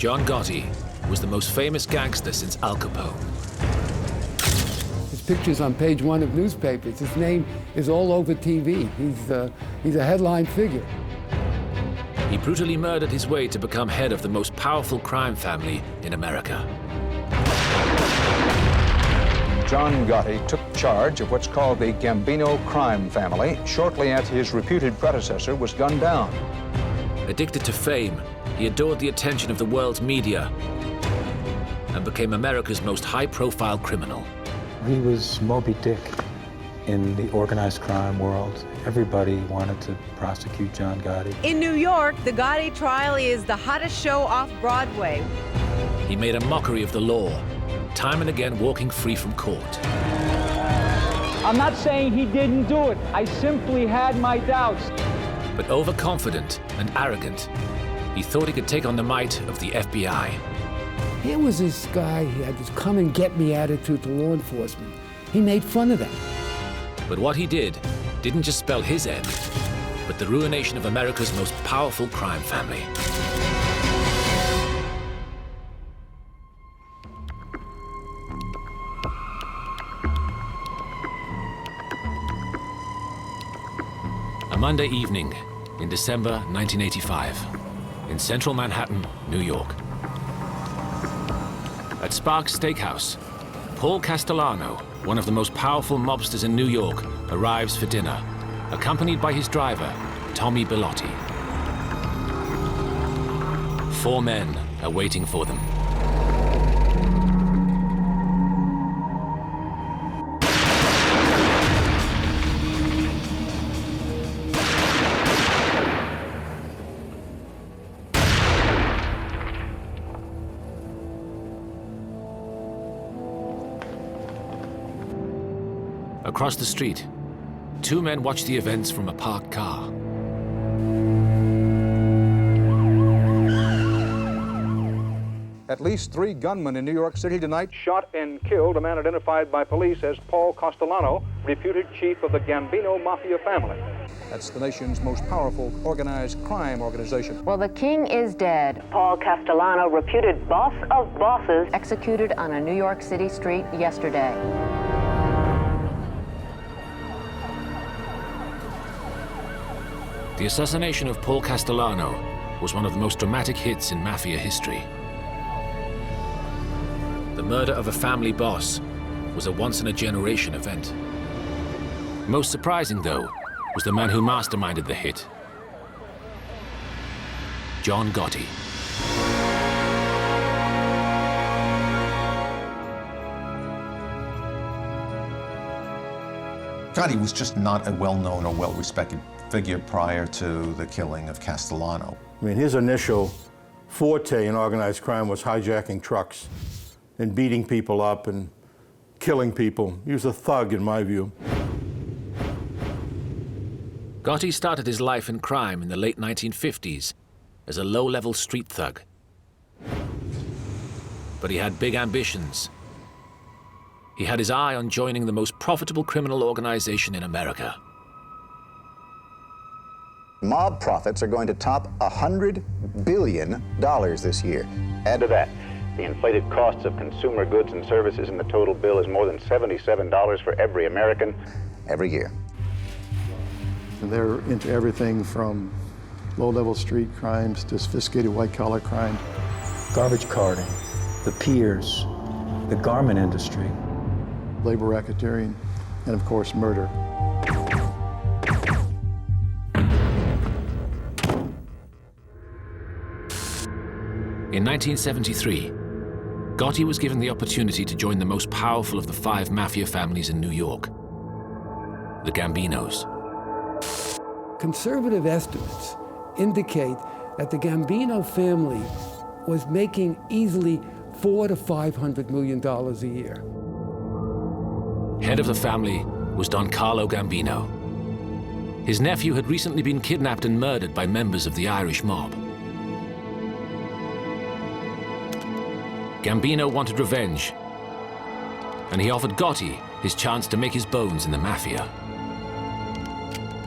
John Gotti was the most famous gangster since Al Capone. His picture's on page 1 of newspapers. His name is all over TV. He's a headline figure. He brutally murdered his way to become head of the most powerful crime family in America. John Gotti took charge of what's called the Gambino crime family shortly after his reputed predecessor was gunned down. Addicted to fame, he adored the attention of the world's media and became America's most high-profile criminal. He was Moby Dick in the organized crime world. Everybody wanted to prosecute John Gotti. In New York, the Gotti trial is the hottest show off Broadway. He made a mockery of the law, time and again walking free from court. I'm not saying he didn't do it. I simply had my doubts. But overconfident and arrogant, he thought he could take on the might of the FBI. Here was this guy, he had this come and get me attitude to law enforcement. He made fun of that. But what he did didn't just spell his end, but the ruination of America's most powerful crime family. A Monday evening in December 1985, in central Manhattan, New York. At Sparks Steakhouse, Paul Castellano, one of the most powerful mobsters in New York, arrives for dinner, accompanied by his driver, Tommy Bellotti. 4 men are waiting for them. Across the street, 2 men watch the events from a parked car. At least 3 gunmen in New York City tonight shot and killed a man identified by police as Paul Castellano, reputed chief of the Gambino Mafia family. That's the nation's most powerful organized crime organization. Well, the king is dead. Paul Castellano, reputed boss of bosses, executed on a New York City street yesterday. The assassination of Paul Castellano was one of the most dramatic hits in Mafia history. The murder of a family boss was a once-in-a-generation event. Most surprising, though, was the man who masterminded the hit, John Gotti. Gotti was just not a well-known or well-respected figure prior to the killing of Castellano. I mean, his initial forte in organized crime was hijacking trucks and beating people up and killing people. He was a thug, in my view. Gotti started his life in crime in the late 1950s as a low-level street thug. But he had big ambitions. He had his eye on joining the most profitable criminal organization in America. Mob profits are going to top $100 billion this year. Add to that, the inflated costs of consumer goods and services in the total bill is more than $77 for every American. Every year. And they're into everything from low-level street crimes to sophisticated white-collar crime. Garbage carting, the piers, the garment industry. Labor racketeering, and of course, murder. In 1973, Gotti was given the opportunity to join the most powerful of the 5 mafia families in New York, the Gambinos. Conservative estimates indicate that the Gambino family was making easily $400 to $500 million a year. Head of the family was Don Carlo Gambino. His nephew had recently been kidnapped and murdered by members of the Irish mob. Gambino wanted revenge, and he offered Gotti his chance to make his bones in the Mafia.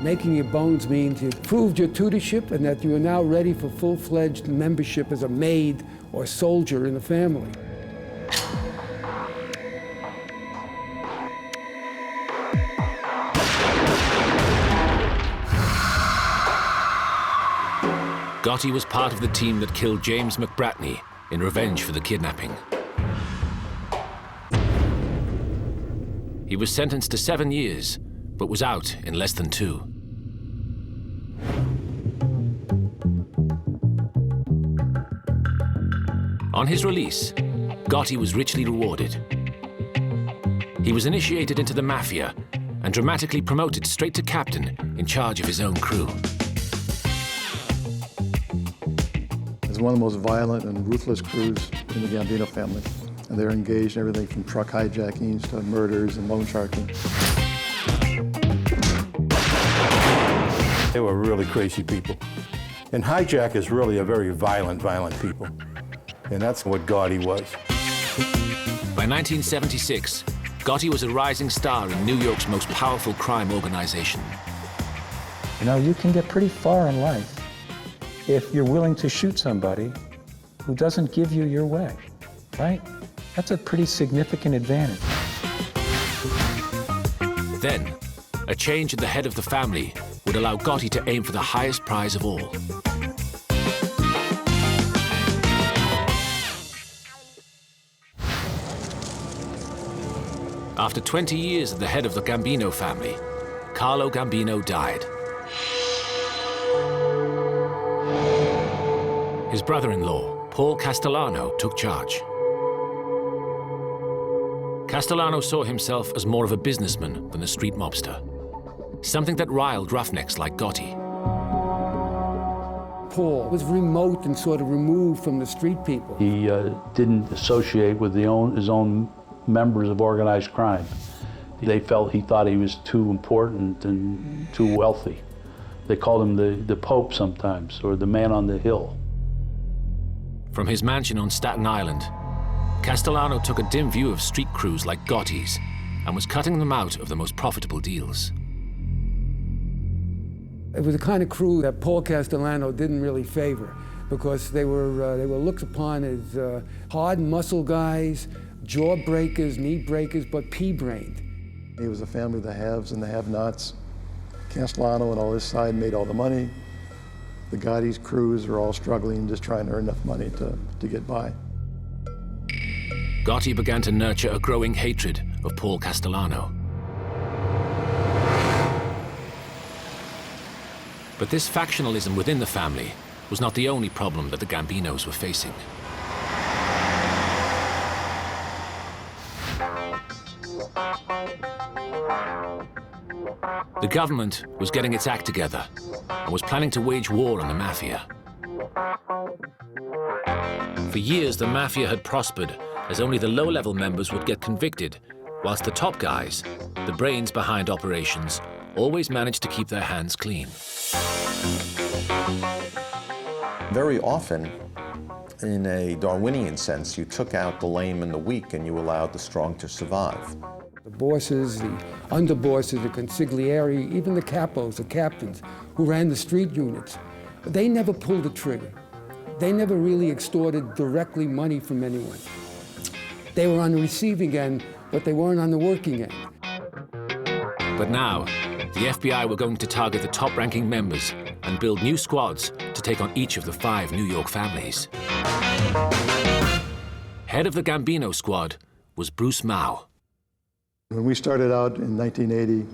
Making your bones means you've proved your tutorship and that you are now ready for full-fledged membership as a maid or soldier in the family. Gotti was part of the team that killed James McBratney in revenge for the kidnapping. He was sentenced to 7 years, but was out in less than 2. On his release, Gotti was richly rewarded. He was initiated into the Mafia and dramatically promoted straight to captain in charge of his own crew. It's one of the most violent and ruthless crews in the Gambino family. And they're engaged in everything from truck hijackings to murders and loan sharking. They were really crazy people. And hijack is really a very violent people. And that's what Gotti was. By 1976, Gotti was a rising star in New York's most powerful crime organization. You know, you can get pretty far in life if you're willing to shoot somebody who doesn't give you your way, right? That's a pretty significant advantage. Then, a change at the head of the family would allow Gotti to aim for the highest prize of all. After 20 years at the head of the Gambino family, Carlo Gambino died. His brother-in-law, Paul Castellano, took charge. Castellano saw himself as more of a businessman than a street mobster, something that riled roughnecks like Gotti. Paul was remote and sort of removed from the street people. He didn't associate with his own members of organized crime. He thought he was too important and too wealthy. They called him the Pope sometimes, or the man on the hill. From his mansion on Staten Island, Castellano took a dim view of street crews like Gotti's and was cutting them out of the most profitable deals. It was the kind of crew that Paul Castellano didn't really favor because they were looked upon as hard muscle guys, jaw breakers, knee breakers, but pea-brained. He was a family of the haves and the have-nots. Castellano and all his side made all the money. The Gotti's crews are all struggling, just trying to earn enough money to get by. Gotti began to nurture a growing hatred of Paul Castellano. But this factionalism within the family was not the only problem that the Gambinos were facing. The government was getting its act together and was planning to wage war on the Mafia. For years, the Mafia had prospered as only the low-level members would get convicted, whilst the top guys, the brains behind operations, always managed to keep their hands clean. Very often, in a Darwinian sense, you took out the lame and the weak and you allowed the strong to survive. The bosses, the underbosses, the consiglieri, even the capos, the captains, who ran the street units, they never pulled the trigger. They never really extorted directly money from anyone. They were on the receiving end, but they weren't on the working end. But now, the FBI were going to target the top-ranking members and build new squads to take on each of the 5 New York families. Head of the Gambino squad was Bruce Mao. When we started out in 1980,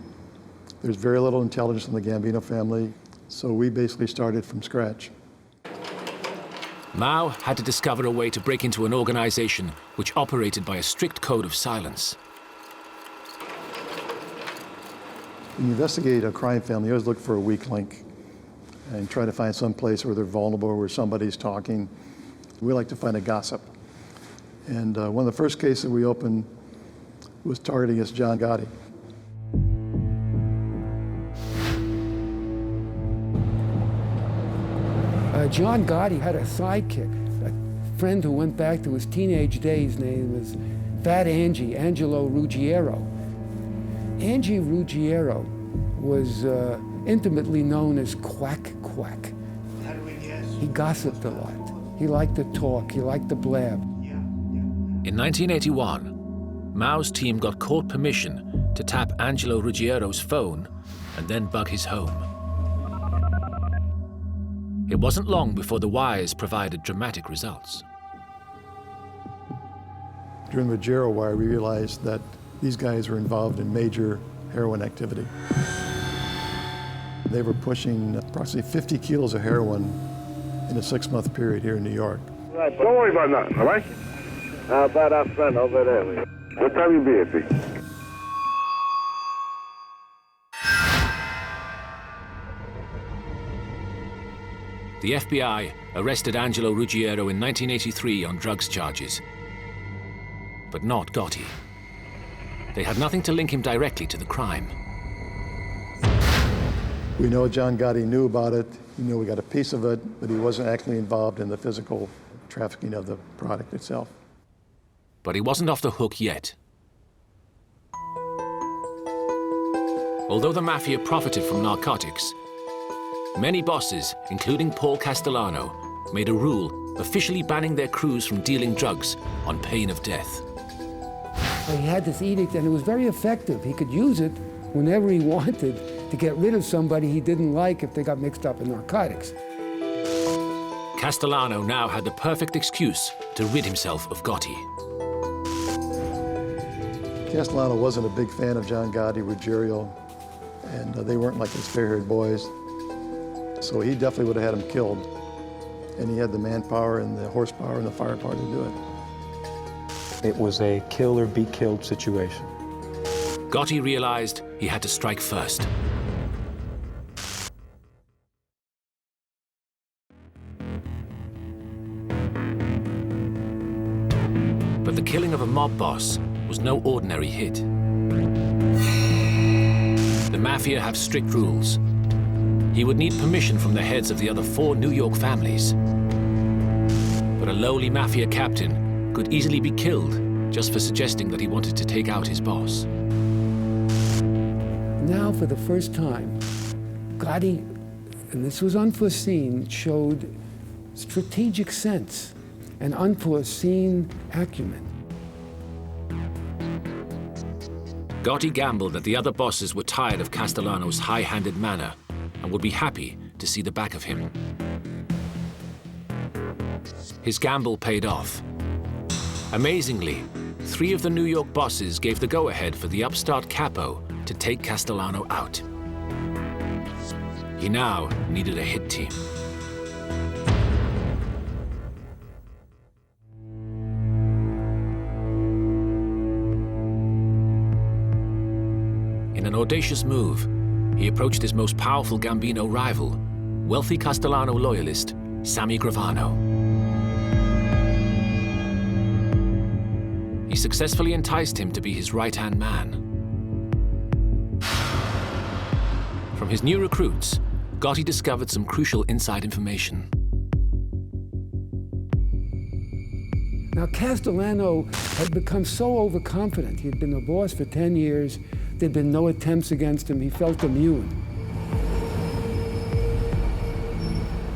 there's very little intelligence in the Gambino family, so we basically started from scratch. Mao had to discover a way to break into an organization which operated by a strict code of silence. When you investigate a crime family, you always look for a weak link and try to find some place where they're vulnerable, where somebody's talking. We like to find a gossip. And one of the first cases we opened was targeting against John Gotti. John Gotti had a sidekick, a friend who went back to his teenage days. Name was Fat Angie, Angelo Ruggiero. Angie Ruggiero was intimately known as Quack Quack. He gossiped a lot. He liked to talk. He liked to blab. In 1981, Mao's team got court permission to tap Angelo Ruggiero's phone and then bug his home. It wasn't long before the wires provided dramatic results. During the Ruggiero wire, we realized that these guys were involved in major heroin activity. They were pushing approximately 50 kilos of heroin in a 6-month period here in New York. Right, don't worry about nothing, all right? How about our friend over there? What time you be at, B? The FBI arrested Angelo Ruggiero in 1983 on drugs charges, but not Gotti. They had nothing to link him directly to the crime. We know John Gotti knew about it. He knew we got a piece of it, but he wasn't actually involved in the physical trafficking of the product itself. But he wasn't off the hook yet. Although the Mafia profited from narcotics, many bosses, including Paul Castellano, made a rule officially banning their crews from dealing drugs on pain of death. He had this edict, and it was very effective. He could use it whenever he wanted to get rid of somebody he didn't like if they got mixed up in narcotics. Castellano now had the perfect excuse to rid himself of Gotti. Castellano wasn't a big fan of John Gotti, Ruggiero, and they weren't like his fair-haired boys. So he definitely would have had him killed. And he had the manpower and the horsepower and the firepower to do it. It was a kill or be killed situation. Gotti realized he had to strike first. But the killing of a mob boss was no ordinary hit. The Mafia have strict rules. He would need permission from the heads of the other 4 New York families. But a lowly Mafia captain could easily be killed just for suggesting that he wanted to take out his boss. Now, for the first time, Gotti, and this was unforeseen, showed strategic sense and unforeseen acumen. Gotti gambled that the other bosses were tired of Castellano's high-handed manner and would be happy to see the back of him. His gamble paid off. Amazingly, 3 of the New York bosses gave the go-ahead for the upstart capo to take Castellano out. He now needed a hit team. In an audacious move, he approached his most powerful Gambino rival, wealthy Castellano loyalist, Sammy Gravano. He successfully enticed him to be his right-hand man. From his new recruits, Gotti discovered some crucial inside information. Now, Castellano had become so overconfident. He had been the boss for 10 years. There'd been no attempts against him. He felt immune.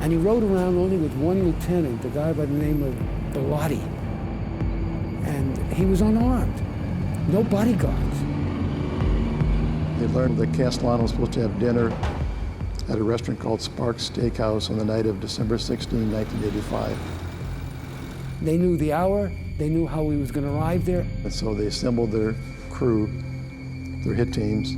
And he rode around only with 1 lieutenant, a guy by the name of Bellotti. And he was unarmed. No bodyguards. They learned that Castellano was supposed to have dinner at a restaurant called Sparks Steakhouse on the night of December 16, 1985. They knew the hour. They knew how he was going to arrive there. And so they assembled their crew, their hit teams.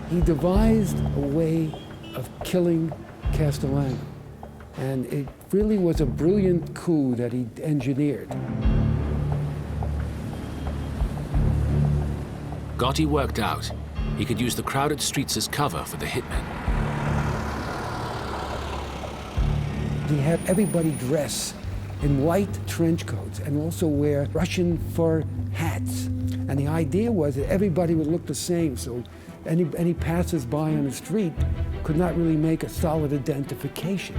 He devised a way of killing Castellano. And it really was a brilliant coup that he engineered. Gotti worked out he could use the crowded streets as cover for the hitmen. He had everybody dress in white trench coats and also wear Russian fur hats. And the idea was that everybody would look the same, so any passers-by on the street could not really make a solid identification.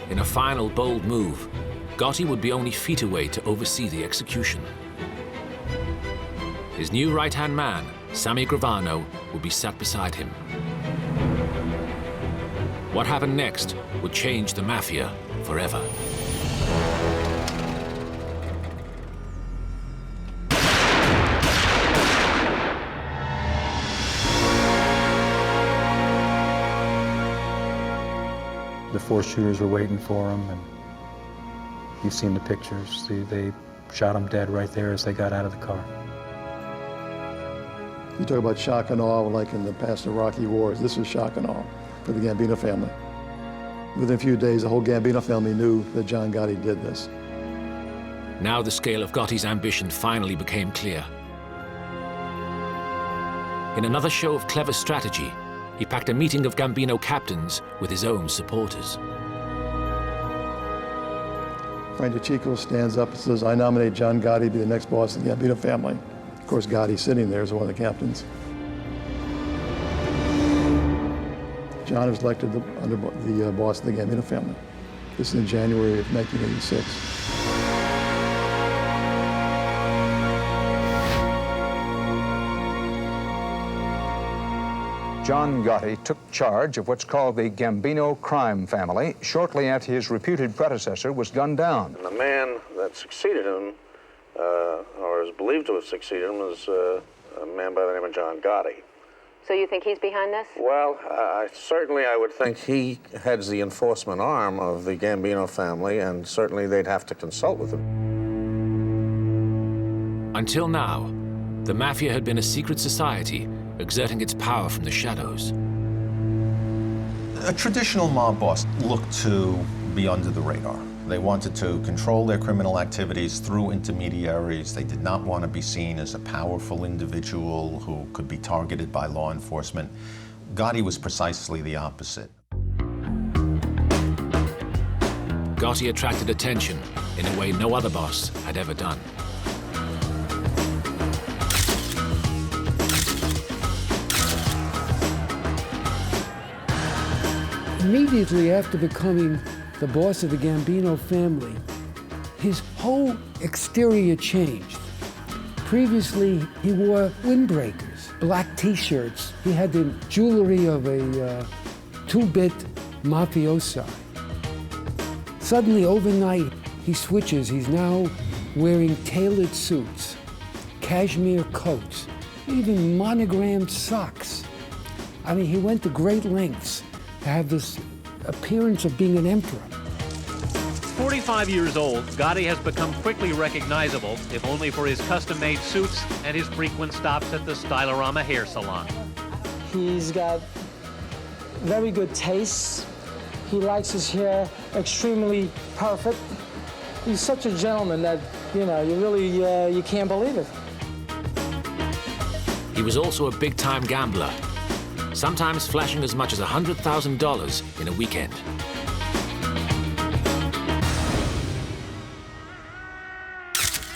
In a final bold move, Gotti would be only feet away to oversee the execution. His new right-hand man, Sammy Gravano, would be sat beside him. What happened next would change the Mafia forever. The 4 shooters were waiting for him, and you've seen the pictures. They shot him dead right there as they got out of the car. You talk about shock and awe like in the past Iraqi wars. This was shock and awe for the Gambino family. Within a few days, the whole Gambino family knew that John Gotti did this. Now the scale of Gotti's ambition finally became clear. In another show of clever strategy, he packed a meeting of Gambino captains with his own supporters. Frank DeCicco stands up and says, I nominate John Gotti to be the next boss of the Gambino family. Of course, Gotti sitting there as one of the captains. John was elected the boss of the Gambino family. This is in January of 1986. John Gotti took charge of what's called the Gambino crime family shortly after his reputed predecessor was gunned down. And the man that succeeded him, or is believed to have succeeded him, is a man by the name of John Gotti. So you think he's behind this? Well, certainly I would think he heads the enforcement arm of the Gambino family, and certainly they'd have to consult with him. Until now, the Mafia had been a secret society exerting its power from the shadows. A traditional mob boss looked to be under the radar. They wanted to control their criminal activities through intermediaries. They did not want to be seen as a powerful individual who could be targeted by law enforcement. Gotti was precisely the opposite. Gotti attracted attention in a way no other boss had ever done. Immediately after becoming the boss of the Gambino family, his whole exterior changed. Previously, he wore windbreakers, black T-shirts. He had the jewelry of a two-bit mafioso. Suddenly, overnight, he switches. He's now wearing tailored suits, cashmere coats, even monogrammed socks. I mean, he went to great lengths to have this appearance of being an emperor. 45 years old, Gotti has become quickly recognizable, if only for his custom-made suits and his frequent stops at the Stylorama hair salon. He's got very good taste. He likes his hair extremely perfect. He's such a gentleman that, you know, you can't believe it. He was also a big-time gambler, sometimes flashing as much as $100,000 in a weekend.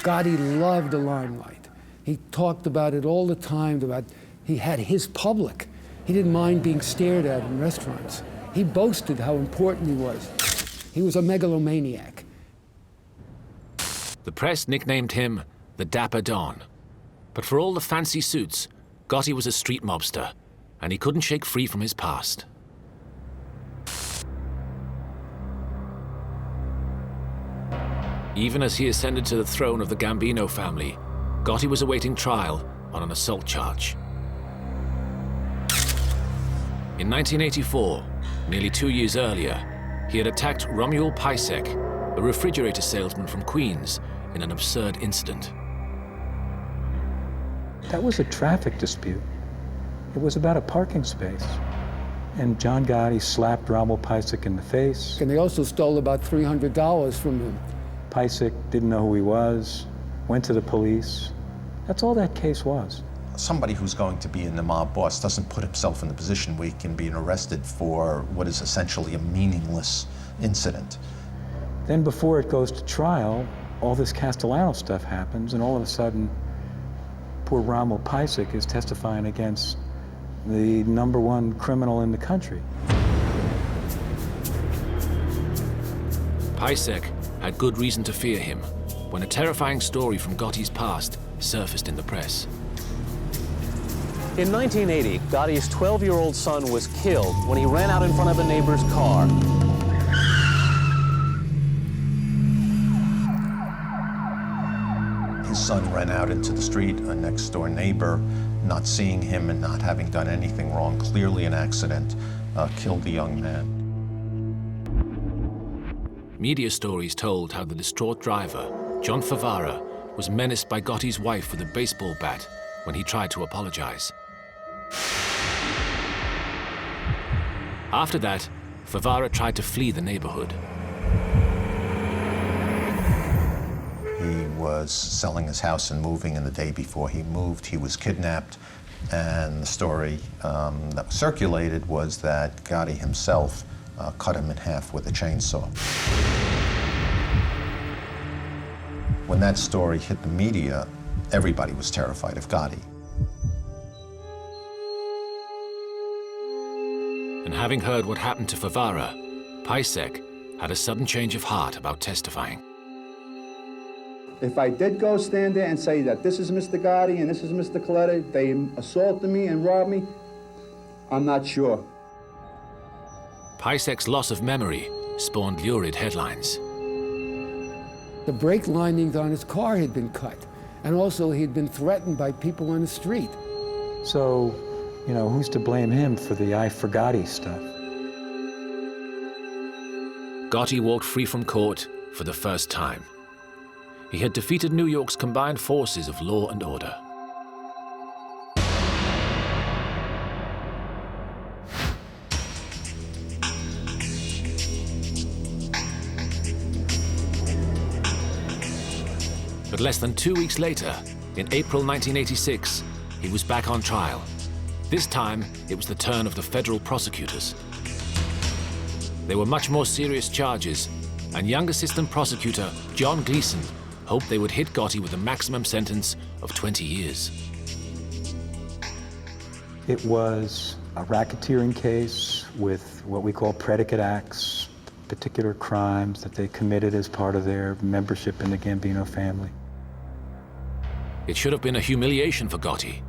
Gotti loved the limelight. He talked about it all the time, he had his public. He didn't mind being stared at in restaurants. He boasted how important he was. He was a megalomaniac. The press nicknamed him the Dapper Don. But for all the fancy suits, Gotti was a street mobster, and he couldn't shake free from his past. Even as he ascended to the throne of the Gambino family, Gotti was awaiting trial on an assault charge. In 1984, nearly 2 years earlier, he had attacked Romuald Pajsek, a refrigerator salesman from Queens, in an absurd incident. That was a traffic dispute. It was about a parking space. And John Gotti slapped Romuald Pajsek in the face. And they also stole about $300 from him. Pajsek didn't know who he was, went to the police. That's all that case was. Somebody who's going to be in the mob boss doesn't put himself in the position where he can be arrested for what is essentially a meaningless incident. Then before it goes to trial, all this Castellano stuff happens, and all of a sudden, poor Romuald Pajsek is testifying against the #1 criminal in the country. Pajsek had good reason to fear him when a terrifying story from Gotti's past surfaced in the press. In 1980, Gotti's 12-year-old son was killed when he ran out in front of a neighbor's car. His son ran out into the street, a next-door neighbor, not seeing him and not having done anything wrong, clearly an accident, killed the young man. Media stories told how the distraught driver, John Favara, was menaced by Gotti's wife with a baseball bat when he tried to apologize. After that, Favara tried to flee the neighborhood. He was selling his house and moving, and the day before he moved, he was kidnapped. And the story that circulated was that Gotti himself cut him in half with a chainsaw. When that story hit the media, everybody was terrified of Gotti. And having heard what happened to Favara, Pisek had a sudden change of heart about testifying. If I did go stand there and say that this is Mr. Gotti and this is Mr. Coletta, they assaulted me and robbed me, I'm not sure. Pisek's loss of memory spawned lurid headlines. The brake linings on his car had been cut, and also he'd been threatened by people on the street. So, you know, who's to blame him for the I forgot Gotti stuff? Gotti walked free from court for the first time. He had defeated New York's combined forces of law and order. But less than 2 weeks later, in April 1986, he was back on trial. This time, it was the turn of the federal prosecutors. They were much more serious charges, and young assistant prosecutor John Gleason hoped they would hit Gotti with a maximum sentence of 20 years. It was a racketeering case with what we call predicate acts, particular crimes that they committed as part of their membership in the Gambino family. It should have been a humiliation for Gotti,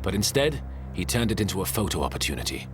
but instead, he turned it into a photo opportunity.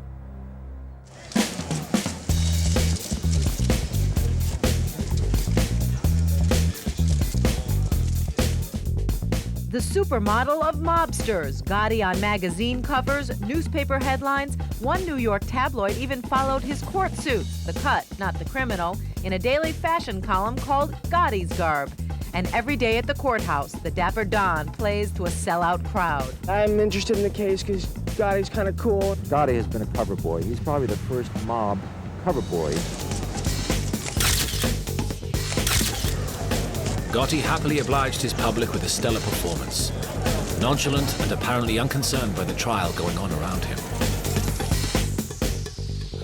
The supermodel of mobsters, Gotti on magazine covers, newspaper headlines. One New York tabloid even followed his court suits, the cut, not the criminal, in a daily fashion column called Gotti's Garb. And every day at the courthouse, the Dapper Don plays to a sellout crowd. I'm interested in the case because Gotti's kind of cool. Gotti has been a cover boy. He's probably the first mob cover boy. Gotti happily obliged his public with a stellar performance, nonchalant and apparently unconcerned by the trial going on around him.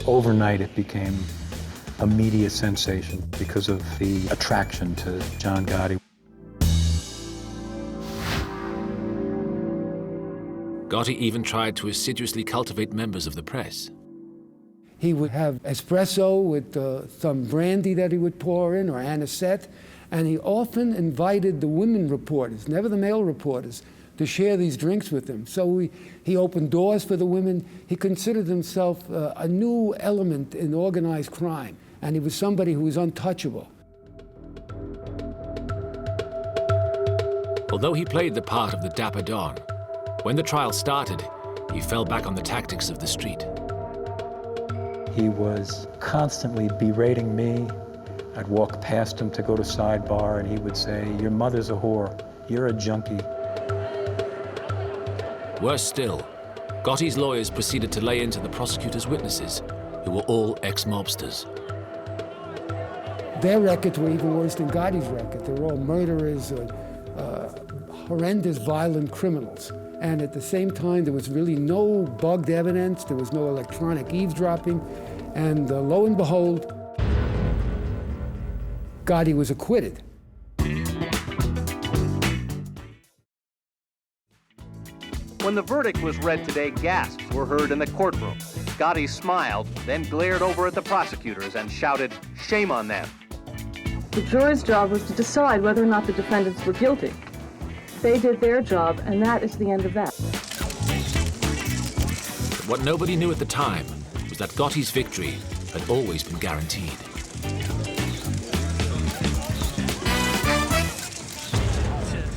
Overnight, it became a media sensation because of the attraction to John Gotti. Gotti even tried to assiduously cultivate members of the press. He would have espresso with some brandy that he would pour in, or anisette, and he often invited the women reporters, never the male reporters, to share these drinks with him. So he opened doors for the women. He considered himself a new element in organized crime, and he was somebody who was untouchable. Although he played the part of the Dapper Don, when the trial started, he fell back on the tactics of the street. He was constantly berating me. I'd walk past him to go to sidebar, and he would say, "Your mother's a whore. You're a junkie." Worse still, Gotti's lawyers proceeded to lay into the prosecutor's witnesses, who were all ex-mobsters. Their records were even worse than Gotti's record. They were all murderers or horrendous, violent criminals. And at the same time, there was really no bugged evidence. There was no electronic eavesdropping. And lo and behold, Gotti was acquitted. When the verdict was read today, gasps were heard in the courtroom. Gotti smiled, then glared over at the prosecutors and shouted, "Shame on them." The jury's job was to decide whether or not the defendants were guilty. They did their job, and that is the end of that. What nobody knew at the time was that Gotti's victory had always been guaranteed.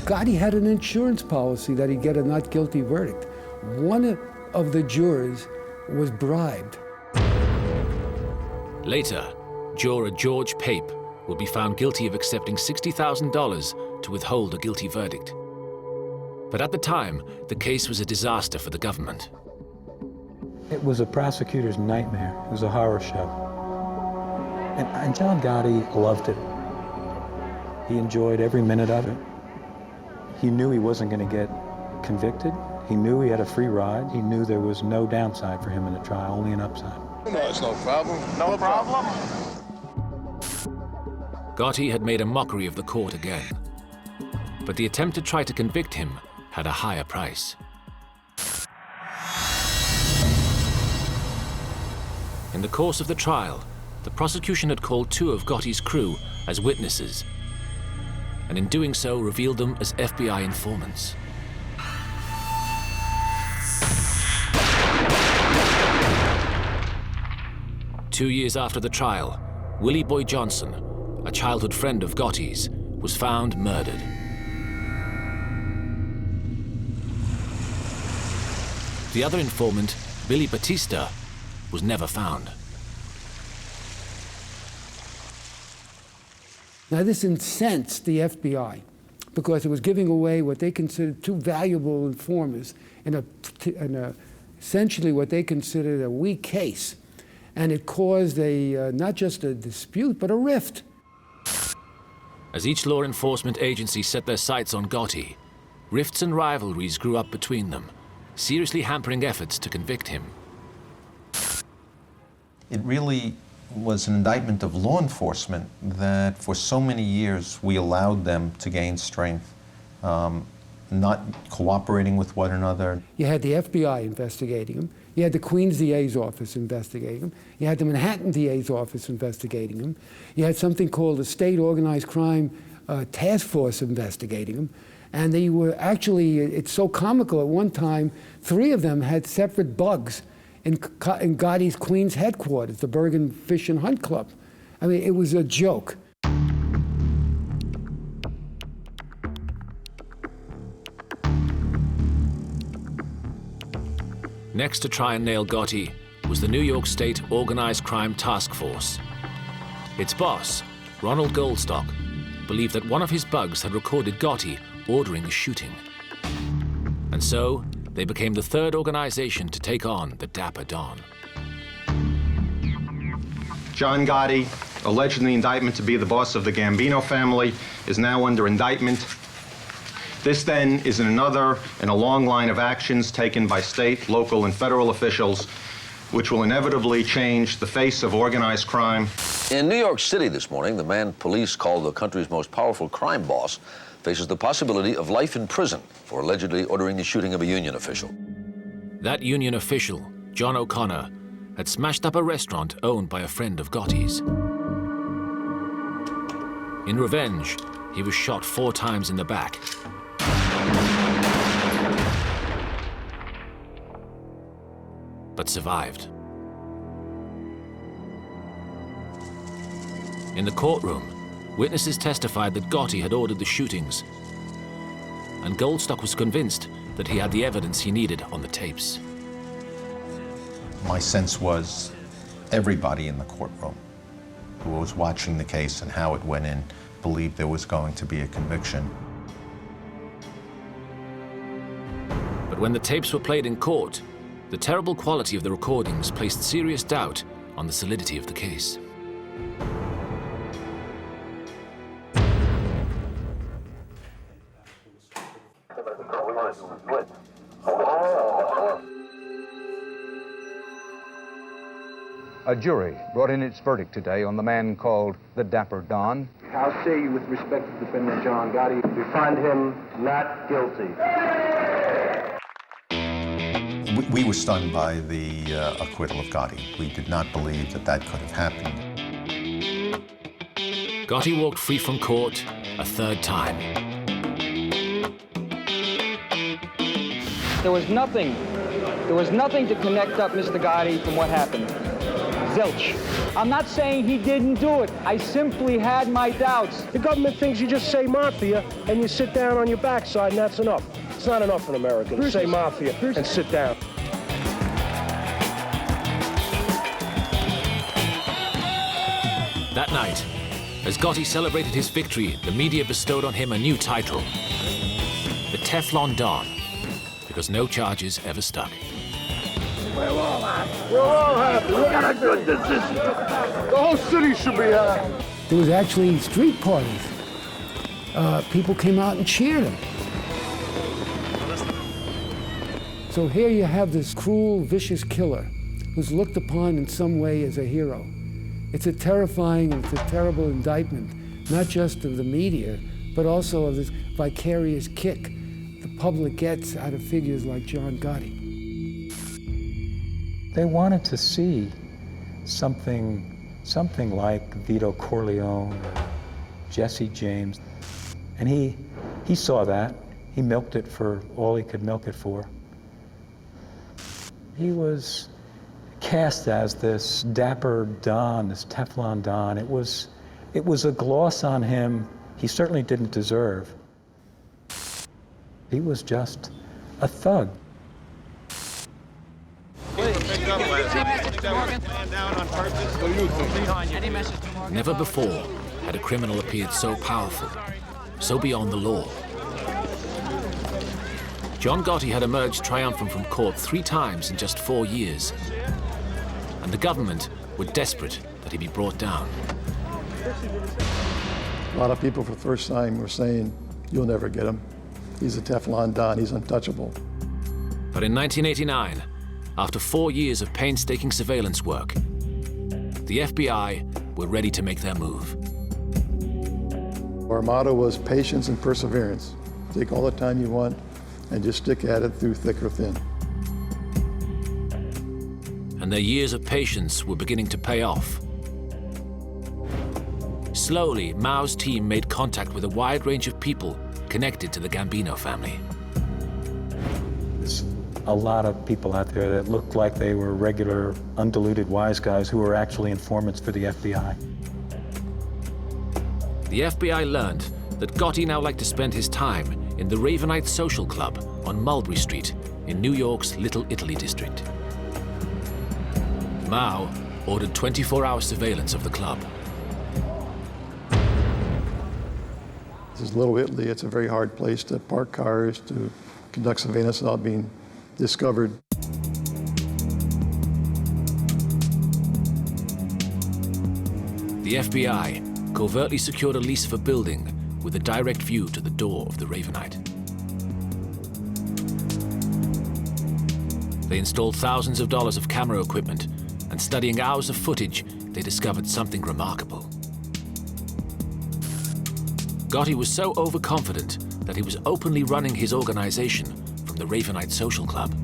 Gotti had an insurance policy that he'd get a not guilty verdict. One of the jurors was bribed. Later, juror George Pape would be found guilty of accepting $60,000 to withhold a guilty verdict. But at the time, the case was a disaster for the government. It was a prosecutor's nightmare. It was a horror show. And John Gotti loved it. He enjoyed every minute of it. He knew he wasn't going to get convicted. He knew he had a free ride. He knew there was no downside for him in the trial, only an upside. No, it's no problem. No problem. Gotti had made a mockery of the court again. But the attempt to try to convict him had a higher price. In the course of the trial, the prosecution had called two of Gotti's crew as witnesses, and in doing so revealed them as FBI informants. Two years after the trial, Willie Boy Johnson, a childhood friend of Gotti's, was found murdered. The other informant, Billy Batista, was never found. Now this incensed the FBI because it was giving away what they considered two valuable informers in essentially what they considered a weak case. And it caused not just a dispute, but a rift. As each law enforcement agency set their sights on Gotti, rifts and rivalries grew up between them, seriously hampering efforts to convict him. It really was an indictment of law enforcement that for so many years we allowed them to gain strength, not cooperating with one another. You had the FBI investigating him. You had the Queens DA's office investigating him. You had the Manhattan DA's office investigating him. You had something called the State Organized Crime Task Force investigating him. And they were actually, it's so comical, at one time, 3 of them had separate bugs in Gotti's Queens headquarters, the Bergen Fish and Hunt Club. I mean, it was a joke. Next to try and nail Gotti was the New York State Organized Crime Task Force. Its boss, Ronald Goldstock, believed that one of his bugs had recorded Gotti ordering a shooting. And so, they became the third organization to take on the Dapper Don. John Gotti, alleged in the indictment to be the boss of the Gambino family, is now under indictment. This then is another in a long line of actions taken by state, local, and federal officials, which will inevitably change the face of organized crime. In New York City this morning, the man police call the country's most powerful crime boss faces the possibility of life in prison for allegedly ordering the shooting of a union official. That union official, John O'Connor, had smashed up a restaurant owned by a friend of Gotti's. In revenge, he was shot 4 times in the back. But survived. In the courtroom, witnesses testified that Gotti had ordered the shootings, and Goldstock was convinced that he had the evidence he needed on the tapes. My sense was everybody in the courtroom who was watching the case and how it went in believed there was going to be a conviction. But when the tapes were played in court, the terrible quality of the recordings placed serious doubt on the solidity of the case. A jury brought in its verdict today on the man called the Dapper Don. How say you with respect to defendant John Gotti? We find him not guilty. We were stunned by the acquittal of Gotti. We did not believe that that could have happened. Gotti walked free from court a 3rd time. There was nothing There was nothing to connect up Mr. Gotti from what happened. Zilch. I'm not saying he didn't do it. I simply had my doubts. The government thinks you just say Mafia and you sit down on your backside and that's enough. It's not enough in America to say Mafia and sit down. That night, as Gotti celebrated his victory, the media bestowed on him a new title, the Teflon Don, because no charges ever stuck. We're all happy. We're all happy. We got a good decision. The whole city should be happy. There was actually street parties. People came out and cheered him. So here you have this cruel, vicious killer who's looked upon in some way as a hero. It's a terrifying and it's a terrible indictment, not just of the media, but also of this vicarious kick the public gets out of figures like John Gotti. They wanted to see something like Vito Corleone, Jesse James, and he saw that. He milked it for all he could milk it for. He was cast as this dapper Don, this Teflon Don. It was a gloss on him he certainly didn't deserve. He was just a thug. Never before had a criminal appeared so powerful, so beyond the law. John Gotti had emerged triumphant from court 3 times in just 4 years, and the government were desperate that he be brought down. A lot of people for the first time were saying, you'll never get him. He's a Teflon Don, he's untouchable. But in 1989, after 4 years of painstaking surveillance work, the FBI were ready to make their move. Our motto was patience and perseverance. Take all the time you want and just stick at it through thick or thin. And their years of patience were beginning to pay off. Slowly, Mao's team made contact with a wide range of people connected to the Gambino family. There's a lot of people out there that looked like they were regular, undiluted wise guys who were actually informants for the FBI. The FBI learned that Gotti now liked to spend his time in the Ravenite Social Club on Mulberry Street in New York's Little Italy district. Mao ordered 24-hour surveillance of the club. This is Little Italy. It's a very hard place to park cars, to conduct surveillance without being discovered. The FBI covertly secured a lease of a building with a direct view to the door of the Ravenite. They installed thousands of dollars of camera equipment, and studying hours of footage, they discovered something remarkable. Gotti was so overconfident that he was openly running his organization from the Ravenite Social Club.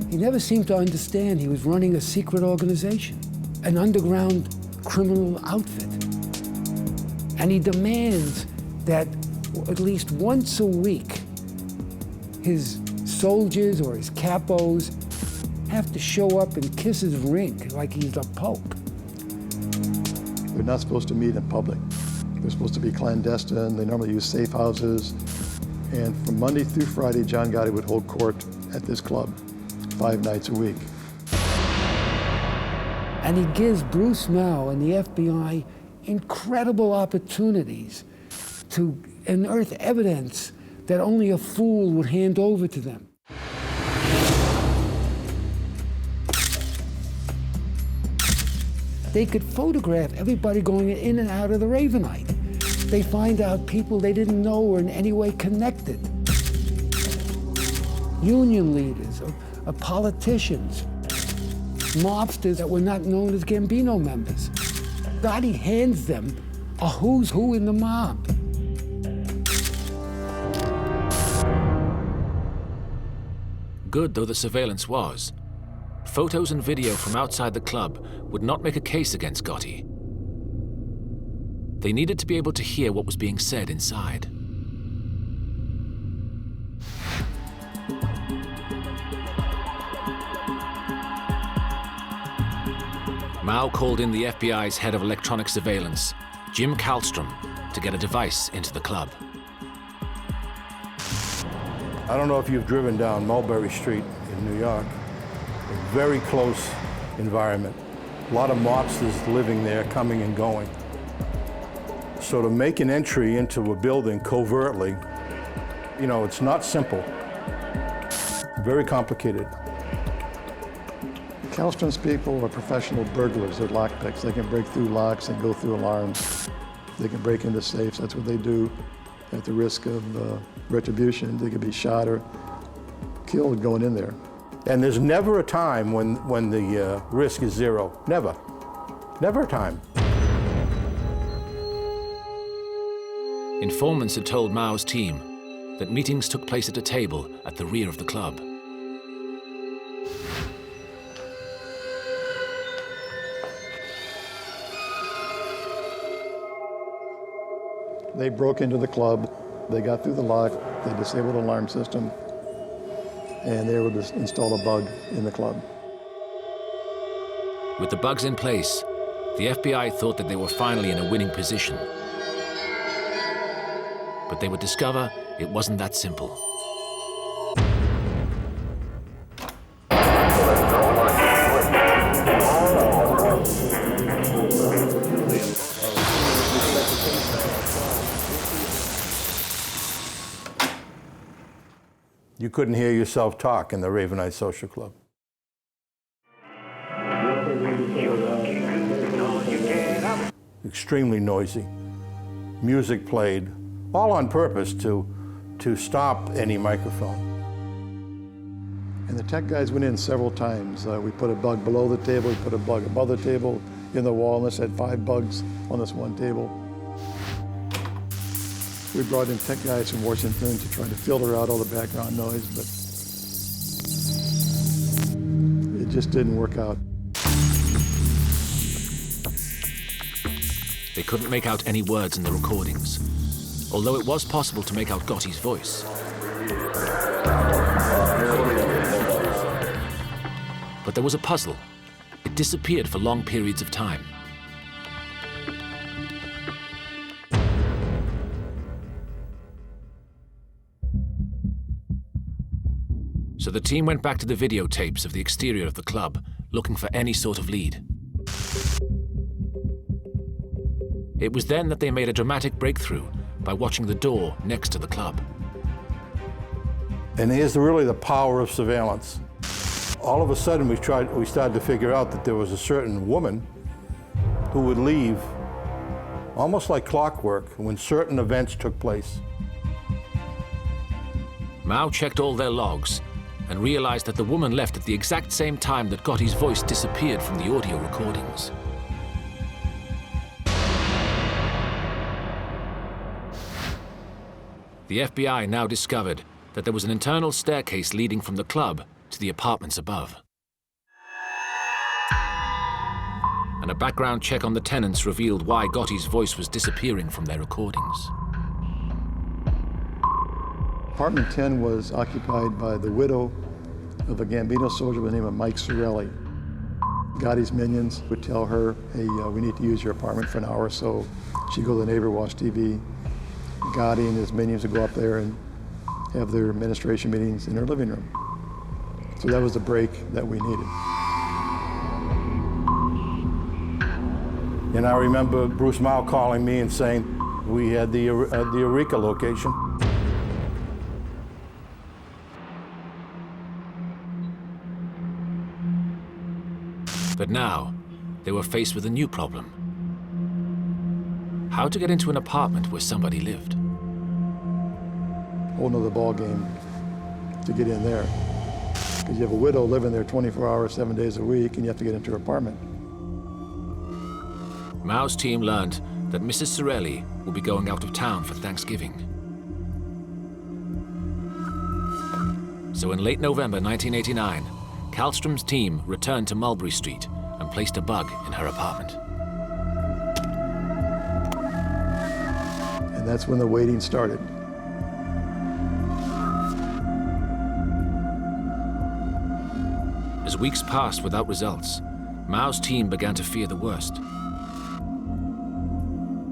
He never seemed to understand he was running a secret organization, an underground criminal outfit. And he demands that at least once a week, his soldiers or his capos have to show up and kiss his ring like he's a pope. They're not supposed to meet in public. They're supposed to be clandestine. They normally use safe houses. And from Monday through Friday, John Gotti would hold court at this club 5 nights a week. And he gives Bruce Mao and the FBI incredible opportunities to unearth evidence that only a fool would hand over to them. They could photograph everybody going in and out of the Ravenite. They find out people they didn't know were in any way connected. Union leaders, or politicians, mobsters that were not known as Gambino members. Gotti hands them a who's who in the mob. Good though the surveillance was, photos and video from outside the club would not make a case against Gotti. They needed to be able to hear what was being said inside. Mao called in the FBI's head of electronic surveillance, Jim Kallstrom, to get a device into the club. I don't know if you've driven down Mulberry Street in New York. A very close environment. A lot of mobsters living there, coming and going. So to make an entry into a building covertly, you know, it's not simple. Very complicated. Kallstrom's people are professional burglars. They're lockpicks. They can break through locks and go through alarms. They can break into safes. That's what they do. At the risk of retribution, they could be shot or killed going in there. And there's never a time when the risk is zero. Never. Never a time. Informants had told Mao's team that meetings took place at a table at the rear of the club. They broke into the club, they got through the lock, they disabled the alarm system, and they were to install a bug in the club. With the bugs in place, the FBI thought that they were finally in a winning position. But they would discover it wasn't that simple. You couldn't hear yourself talk in the Ravenite Social Club. Extremely noisy. Music played, all on purpose to stop any microphone. And the tech guys went in several times. We put a bug below the table, we put a bug above the table, in the wall, and this had 5 bugs on this one table. We brought in tech guys from Washington to try to filter out all the background noise, but it just didn't work out. They couldn't make out any words in the recordings, although it was possible to make out Gotti's voice. But there was a puzzle. It disappeared for long periods of time. So the team went back to the videotapes of the exterior of the club, looking for any sort of lead. It was then that they made a dramatic breakthrough by watching the door next to the club. And here's really the power of surveillance. All of a sudden we started to figure out that there was a certain woman who would leave almost like clockwork when certain events took place. Mao checked all their logs and realized that the woman left at the exact same time that Gotti's voice disappeared from the audio recordings. The FBI now discovered that there was an internal staircase leading from the club to the apartments above. And a background check on the tenants revealed why Gotti's voice was disappearing from their recordings. Apartment 10 was occupied by the widow of a Gambino soldier by the name of Mike Sorelli. Gotti's minions would tell her, hey, we need to use your apartment for an hour or so. She'd go to the neighbor, watch TV. Gotti and his minions would go up there and have their administration meetings in her living room. So that was the break that we needed. And I remember Bruce Mao calling me and saying we had the Eureka location. But now, they were faced with a new problem. How to get into an apartment where somebody lived. Whole nother ball game to get in there. Because you have a widow living there 24 hours, 7 days a week, and you have to get into her apartment. Mao's team learned that Mrs. Sorelli would be going out of town for Thanksgiving. So in late November 1989, Kallstrom's team returned to Mulberry Street and placed a bug in her apartment. And that's when the waiting started. As weeks passed without results, Mao's team began to fear the worst.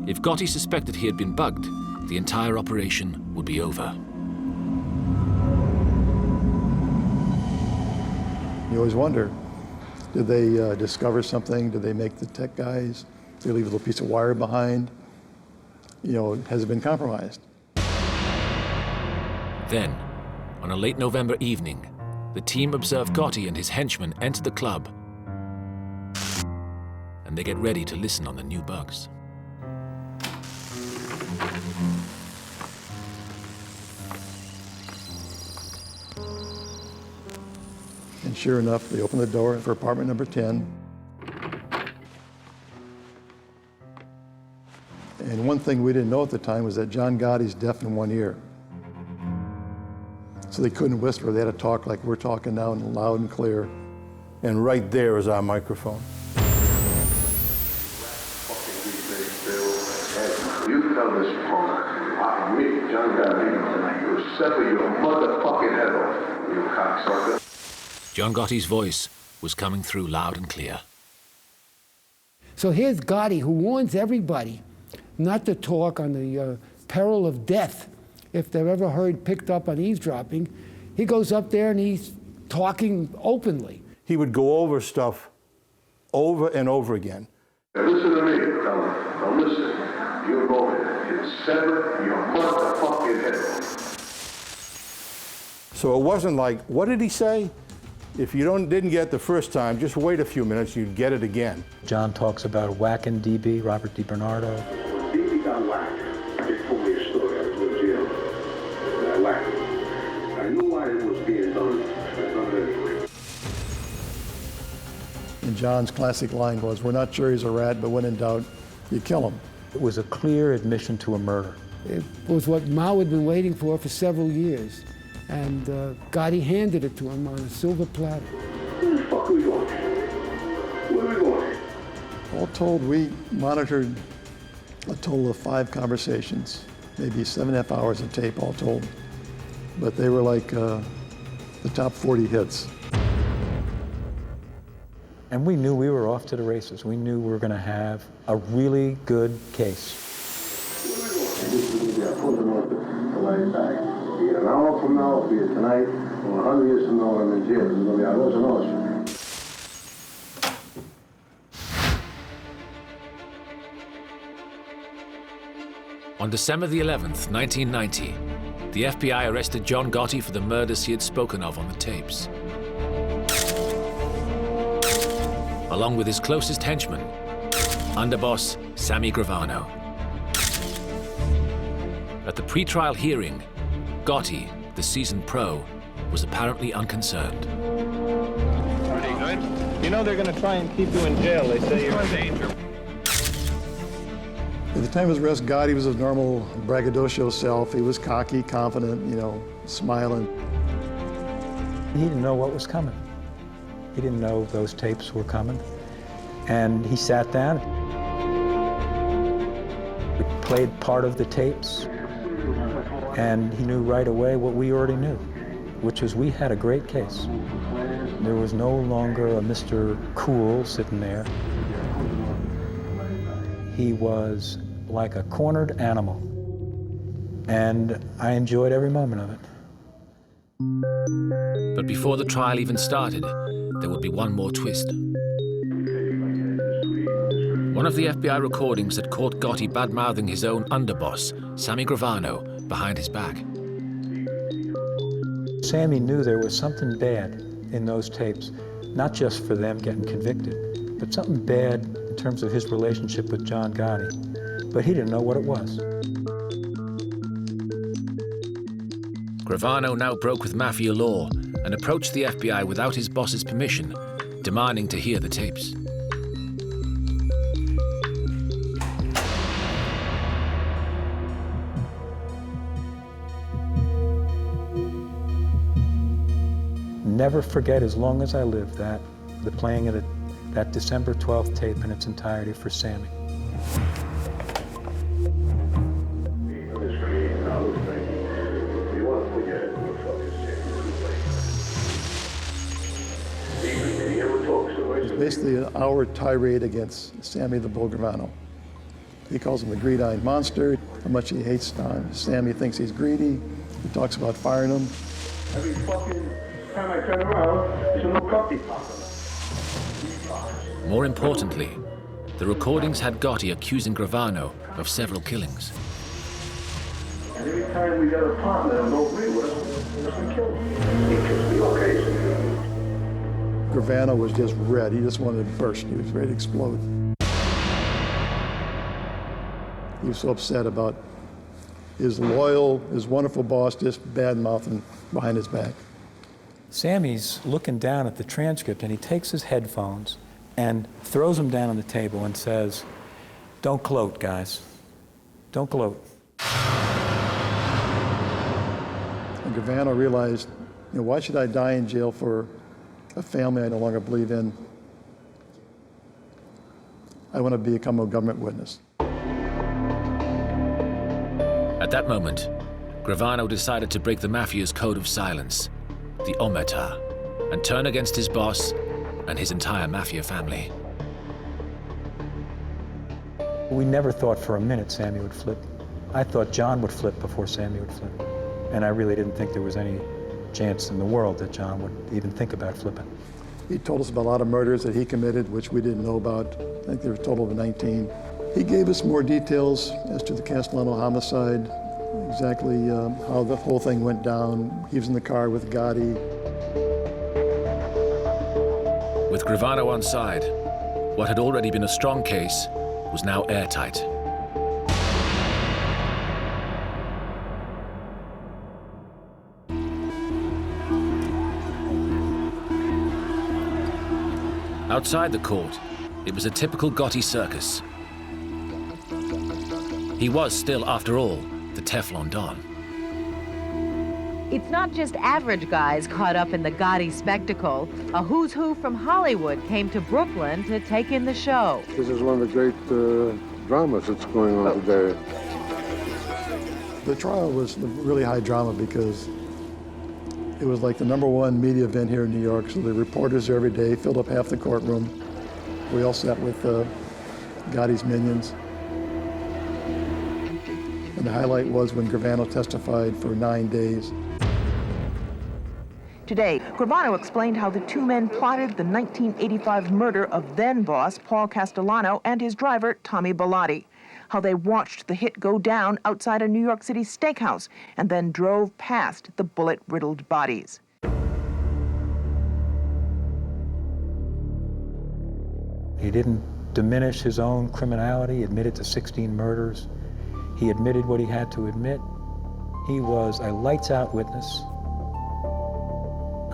If Gotti suspected he had been bugged, the entire operation would be over. You always wonder, did they discover something? Did they make the tech guys? Did they leave a little piece of wire behind? You know, has it been compromised? Then, on a late November evening, the team observe Gotti and his henchmen enter the club, and they get ready to listen on the new bugs. And sure enough, they open the door for apartment number 10. And one thing we didn't know at the time was that John Gotti's deaf in one ear. So they couldn't whisper, they had to talk like we're talking now, loud and clear. And right there is our microphone. You tell this punk, me, John Gotti, you'll sever your motherfucking head off, you cocksucker. John Gotti's voice was coming through loud and clear. So here's Gotti, who warns everybody not to talk on the peril of death if they're ever heard picked up on eavesdropping. He goes up there and he's talking openly. He would go over stuff over and over again. Now listen to me, fella. Now listen. You're going to sever your motherfucking head off. So it wasn't like, what did he say? If you didn't get it the first time, just wait a few minutes, you'd get it again. John talks about whacking DB, Robert DiBernardo. When DB got whacked, he told me a story. I was in jail. And I whacked him. I knew why it was being done. I done it anyway. And John's classic line was, we're not sure he's a rat, but when in doubt, you kill him. It was a clear admission to a murder. It was what Mao had been waiting for several years. And Gotti handed it to him on a silver platter. Where the fuck are we going? Where are we going? All told, we monitored a total of 5 conversations, maybe 7.5 hours of tape all told. But they were like the top 40 hits. And we knew we were off to the races. We knew we were going to have a really good case. Be it an hour from now, be it tonight, or 100 years from now, I'm in jail. There's going to be a lot of noise. On December the 11th, 1990, the FBI arrested John Gotti for the murders he had spoken of on the tapes. Along with his closest henchman, underboss Sammy Gravano. At the pre-trial hearing, Gotti, the seasoned pro, was apparently unconcerned. Pretty good. You know they're going to try and keep you in jail. They say you're in danger. At the time of his arrest, Gotti was his normal braggadocio self. He was cocky, confident, you know, smiling. He didn't know what was coming. He didn't know those tapes were coming. And he sat down. We played part of the tapes. And he knew right away what we already knew, which was we had a great case. There was no longer a Mr. Cool sitting there. He was like a cornered animal. And I enjoyed every moment of it. But before the trial even started, there would be one more twist. One of the FBI recordings had caught Gotti bad-mouthing his own underboss, Sammy Gravano, behind his back. Sammy knew there was something bad in those tapes, not just for them getting convicted, but something bad in terms of his relationship with John Gotti. But he didn't know what it was. Gravano now broke with Mafia law and approached the FBI without his boss's permission, demanding to hear the tapes. Never forget, as long as I live, the playing of that December 12th tape in its entirety for Sammy. He never talks to It's basically an hour tirade against Sammy the Bull Gravano. He calls him the greed-eyed monster, how much he hates Sammy, thinks he's greedy. He talks about firing him. Every fucking time I turn around, there's a new coffee popping. More importantly, the recordings had Gotti accusing Gravano of several killings. And every time we got a partner and don't agree with us, we kill him. He kills me, okay? Gravano was just red. He just wanted to burst. He was ready to explode. He was so upset about his loyal, his wonderful boss just bad-mouthing behind his back. Sammy's looking down at the transcript, and he takes his headphones and throws them down on the table and says, "Don't gloat, guys. Don't gloat." And Gravano realized, why should I die in jail for a family I no longer believe in? I want to become a government witness. At that moment, Gravano decided to break the Mafia's code of silence, the Omerta, and turn against his boss and his entire Mafia family. We never thought for a minute Sammy would flip. I thought John would flip before Sammy would flip. And I really didn't think there was any chance in the world that John would even think about flipping. He told us about a lot of murders that he committed, which we didn't know about. I think there was a total of 19. He gave us more details as to the Castellano homicide, exactly how the whole thing went down. He was in the car with Gotti. With Gravano on side, what had already been a strong case was now airtight. Outside the court, it was a typical Gotti circus. He was still, after all, the Teflon Don. It's not just average guys caught up in the Gotti spectacle. A who's who from Hollywood came to Brooklyn to take in the show. This is one of the great dramas that's going on today. The trial was really high drama because it was like the #1 media event here in New York, so the reporters every day filled up half the courtroom. We all sat with Gotti's minions. And the highlight was when Gravano testified for 9 days. Today, Gravano explained how the two men plotted the 1985 murder of then-boss Paul Castellano and his driver, Tommy Bellotti. How they watched the hit go down outside a New York City steakhouse and then drove past the bullet-riddled bodies. He didn't diminish his own criminality, he admitted to 16 murders. He admitted what he had to admit. He was a lights-out witness.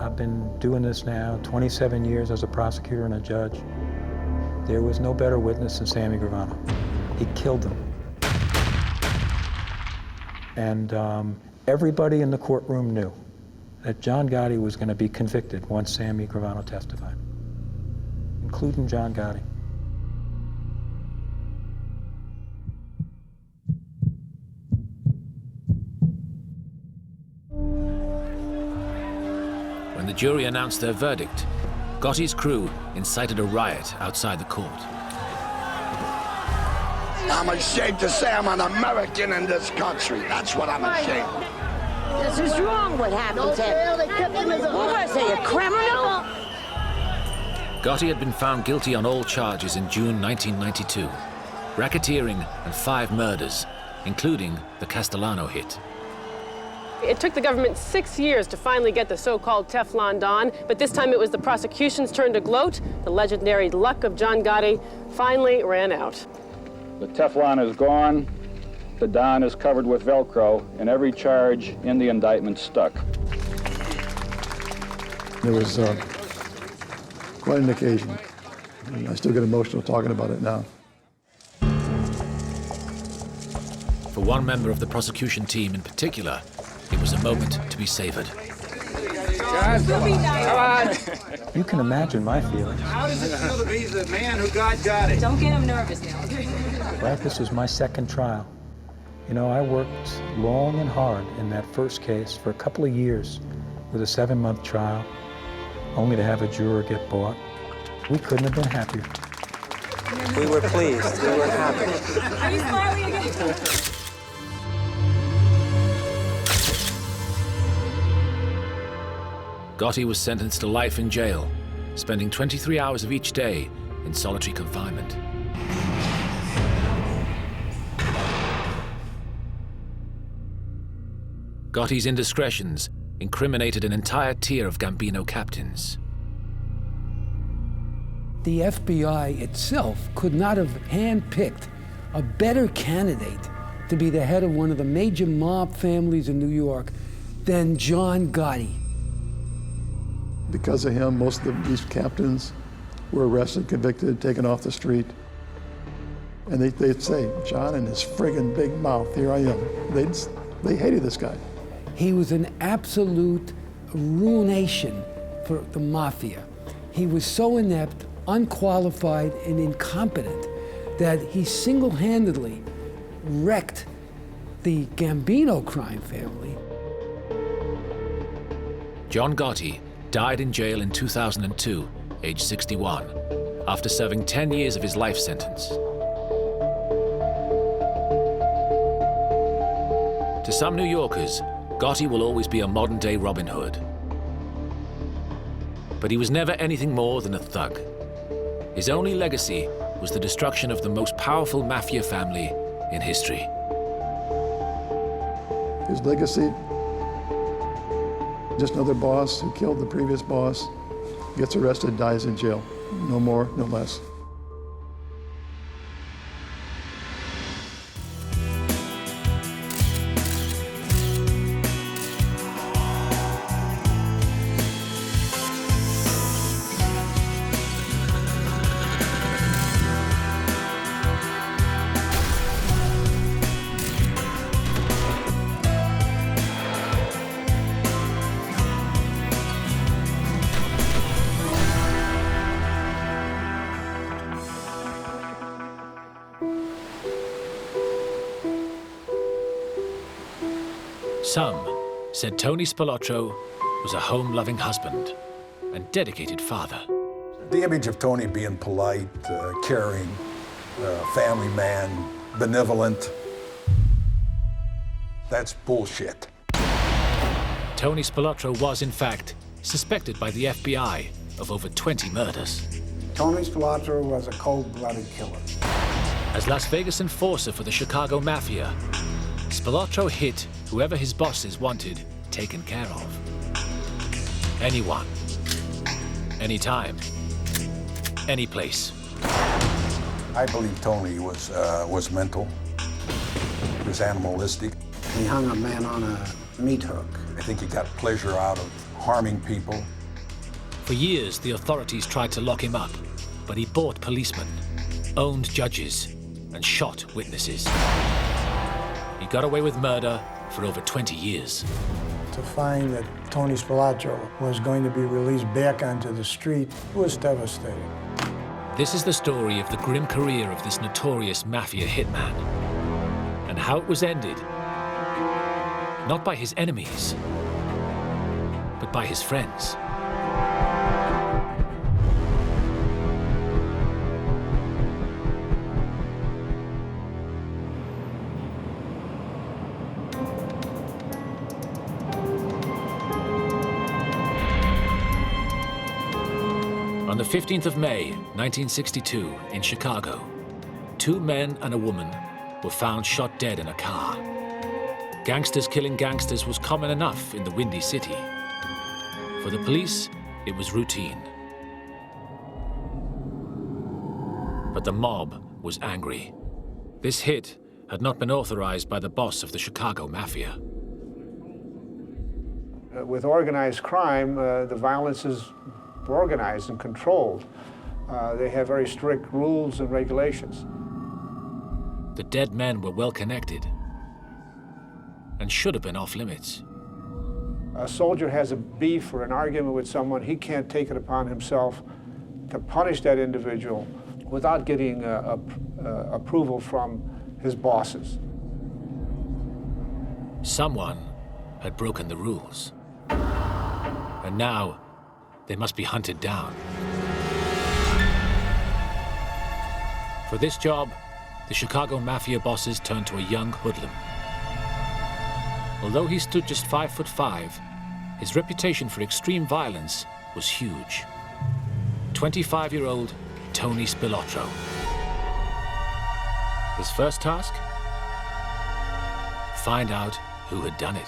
I've been doing this now 27 years as a prosecutor and a judge. There was no better witness than Sammy Gravano. He killed them. And everybody in the courtroom knew that John Gotti was going to be convicted once Sammy Gravano testified, including John Gotti. When the jury announced their verdict, Gotti's crew incited a riot outside the court. I'm ashamed to say I'm an American in this country. That's what I'm ashamed of. This is wrong what happened to him. What was he, a criminal? Gotti had been found guilty on all charges in June 1992. Racketeering and 5 murders, including the Castellano hit. It took the government 6 years to finally get the so-called Teflon Don, but this time it was the prosecution's turn to gloat. The legendary luck of John Gotti finally ran out. The Teflon is gone, the Don is covered with Velcro, and every charge in the indictment stuck. It was quite an occasion. I still get emotional talking about it now. For one member of the prosecution team in particular, it was a moment to be savored. Come on. You can imagine my feelings. How does it feel to be the man who got Gotti? Don't get him nervous now. Right, this was my second trial. You know, I worked long and hard in that first case for a couple of years with a 7-month trial, only to have a juror get bought. We couldn't have been happier. We were pleased. We were happy. Are you smiling again? Gotti was sentenced to life in jail, spending 23 hours of each day in solitary confinement. Gotti's indiscretions incriminated an entire tier of Gambino captains. The FBI itself could not have handpicked a better candidate to be the head of one of the major mob families in New York than John Gotti. Because of him, most of these captains were arrested, convicted, taken off the street. And they'd say, John and his friggin' big mouth, here I am. They hated this guy. He was an absolute ruination for the Mafia. He was so inept, unqualified, and incompetent that he single-handedly wrecked the Gambino crime family. John Gotti died in jail in 2002, age 61, after serving 10 years of his life sentence. To some New Yorkers, Gotti will always be a modern-day Robin Hood. But he was never anything more than a thug. His only legacy was the destruction of the most powerful Mafia family in history. His legacy, just another boss who killed the previous boss, gets arrested, dies in jail. No more, no less. Some said Tony Spilotro was a home-loving husband and dedicated father. The image of Tony being polite, caring, family man, benevolent, that's bullshit. Tony Spilotro was, in fact, suspected by the FBI of over 20 murders. Tony Spilotro was a cold-blooded killer. As Las Vegas enforcer for the Chicago Mafia, Spilotro hit whoever his bosses wanted taken care of. Anyone, anytime, any place. I believe Tony was mental. He was animalistic. He hung a man on a meat hook. I think he got pleasure out of harming people. For years, the authorities tried to lock him up, but he bought policemen, owned judges, and shot witnesses. He got away with murder for over 20 years. To find that Tony Spilotro was going to be released back onto the street was devastating. This is the story of the grim career of this notorious Mafia hitman, and how it was ended, not by his enemies, but by his friends. On the 15th of May, 1962, in Chicago, 2 men and a woman were found shot dead in a car. Gangsters killing gangsters was common enough in the Windy City. For the police, it was routine. But the mob was angry. This hit had not been authorized by the boss of the Chicago Mafia. With organized crime, the violence is organized and controlled. They have very strict rules and regulations. The dead men were well connected and should have been off limits. A soldier has a beef or an argument with someone, he can't take it upon himself to punish that individual without getting approval from his bosses. Someone had broken the rules. And now, they must be hunted down. For this job, the Chicago Mafia bosses turned to a young hoodlum. Although he stood just 5'5", his reputation for extreme violence was huge. 25-year-old Tony Spilotro. His first task? Find out who had done it.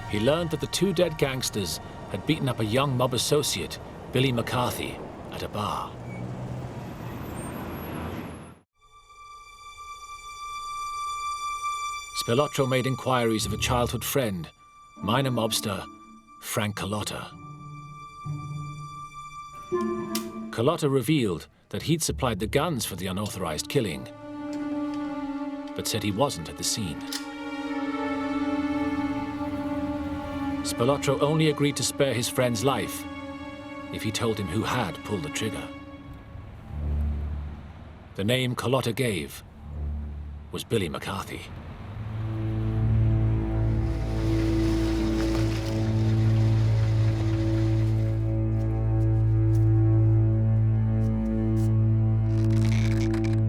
He learned that the two dead gangsters had beaten up a young mob associate, Billy McCarthy, at a bar. Spilotro made inquiries of a childhood friend, minor mobster Frank Carlotta. Carlotta revealed that he'd supplied the guns for the unauthorized killing, but said he wasn't at the scene. Spilotro only agreed to spare his friend's life if he told him who had pulled the trigger. The name Carlotta gave was Billy McCarthy.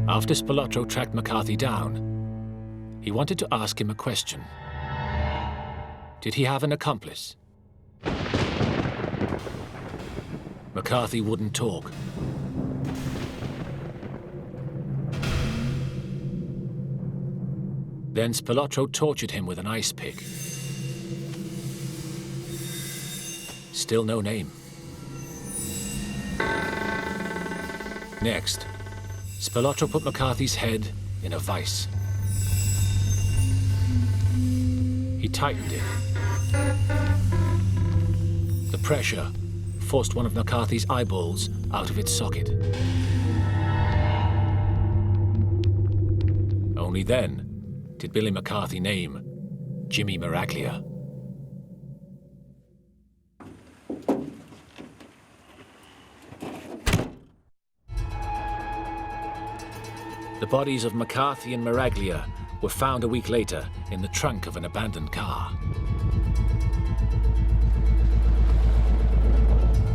After Spilotro tracked McCarthy down, he wanted to ask him a question. Did he have an accomplice? McCarthy wouldn't talk. Then Spilotro tortured him with an ice pick. Still no name. Next, Spilotro put McCarthy's head in a vise. He tightened it. The pressure forced one of McCarthy's eyeballs out of its socket. Only then did Billy McCarthy name Jimmy Miraglia. The bodies of McCarthy and Miraglia were found a week later in the trunk of an abandoned car.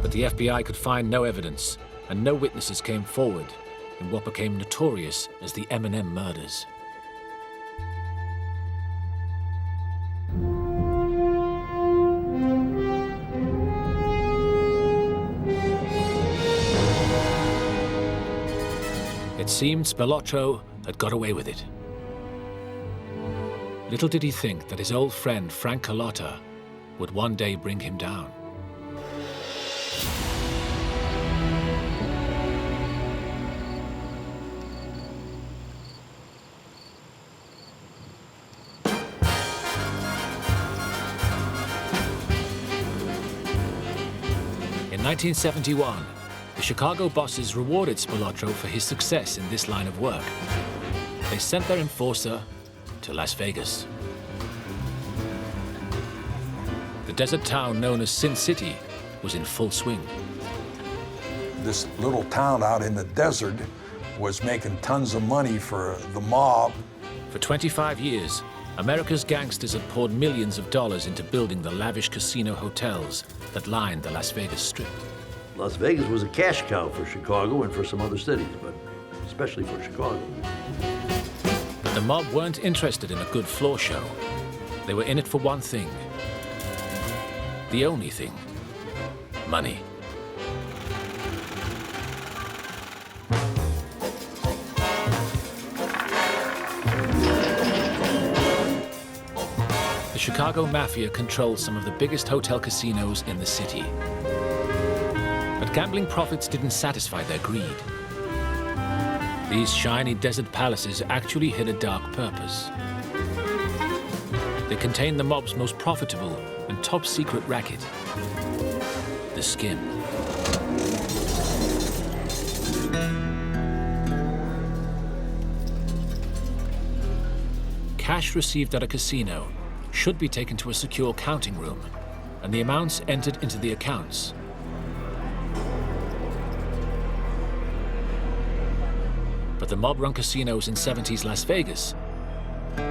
But the FBI could find no evidence, and no witnesses came forward in what became notorious as the M&M murders. It seemed Spilotro had got away with it. Little did he think that his old friend Frank Carlotta would one day bring him down. In 1971, the Chicago bosses rewarded Spilotro for his success in this line of work. They sent their enforcer to Las Vegas. The desert town known as Sin City was in full swing. This little town out in the desert was making tons of money for the mob. For 25 years, America's gangsters had poured millions of dollars into building the lavish casino hotels that lined the Las Vegas Strip. Las Vegas was a cash cow for Chicago and for some other cities, but especially for Chicago. But the mob weren't interested in a good floor show. They were in it for one thing. The only thing. Money. The Chicago Mafia controlled some of the biggest hotel casinos in the city. But gambling profits didn't satisfy their greed. These shiny desert palaces actually had a dark purpose. They contained the mob's most profitable and top-secret racket, the skim. Cash received at a casino should be taken to a secure counting room, and the amounts entered into the accounts. But the mob-run casinos in 70s Las Vegas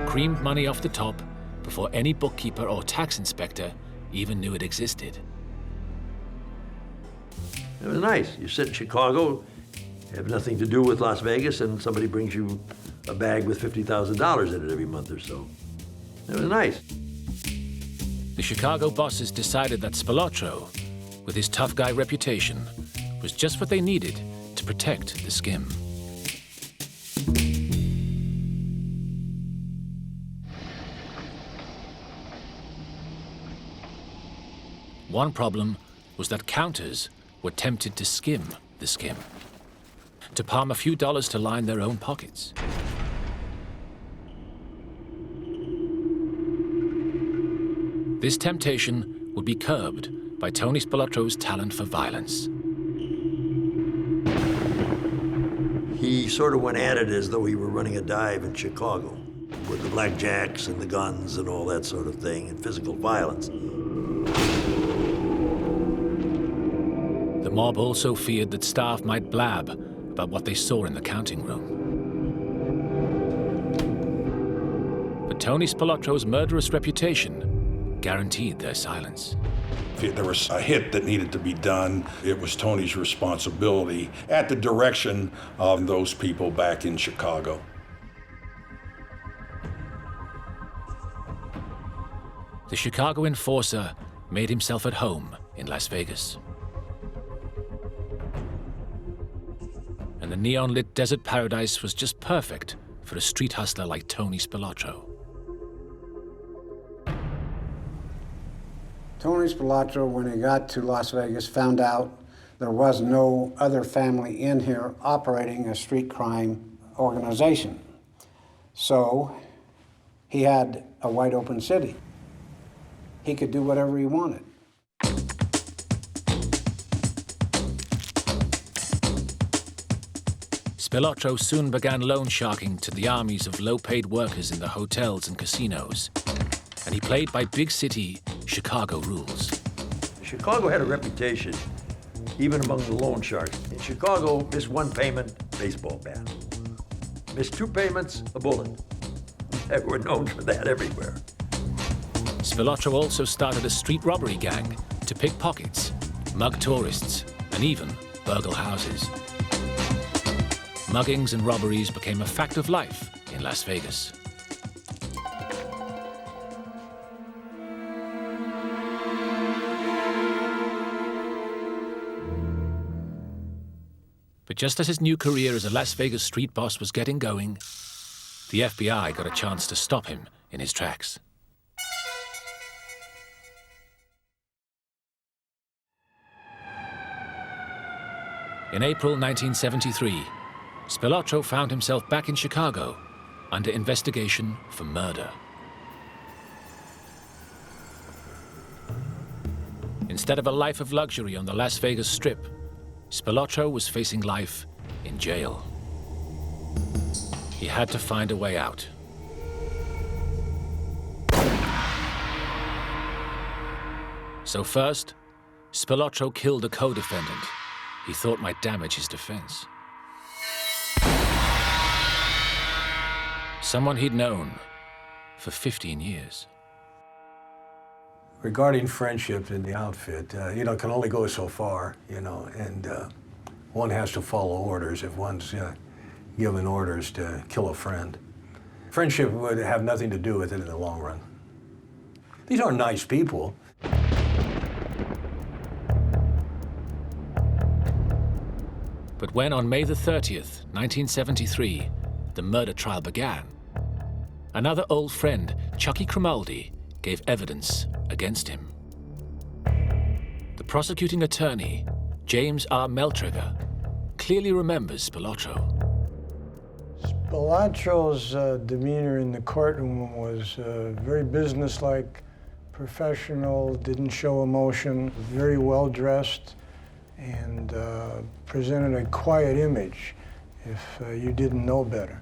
creamed money off the top before any bookkeeper or tax inspector even knew it existed. It was nice. You sit in Chicago, have nothing to do with Las Vegas, and somebody brings you a bag with $50,000 in it every month or so. It was nice. The Chicago bosses decided that Spilotro, with his tough guy reputation, was just what they needed to protect the skim. One problem was that counters were tempted to skim the skim, to palm a few dollars to line their own pockets. This temptation would be curbed by Tony Spilotro's talent for violence. He sort of went at it as though he were running a dive in Chicago, with the blackjacks and the guns and all that sort of thing, and physical violence. The mob also feared that staff might blab about what they saw in the counting room. But Tony Spilotro's murderous reputation guaranteed their silence. If there was a hit that needed to be done, it was Tony's responsibility at the direction of those people back in Chicago. The Chicago enforcer made himself at home in Las Vegas. And the neon-lit desert paradise was just perfect for a street hustler like Tony Spilotro. Tony Spilotro, when he got to Las Vegas, found out there was no other family in here operating a street crime organization. So he had a wide open city. He could do whatever he wanted. Spilotro soon began loan sharking to the armies of low-paid workers in the hotels and casinos, and he played by big city Chicago rules. Chicago had a reputation, even among the loan sharks. In Chicago, miss one payment, baseball bat. Miss two payments, a bullet. They were known for that everywhere. Spilotro also started a street robbery gang to pick pockets, mug tourists, and even burgle houses. Muggings and robberies became a fact of life in Las Vegas. But just as his new career as a Las Vegas street boss was getting going, the FBI got a chance to stop him in his tracks. In April 1973, Spilotro found himself back in Chicago under investigation for murder. Instead of a life of luxury on the Las Vegas Strip, Spilotro was facing life in jail. He had to find a way out. So first, Spilotro killed a co-defendant he thought might damage his defense. Someone he'd known for 15 years. Regarding friendship in the outfit, can only go so far, and one has to follow orders if one's given orders to kill a friend. Friendship would have nothing to do with it in the long run. These are nice people. But when on May the 30th, 1973, the murder trial began, another old friend, Chucky Grimaldi, gave evidence against him. The prosecuting attorney, James R. Meltrigger, clearly remembers Spilotro. Spilotro's demeanor in the courtroom was very businesslike, professional, didn't show emotion, very well dressed, and presented a quiet image if you didn't know better.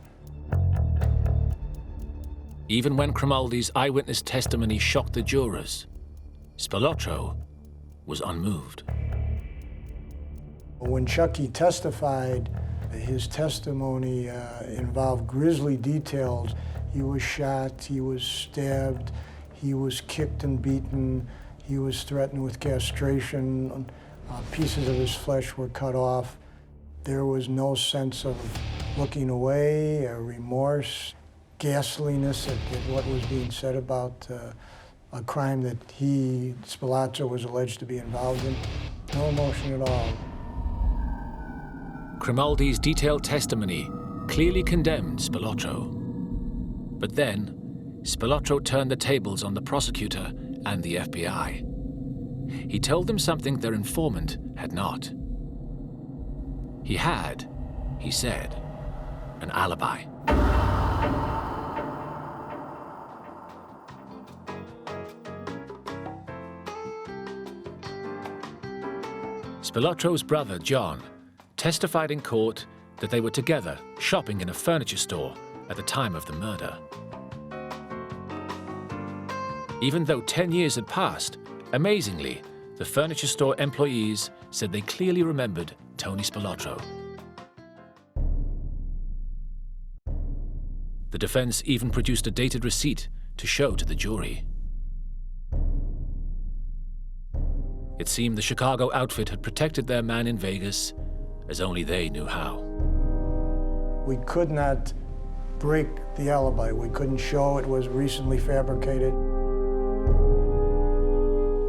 Even when Grimaldi's eyewitness testimony shocked the jurors, Spilotro was unmoved. When Chucky testified, his testimony involved grisly details. He was shot, he was stabbed, he was kicked and beaten, he was threatened with castration, pieces of his flesh were cut off. There was no sense of looking away, remorse, ghastliness at what was being said about a crime that he, Spilotro, was alleged to be involved in. No emotion at all. Grimaldi's detailed testimony clearly condemned Spilotro. But then, Spilotro turned the tables on the prosecutor and the FBI. He told them something their informant had not. He had, he said, an alibi. Spilotro's brother, John, testified in court that they were together shopping in a furniture store at the time of the murder. Even though 10 years had passed, amazingly, the furniture store employees said they clearly remembered Tony Spilotro. The defense even produced a dated receipt to show to the jury. It seemed the Chicago outfit had protected their man in Vegas as only they knew how. We could not break the alibi. We couldn't show it was recently fabricated.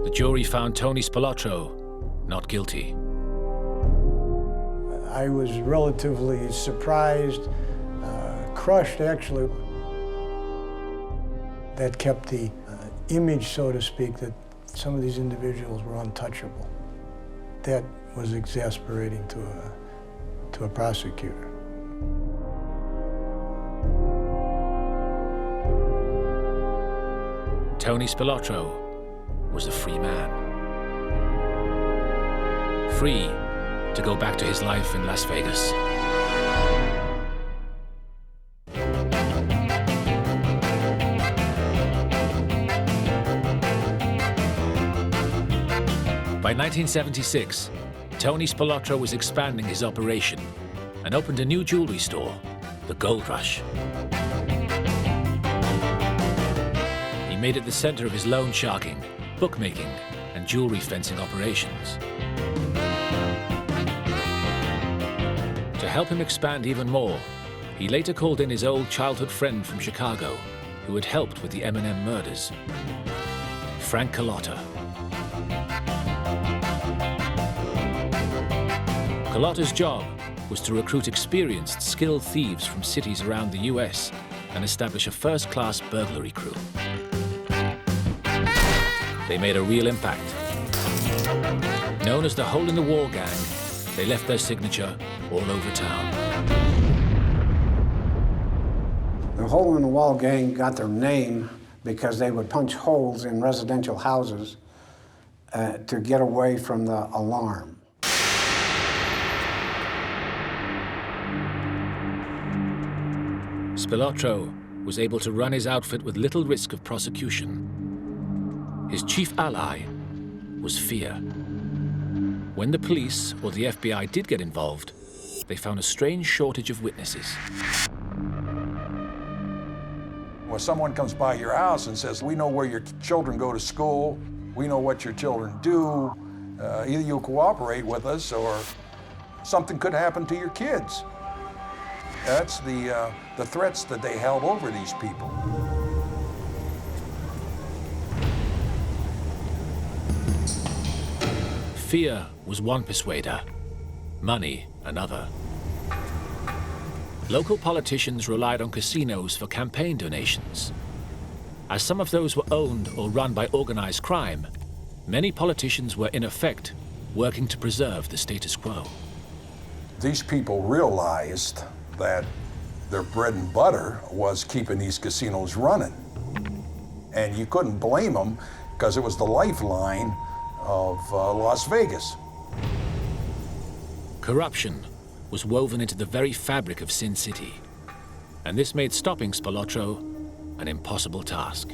The jury found Tony Spilotro not guilty. I was relatively surprised, crushed actually. That kept the image, so to speak, that some of these individuals were untouchable. That was exasperating to a prosecutor. Tony Spilotro was a free man. Free to go back to his life in Las Vegas. By 1976, Tony Spilotro was expanding his operation and opened a new jewelry store, the Gold Rush. He made it the center of his loan sharking, bookmaking, and jewelry fencing operations. To help him expand even more, he later called in his old childhood friend from Chicago, who had helped with the M&M murders, Frank Carlotta. Carlotta's job was to recruit experienced, skilled thieves from cities around the US and establish a first-class burglary crew. They made a real impact. Known as the Hole-in-the-Wall Gang, they left their signature all over town. The Hole-in-the-Wall Gang got their name because they would punch holes in residential houses to get away from the alarm. Spilotro was able to run his outfit with little risk of prosecution. His chief ally was fear. When the police or the FBI did get involved, they found a strange shortage of witnesses. When someone comes by your house and says, we know where your children go to school, we know what your children do, either you cooperate with us or something could happen to your kids. That's the threats that they held over these people. Fear was one persuader, money another. Local politicians relied on casinos for campaign donations. As some of those were owned or run by organized crime, many politicians were in effect working to preserve the status quo. These people realized that their bread and butter was keeping these casinos running. And you couldn't blame them because it was the lifeline of Las Vegas. Corruption was woven into the very fabric of Sin City, and this made stopping Spilotro an impossible task.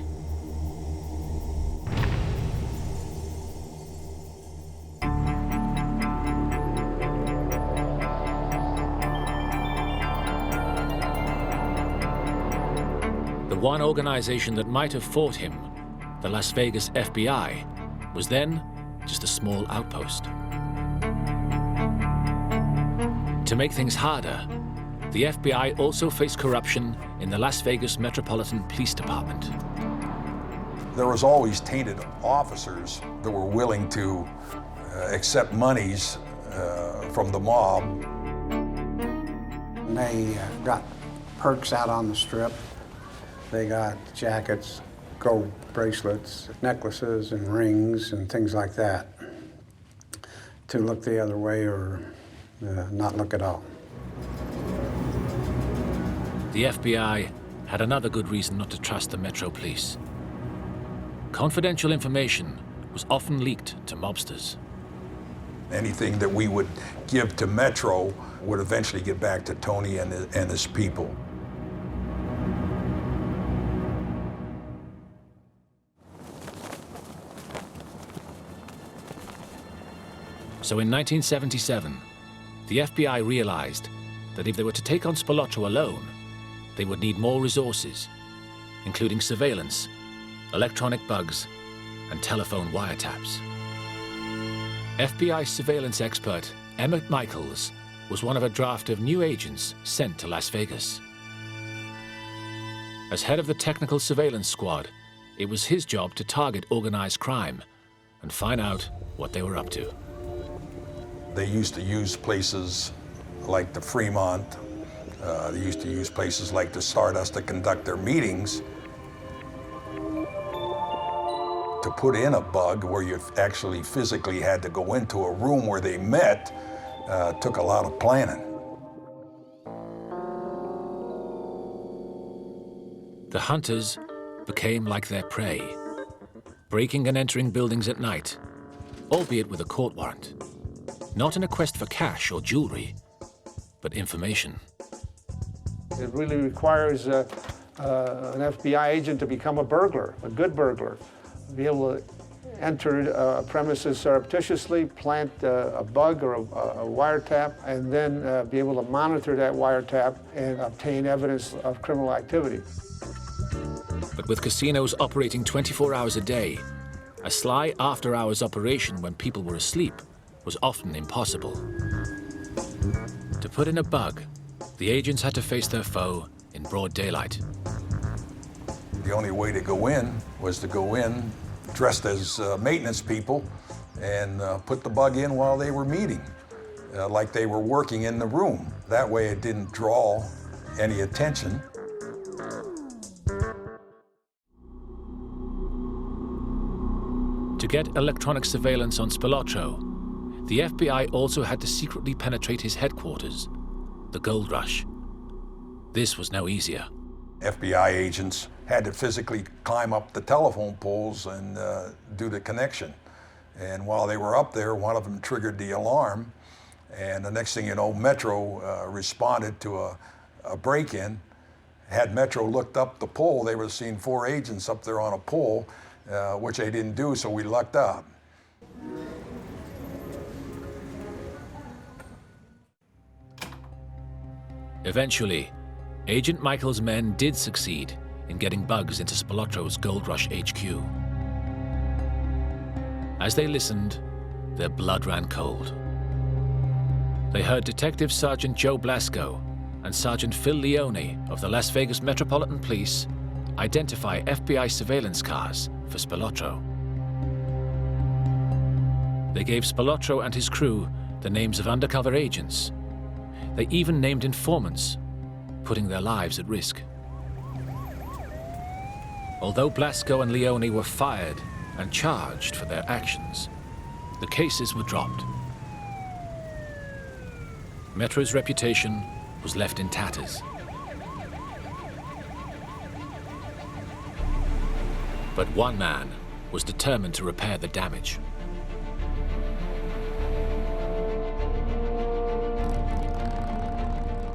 The one organization that might have fought him, the Las Vegas FBI, was then just a small outpost. To make things harder, the FBI also faced corruption in the Las Vegas Metropolitan Police Department. There was always tainted officers that were willing to accept monies from the mob. They got perks out on the strip. They got jackets, gold bracelets, necklaces, and rings, and things like that, to look the other way or not look at all. The FBI had another good reason not to trust the Metro Police. Confidential information was often leaked to mobsters. Anything that we would give to Metro would eventually get back to Tony and his people. So in 1977, the FBI realized that if they were to take on Spilotro alone, they would need more resources, including surveillance, electronic bugs, and telephone wiretaps. FBI surveillance expert Emmett Michaels was one of a draft of new agents sent to Las Vegas. As head of the technical surveillance squad, it was his job to target organized crime and find out what they were up to. They used to use places like the Fremont. They used to use places like the Stardust to conduct their meetings. To put in a bug where you actually physically had to go into a room where they met took a lot of planning. The hunters became like their prey, breaking and entering buildings at night, albeit with a court warrant. Not in a quest for cash or jewelry, but information. It really requires an FBI agent to become a burglar, a good burglar. Be able to enter a premises surreptitiously, plant a bug or a wiretap, and then be able to monitor that wiretap and obtain evidence of criminal activity. But with casinos operating 24 hours a day, a sly after-hours operation when people were asleep was often impossible. To put in a bug, the agents had to face their foe in broad daylight. The only way to go in was to go in dressed as maintenance people and put the bug in while they were meeting, like they were working in the room. That way it didn't draw any attention. To get electronic surveillance on Spilotro, the FBI also had to secretly penetrate his headquarters, the Gold Rush. This was no easier. FBI agents had to physically climb up the telephone poles and do the connection. And while they were up there, one of them triggered the alarm. And the next thing you know, Metro responded to a break-in. Had Metro looked up the pole, they would have seen 4 agents up there on a pole, which they didn't do, so we lucked out. Eventually, Agent Michael's men did succeed in getting bugs into Spilotro's Gold Rush HQ. As they listened, their blood ran cold. They heard Detective Sergeant Joe Blasco and Sergeant Phil Leone of the Las Vegas Metropolitan Police identify FBI surveillance cars for Spilotro. They gave Spilotro and his crew the names of undercover agents. They even named informants, putting their lives at risk. Although Blasco and Leone were fired and charged for their actions, the cases were dropped. Metro's reputation was left in tatters. But one man was determined to repair the damage.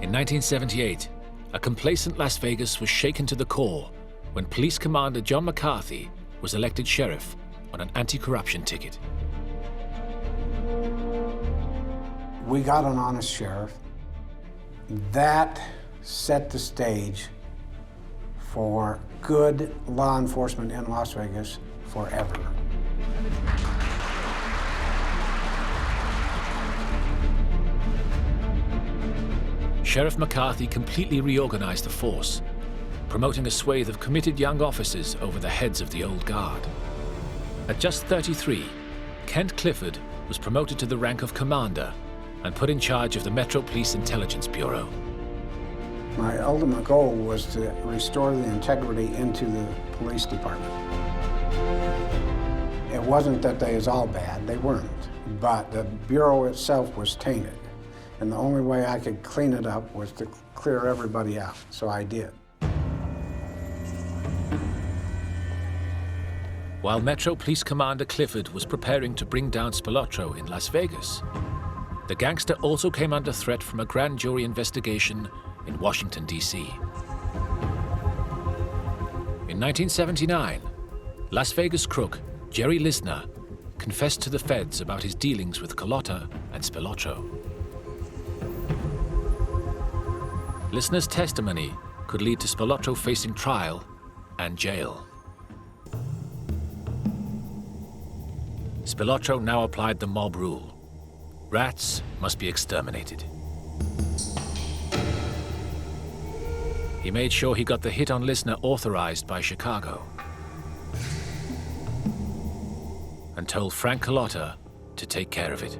In 1978, a complacent Las Vegas was shaken to the core when Police Commander John McCarthy was elected sheriff on an anti-corruption ticket. We got an honest sheriff. That set the stage for good law enforcement in Las Vegas forever. Sheriff McCarthy completely reorganized the force, promoting a swathe of committed young officers over the heads of the old guard. At just 33, Kent Clifford was promoted to the rank of commander and put in charge of the Metro Police Intelligence Bureau. My ultimate goal was to restore the integrity into the police department. It wasn't that they was all bad, they weren't, but the Bureau itself was tainted. And the only way I could clean it up was to clear everybody out, so I did. While Metro Police Commander Clifford was preparing to bring down Spilotro in Las Vegas, the gangster also came under threat from a grand jury investigation in Washington, D.C. In 1979, Las Vegas crook Jerry Lisner confessed to the feds about his dealings with Carlotta and Spilotro. Lisner's testimony could lead to Spilotro facing trial and jail. Spilotro now applied the mob rule. Rats must be exterminated. He made sure he got the hit on Lisner authorized by Chicago and told Frank Carlotta to take care of it.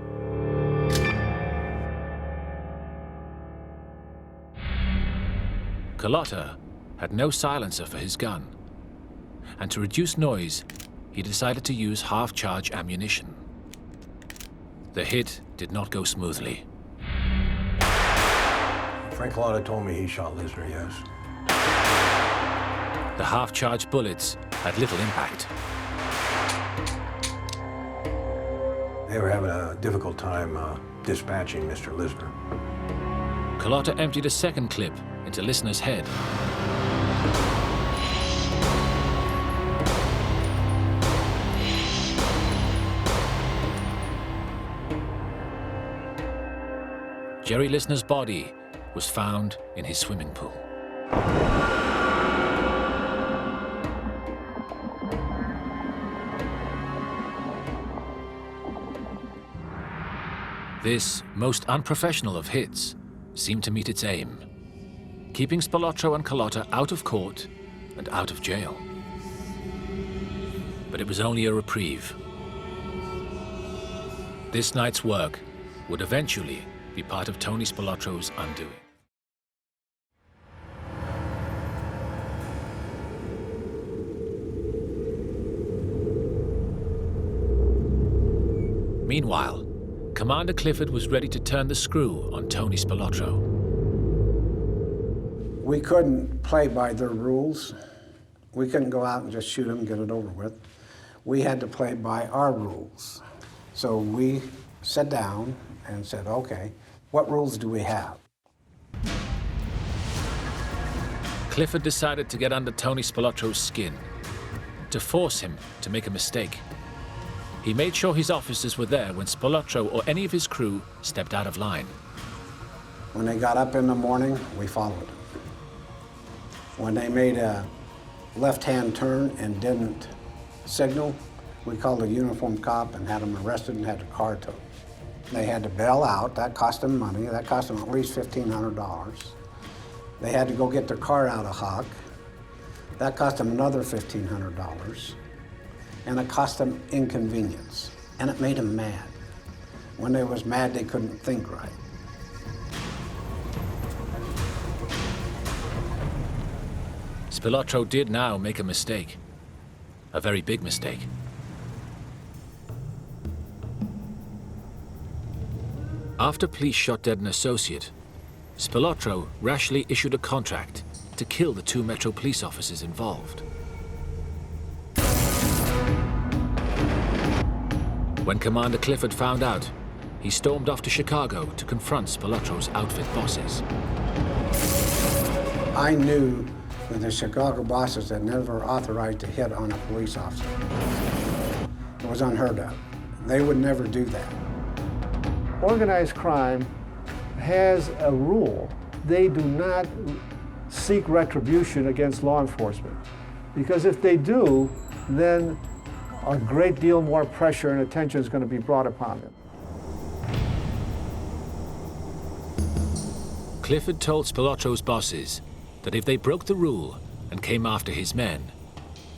Carlotta had no silencer for his gun, and to reduce noise, he decided to use half-charge ammunition. The hit did not go smoothly. Frank Carlotta told me he shot Lisner, yes. The half-charged bullets had little impact. They were having a difficult time dispatching Mr. Lisner. Carlotta emptied a second clip into Lisner's head. Jerry Lisner's body was found in his swimming pool. This most unprofessional of hits seemed to meet its aim, keeping Spilotro and Carlotta out of court and out of jail. But it was only a reprieve. This night's work would eventually be part of Tony Spilotro's undoing. Meanwhile, Commander Clifford was ready to turn the screw on Tony Spilotro. We couldn't play by their rules. We couldn't go out and just shoot them and get it over with. We had to play by our rules. So we sat down and said, okay, what rules do we have? Clifford decided to get under Tony Spilotro's skin, to force him to make a mistake. He made sure his officers were there when Spilotro or any of his crew stepped out of line. When they got up in the morning, we followed them. When they made a left-hand turn and didn't signal, we called a uniformed cop and had them arrested and had the car towed. They had to bail out. That cost them money. That cost them at least $1,500. They had to go get their car out of Huck. That cost them another $1,500. And it cost them inconvenience. And it made them mad. When they was mad, they couldn't think right. Spilotro did now make a mistake. A very big mistake. After police shot dead an associate, Spilotro rashly issued a contract to kill the 2 Metro police officers involved. When Commander Clifford found out, he stormed off to Chicago to confront Spilotro's outfit bosses. I knew that the Chicago bosses had never authorized a hit on a police officer. It was unheard of. They would never do that. Organized crime has a rule. They do not seek retribution against law enforcement. Because if they do, then a great deal more pressure and attention is going to be brought upon them. Clifford told Spilotro's bosses that if they broke the rule and came after his men,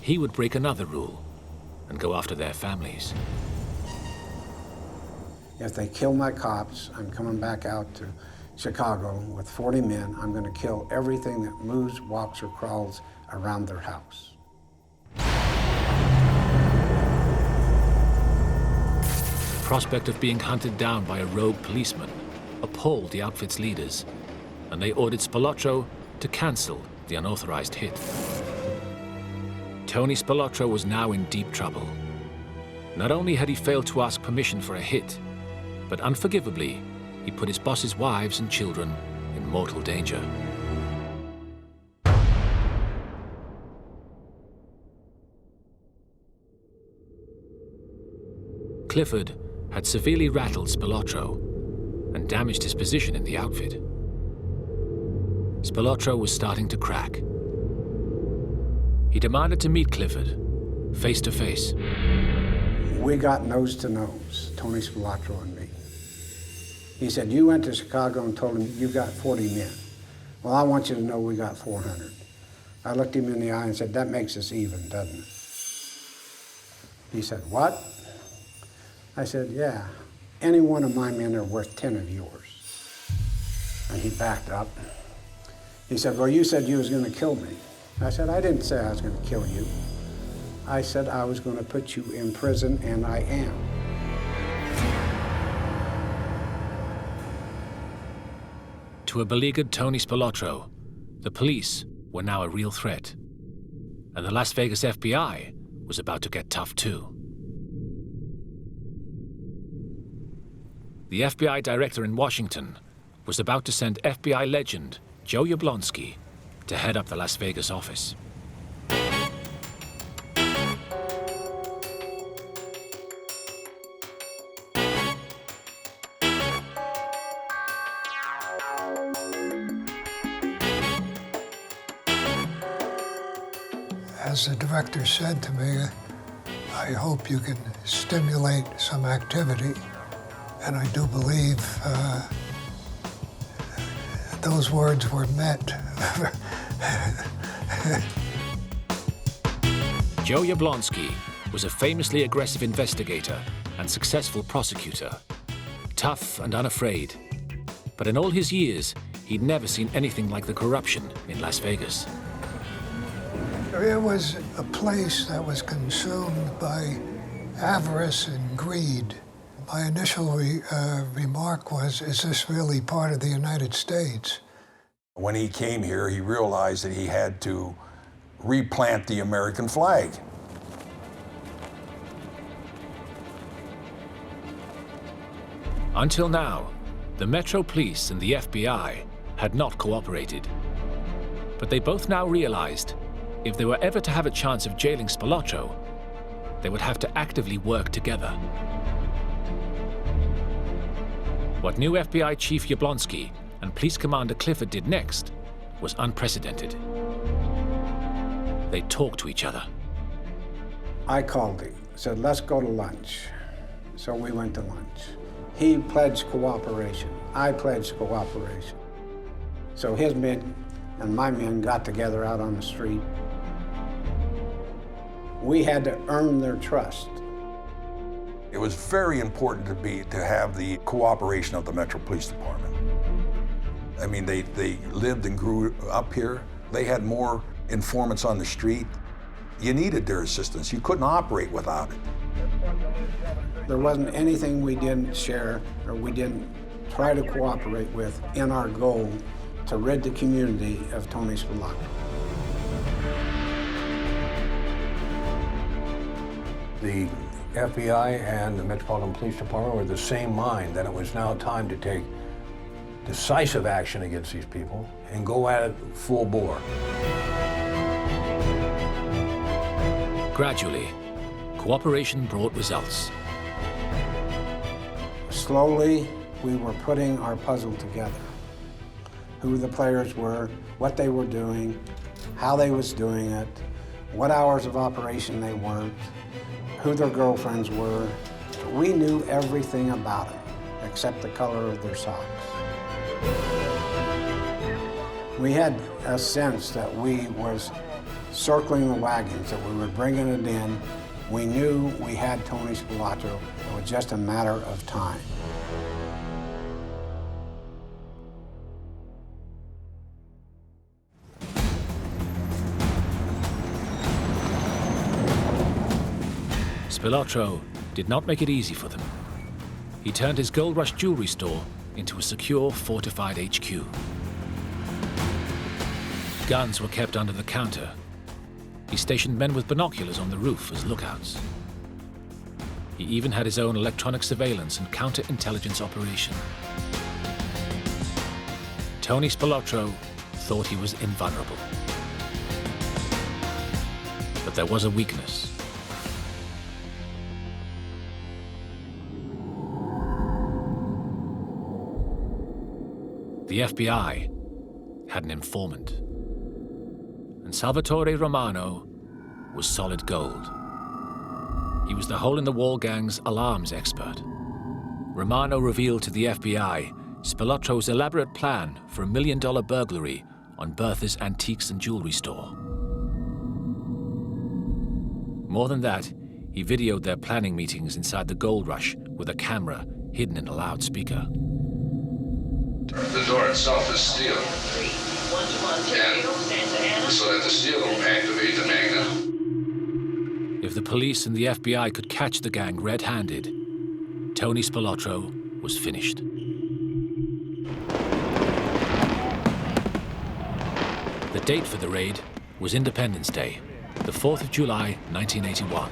he would break another rule and go after their families. If they kill my cops, I'm coming back out to Chicago with 40 men. I'm going to kill everything that moves, walks, or crawls around their house. The prospect of being hunted down by a rogue policeman appalled the outfit's leaders, and they ordered Spilotro to cancel the unauthorized hit. Tony Spilotro was now in deep trouble. Not only had he failed to ask permission for a hit, but unforgivably, he put his boss's wives and children in mortal danger. Clifford had severely rattled Spilotro and damaged his position in the outfit. Spilotro was starting to crack. He demanded to meet Clifford, face to face. We got nose to nose, Tony Spilotro and me. He said, you went to Chicago and told him you got 40 men. Well, I want you to know we got 400. I looked him in the eye and said, that makes us even, doesn't it? He said, what? I said, yeah, any one of my men are worth 10 of yours. And he backed up. He said, well, you said you was gonna kill me. I said, I didn't say I was gonna kill you. I said I was gonna put you in prison, and I am. To a beleaguered Tony Spilotro, the police were now a real threat. And the Las Vegas FBI was about to get tough too. The FBI director in Washington was about to send FBI legend Joe Jablonski to head up the Las Vegas office. As the director said to me, I hope you can stimulate some activity. And I do believe those words were met. Joe Jablonski was a famously aggressive investigator and successful prosecutor, tough and unafraid. But in all his years, he'd never seen anything like the corruption in Las Vegas. It was a place that was consumed by avarice and greed. My initial remark was, is this really part of the United States? When he came here, he realized that he had to replant the American flag. Until now, the Metro Police and the FBI had not cooperated. But they both now realized if they were ever to have a chance of jailing Spilotro, they would have to actively work together. What new FBI Chief Jablonski and Police Commander Clifford did next was unprecedented. They talked to each other. I called him, said, let's go to lunch. So we went to lunch. He pledged cooperation. I pledged cooperation. So his men and my men got together out on the street. We had to earn their trust. It was very important to have the cooperation of the Metro Police Department. I mean, they lived and grew up here. They had more informants on the street. You needed their assistance. You couldn't operate without it. There wasn't anything we didn't share or we didn't try to cooperate with in our goal to rid the community of Tony Spilotro. The FBI and the Metropolitan Police Department were of the same mind that it was now time to take decisive action against these people and go at it full bore. Gradually, cooperation brought results. Slowly, we were putting our puzzle together. Who the players were, what they were doing, how they was doing it, what hours of operation they worked, who their girlfriends were. We knew everything about them, except the color of their socks. We had a sense that we was circling the wagons, that we were bringing it in. We knew we had Tony Spilotro. It was just a matter of time. Spilotro did not make it easy for them. He turned his Gold Rush jewelry store into a secure, fortified HQ. Guns were kept under the counter. He stationed men with binoculars on the roof as lookouts. He even had his own electronic surveillance and counterintelligence operation. Tony Spilotro thought he was invulnerable. But there was a weakness. The FBI had an informant, and Salvatore Romano was solid gold. He was the hole-in-the-wall gang's alarms expert. Romano revealed to the FBI Spilotro's elaborate plan for $1 million burglary on Bertha's Antiques and Jewelry store. More than that, he videoed their planning meetings inside the Gold Rush with a camera hidden in a loudspeaker. The door itself is steel, and so that the steel will activate the magnet. If the police and the FBI could catch the gang red-handed, Tony Spilotro was finished. The date for the raid was Independence Day, the 4th of July, 1981.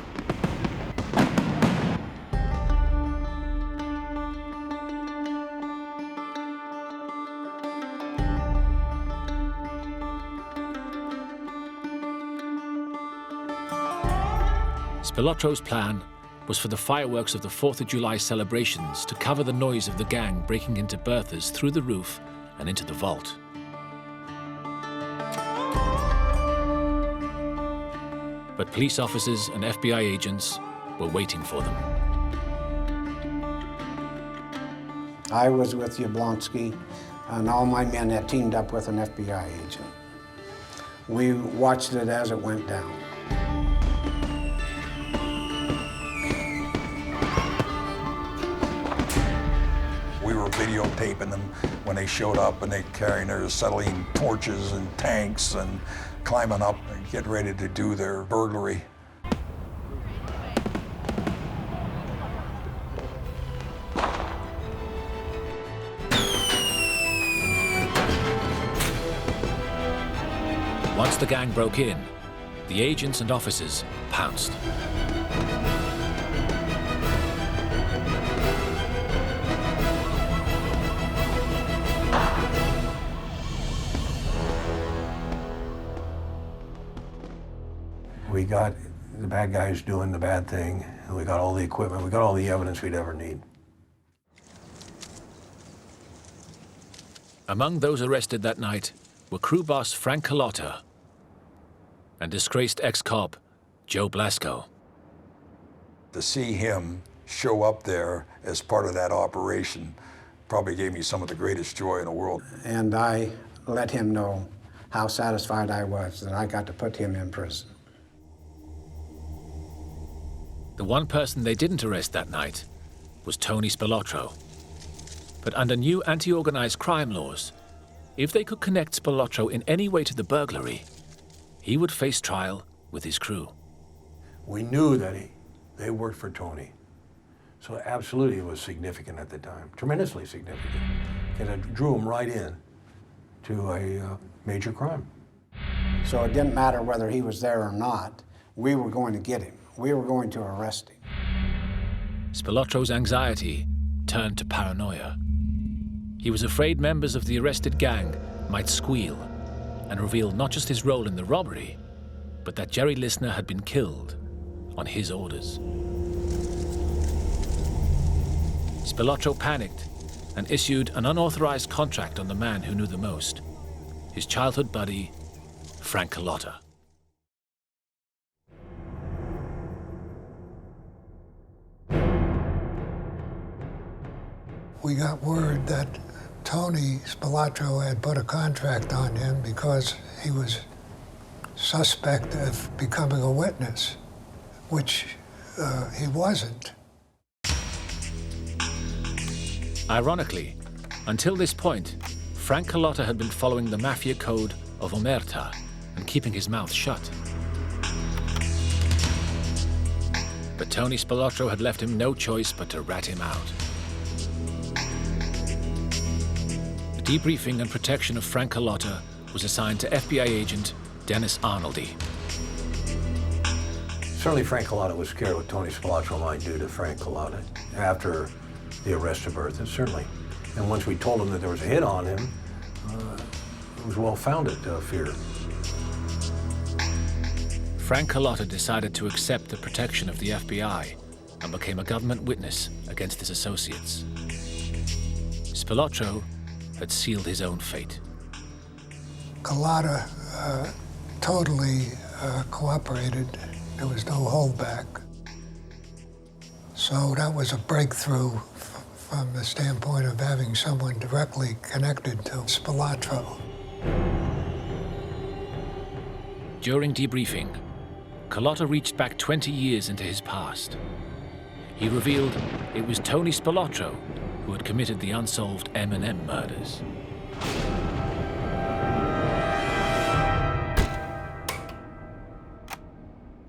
Spilotro's plan was for the fireworks of the 4th of July celebrations to cover the noise of the gang breaking into Bertha's through the roof and into the vault. But police officers and FBI agents were waiting for them. I was with Yablonsky, and all my men had teamed up with an FBI agent. We watched it as it went down. We were videotaping them when they showed up, and they carrying their acetylene torches and tanks and climbing up and getting ready to do their burglary. Once the gang broke in, the agents and officers pounced. We got the bad guys doing the bad thing, and we got all the equipment, we got all the evidence we'd ever need. Among those arrested that night were crew boss Frank Carlotta and disgraced ex-cop Joe Blasco. To see him show up there as part of that operation probably gave me some of the greatest joy in the world. And I let him know how satisfied I was that I got to put him in prison. The one person they didn't arrest that night was Tony Spilotro. But under new anti-organized crime laws, if they could connect Spilotro in any way to the burglary, he would face trial with his crew. We knew that they worked for Tony. So absolutely it was significant at the time, tremendously significant. And it drew him right in to a major crime. So it didn't matter whether he was there or not, we were going to get him. We were going to arrest him. Spilotro's anxiety turned to paranoia. He was afraid members of the arrested gang might squeal and reveal not just his role in the robbery, but that Jerry Listner had been killed on his orders. Spilotro panicked and issued an unauthorized contract on the man who knew the most, his childhood buddy, Frank Carlotta. We got word that Tony Spilotro had put a contract on him because he was suspect of becoming a witness, which he wasn't. Ironically, until this point, Frank Carlotta had been following the Mafia code of omerta and keeping his mouth shut. But Tony Spilotro had left him no choice but to rat him out. The debriefing and protection of Frank Carlotta was assigned to FBI agent Dennis Arnoldi. Certainly Frank Carlotta was scared what Tony Spilotro might do to Frank Carlotta after the arrest of Bertha, certainly. And once we told him that there was a hit on him, it was well-founded fear. Frank Carlotta decided to accept the protection of the FBI and became a government witness against his associates. Spilotro had sealed his own fate. Carlotta totally cooperated. There was no holdback. So that was a breakthrough from the standpoint of having someone directly connected to Spilotro. During debriefing, Carlotta reached back 20 years into his past. He revealed it was Tony Spilotro who had committed the unsolved M&M murders.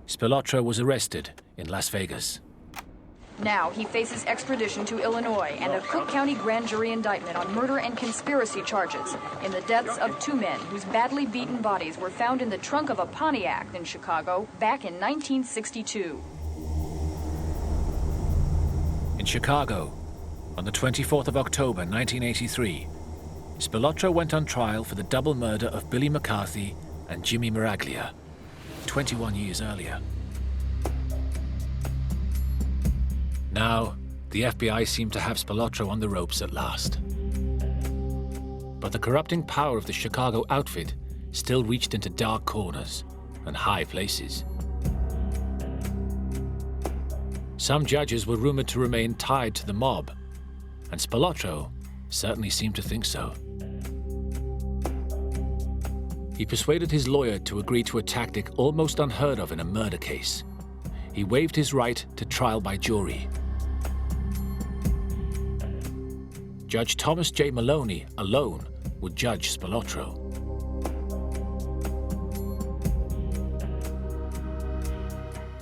Spilotro was arrested in Las Vegas. Now he faces extradition to Illinois and a Cook County grand jury indictment on murder and conspiracy charges in the deaths of two men whose badly beaten bodies were found in the trunk of a Pontiac in Chicago back in 1962. In Chicago, on the 24th of October 1983, Spilotro went on trial for the double murder of Billy McCarthy and Jimmy Miraglia, 21 years earlier. Now, the FBI seemed to have Spilotro on the ropes at last. But the corrupting power of the Chicago outfit still reached into dark corners and high places. Some judges were rumored to remain tied to the mob, and Spilotro certainly seemed to think so. He persuaded his lawyer to agree to a tactic almost unheard of in a murder case. He waived his right to trial by jury. Judge Thomas J. Maloney alone would judge Spilotro.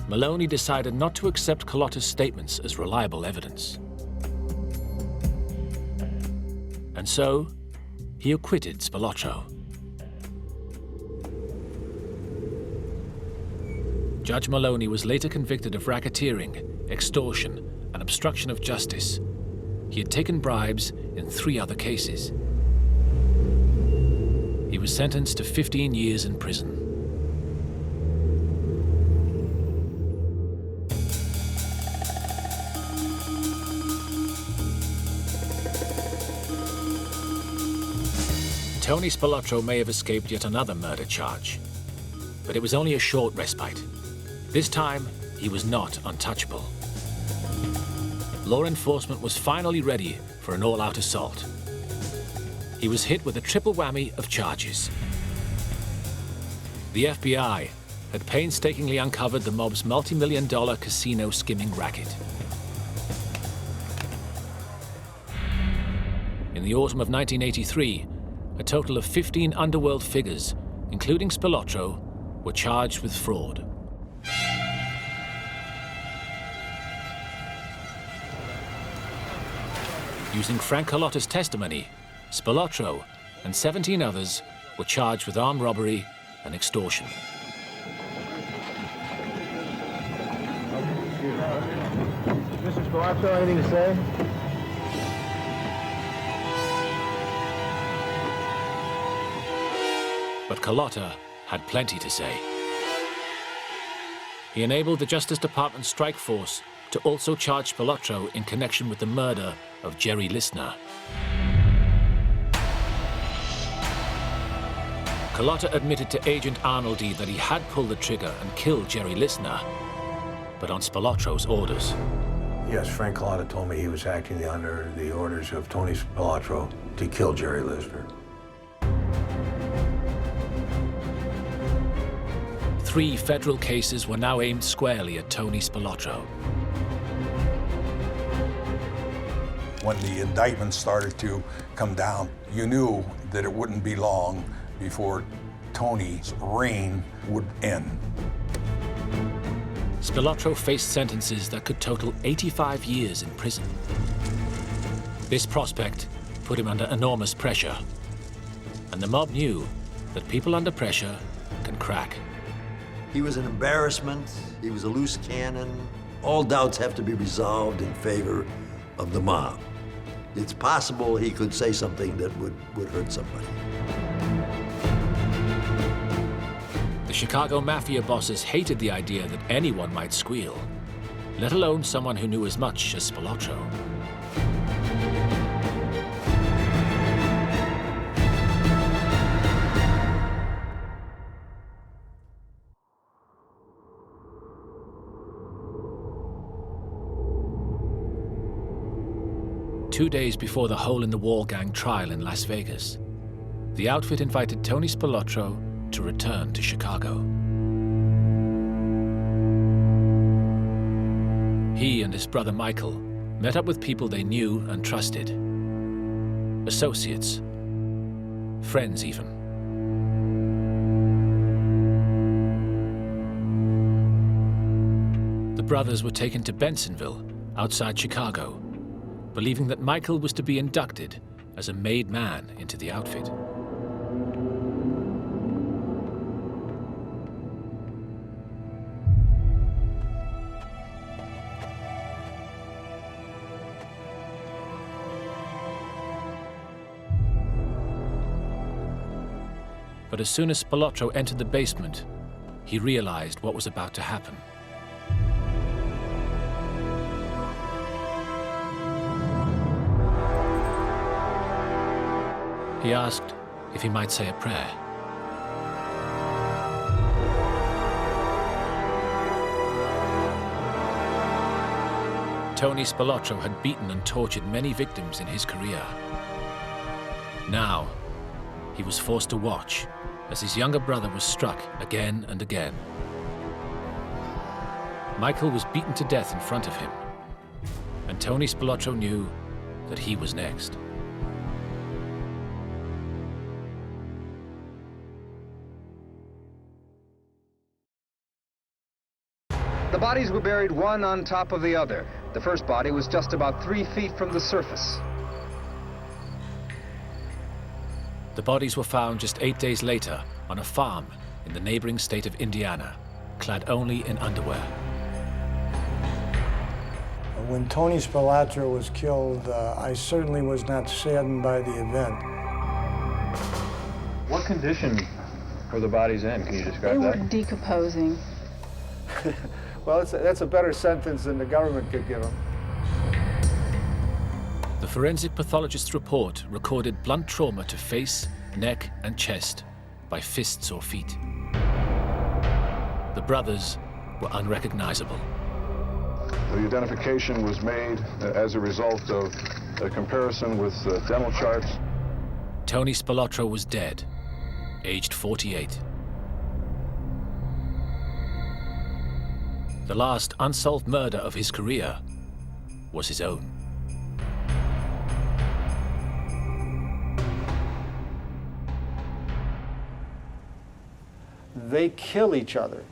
Maloney decided not to accept Carlotta's statements as reliable evidence. And so, he acquitted Spilotro. Judge Maloney was later convicted of racketeering, extortion, and obstruction of justice. He had taken bribes in 3 other cases. He was sentenced to 15 years in prison. Tony Spilotro may have escaped yet another murder charge, but it was only a short respite. This time, he was not untouchable. Law enforcement was finally ready for an all-out assault. He was hit with a triple whammy of charges. The FBI had painstakingly uncovered the mob's multi-million-dollar casino skimming racket. In the autumn of 1983, a total of 15 underworld figures, including Spilotro, were charged with fraud. Using Frank Carlotta's testimony, Spilotro and 17 others were charged with armed robbery and extortion. Mr. Spilotro, anything to say? But Carlotta had plenty to say. He enabled the Justice Department strike force to also charge Spilotro in connection with the murder of Jerry Listner. Carlotta admitted to Agent Arnoldi that he had pulled the trigger and killed Jerry Listner, but on Spilotro's orders. Yes, Frank Collada told me he was acting under the orders of Tony Spilotro to kill Jerry Lisner. 3 federal cases were now aimed squarely at Tony Spilotro. When the indictments started to come down, you knew that it wouldn't be long before Tony's reign would end. Spilotro faced sentences that could total 85 years in prison. This prospect put him under enormous pressure, and the mob knew that people under pressure can crack. He was an embarrassment. He was a loose cannon. All doubts have to be resolved in favor of the mob. It's possible he could say something that would hurt somebody. The Chicago Mafia bosses hated the idea that anyone might squeal, let alone someone who knew as much as Spilotro. Two days before the hole-in-the-wall gang trial in Las Vegas, the outfit invited Tony Spilotro to return to Chicago. He and his brother Michael met up with people they knew and trusted. Associates, friends even. The brothers were taken to Bensonville, outside Chicago, believing that Michael was to be inducted as a made man into the outfit. But as soon as Spilotro entered the basement, he realized what was about to happen. He asked if he might say a prayer. Tony Spilotro had beaten and tortured many victims in his career. Now, he was forced to watch as his younger brother was struck again and again. Michael was beaten to death in front of him, and Tony Spilotro knew that he was next. The bodies were buried one on top of the other. The first body was just about 3 feet from the surface. The bodies were found just 8 days later on a farm in the neighboring state of Indiana, clad only in underwear. When Tony Spilotro was killed, I certainly was not saddened by the event. What condition were the bodies in? Can you describe that? They were decomposing. Well, that's a better sentence than the government could give them. The forensic pathologist's report recorded blunt trauma to face, neck, and chest by fists or feet. The brothers were unrecognizable. The identification was made as a result of a comparison with dental charts. Tony Spilotro was dead, aged 48. The last unsolved murder of his career was his own. They kill each other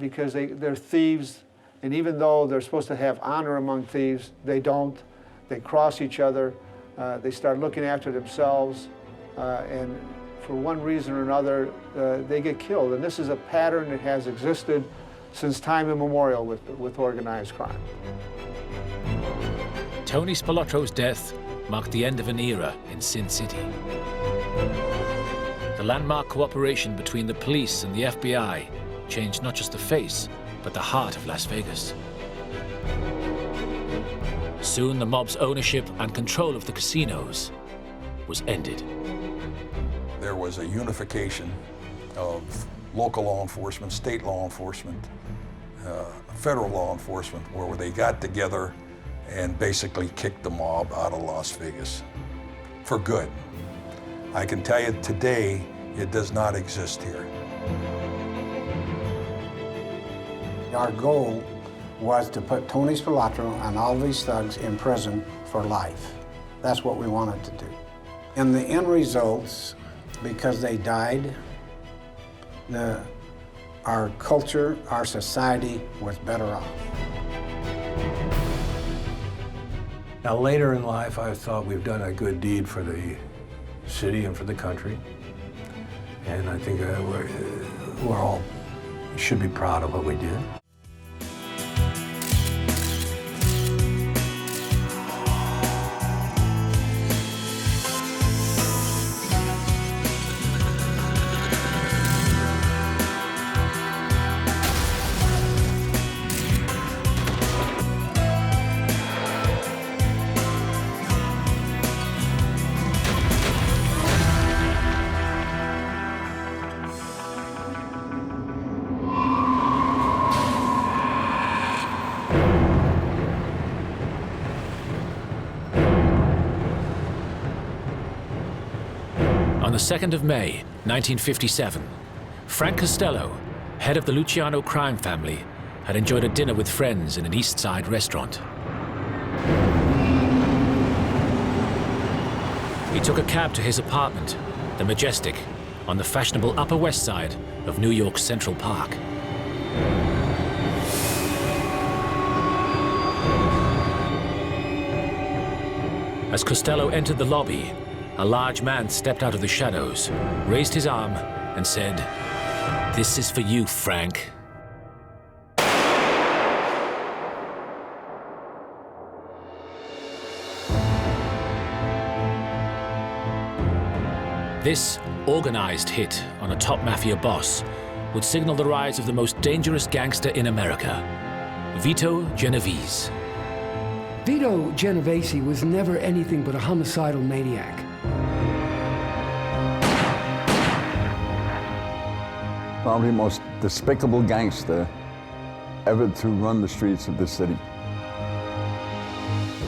because they're thieves, and even though they're supposed to have honor among thieves, they don't. They cross each other, they start looking after themselves, and for one reason or another, they get killed. And this is a pattern that has existed since time immemorial with organized crime. Tony Spilotro's death marked the end of an era in Sin City. The landmark cooperation between the police and the FBI changed not just the face, but the heart of Las Vegas. Soon the mob's ownership and control of the casinos was ended. There was a unification of local law enforcement, state law enforcement, federal law enforcement, where they got together and basically kicked the mob out of Las Vegas for good. I can tell you today, it does not exist here. Our goal was to put Tony Spilotro and all these thugs in prison for life. That's what we wanted to do. And the end results, because they died, our culture, our society was better off. Now, later in life, I thought we've done a good deed for the city and for the country. And I think we're all should be proud of what we did. On the 2nd of May, 1957, Frank Costello, head of the Luciano crime family, had enjoyed a dinner with friends in an East Side restaurant. He took a cab to his apartment, the Majestic, on the fashionable Upper West Side of New York's Central Park. As Costello entered the lobby, a large man stepped out of the shadows, raised his arm, and said, "This is for you, Frank." This organized hit on a top mafia boss would signal the rise of the most dangerous gangster in America, Vito Genovese. Vito Genovese was never anything but a homicidal maniac. Probably the most despicable gangster ever to run the streets of this city.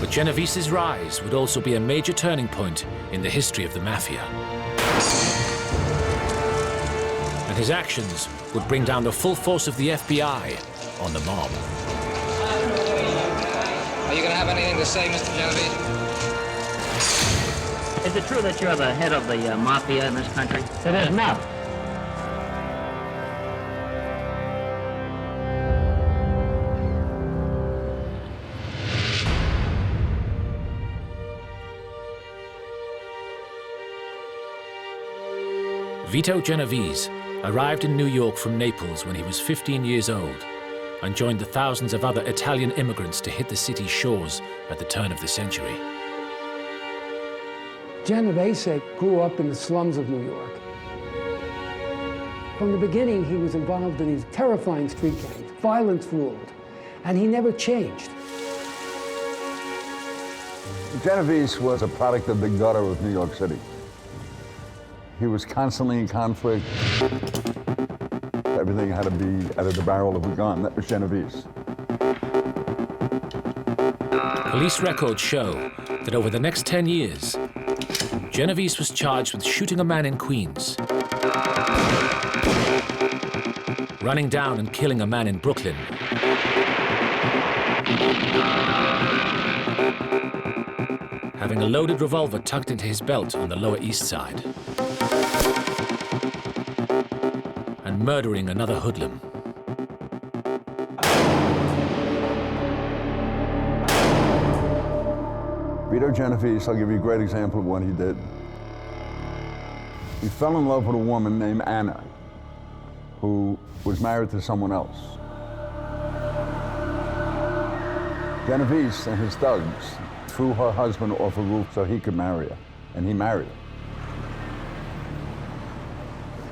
But Genovese's rise would also be a major turning point in the history of the Mafia. And his actions would bring down the full force of the FBI on the mob. Are you going to have anything to say, Mr. Genovese? Is it true that you're the head of the Mafia in this country? It is not. Vito Genovese arrived in New York from Naples when he was 15 years old and joined the thousands of other Italian immigrants to hit the city's shores at the turn of the century. Genovese grew up in the slums of New York. From the beginning, he was involved in these terrifying street gangs. Violence ruled, and he never changed. Genovese was a product of the gutter of New York City. He was constantly in conflict. Everything had to be out of the barrel of a gun. That was Genovese. Police records show that over the next 10 years, Genovese was charged with shooting a man in Queens, running down and killing a man in Brooklyn, having a loaded revolver tucked into his belt on the Lower East Side, and murdering another hoodlum. Vito Genovese, I'll give you a great example of what he did. He fell in love with a woman named Anna, who was married to someone else. Genovese and his thugs threw her husband off a roof so he could marry her, and he married her.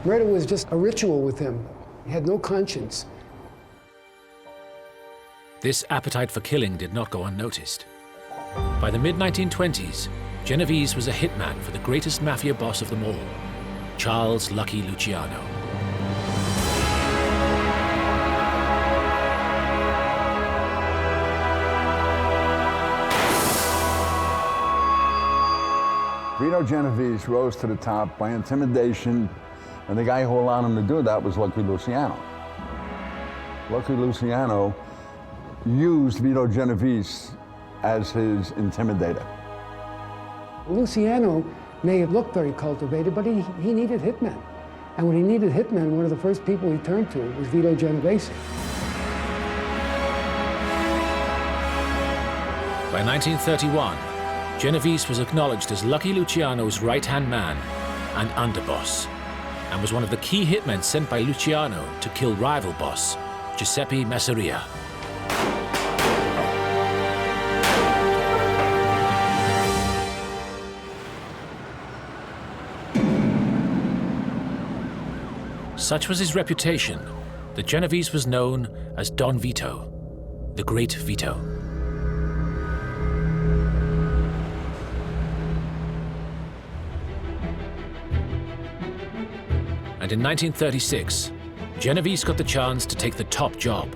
Murder was just a ritual with him. He had no conscience. This appetite for killing did not go unnoticed. By the mid-1920s, Genovese was a hitman for the greatest mafia boss of them all, Charles Lucky Luciano. Vito Genovese rose to the top by intimidation, and the guy who allowed him to do that was Lucky Luciano. Lucky Luciano used Vito Genovese as his intimidator. Luciano may have looked very cultivated, but he needed hitmen. And when he needed hitmen, one of the first people he turned to was Vito Genovese. By 1931, Genovese was acknowledged as Lucky Luciano's right-hand man and underboss, and was one of the key hitmen sent by Luciano to kill rival boss Giuseppe Masseria. Such was his reputation that Genovese was known as Don Vito, the Great Vito. And in 1936, Genovese got the chance to take the top job.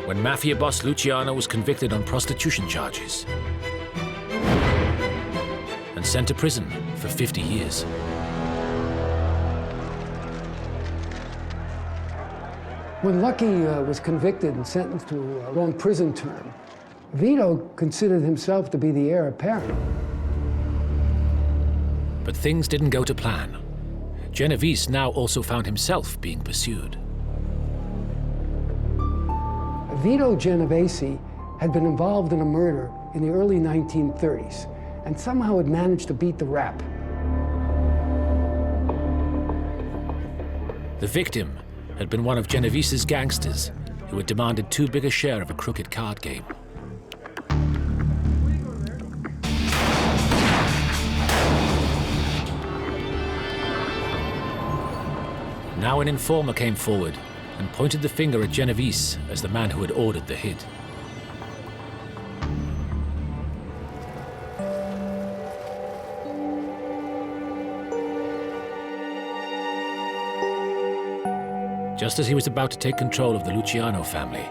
When Mafia boss Luciano was convicted on prostitution charges and sent to prison for 50 years. When Lucky was convicted and sentenced to a long prison term, Vito considered himself to be the heir apparent. But things didn't go to plan. Genovese now also found himself being pursued. Vito Genovese had been involved in a murder in the early 1930s and somehow had managed to beat the rap. The victim had been one of Genovese's gangsters who had demanded too big a share of a crooked card game. Now an informer came forward and pointed the finger at Genovese as the man who had ordered the hit. Just as he was about to take control of the Luciano family,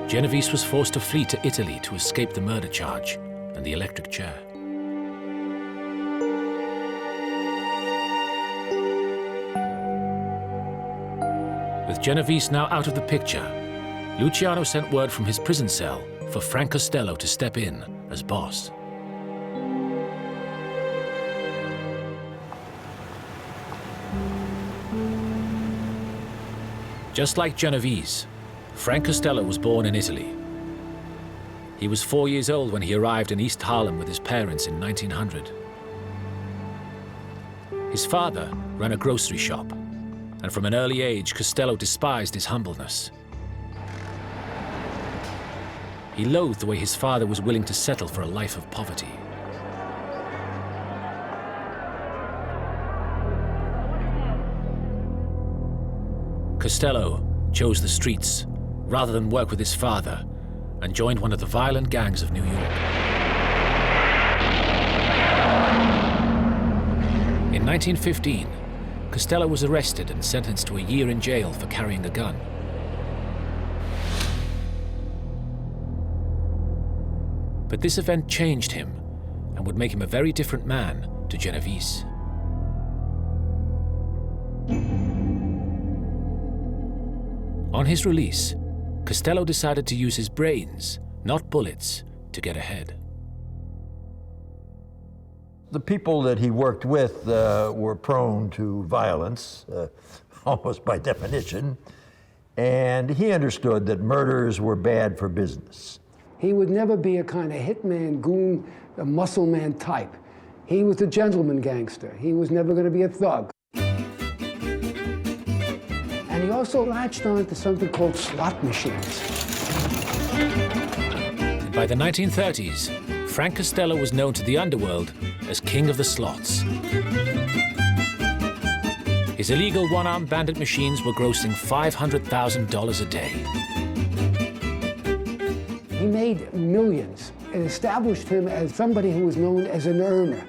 Genovese was forced to flee to Italy to escape the murder charge and the electric chair. With Genovese now out of the picture, Luciano sent word from his prison cell for Frank Costello to step in as boss. Just like Genovese, Frank Costello was born in Italy. He was 4 years old when he arrived in East Harlem with his parents in 1900. His father ran a grocery shop, and from an early age, Costello despised his humbleness. He loathed the way his father was willing to settle for a life of poverty. Costello chose the streets rather than work with his father and joined one of the violent gangs of New York. In 1915, Costello was arrested and sentenced to a year in jail for carrying a gun. But this event changed him and would make him a very different man to Genovese. On his release, Costello decided to use his brains, not bullets, to get ahead. The people that he worked with were prone to violence, almost by definition, and he understood that murders were bad for business. He would never be a kind of hitman, goon, a muscle man type. He was a gentleman gangster. He was never going to be a thug. And he also latched on to something called slot machines. And by the 1930s, Frank Costello was known to the underworld as King of the Slots. His illegal one-armed bandit machines were grossing $500,000 a day. He made millions. It established him as somebody who was known as an earner,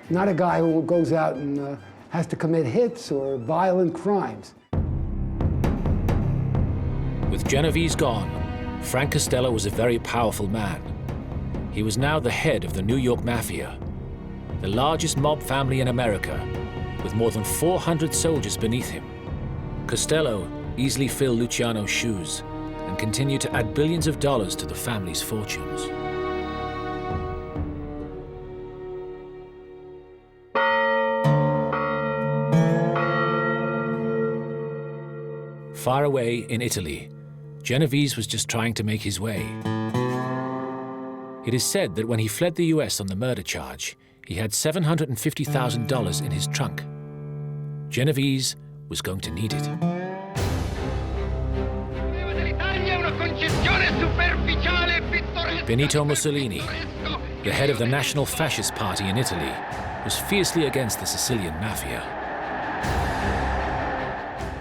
not a guy who goes out and has to commit hits or violent crimes. With Genovese gone, Frank Costello was a very powerful man. He was now the head of the New York Mafia, the largest mob family in America, with more than 400 soldiers beneath him. Costello easily filled Luciano's shoes and continued to add billions of dollars to the family's fortunes. Far away in Italy, Genovese was just trying to make his way. It is said that when he fled the US on the murder charge, he had $750,000 in his trunk. Genovese was going to need it. Benito Mussolini, the head of the National Fascist Party in Italy, was fiercely against the Sicilian Mafia.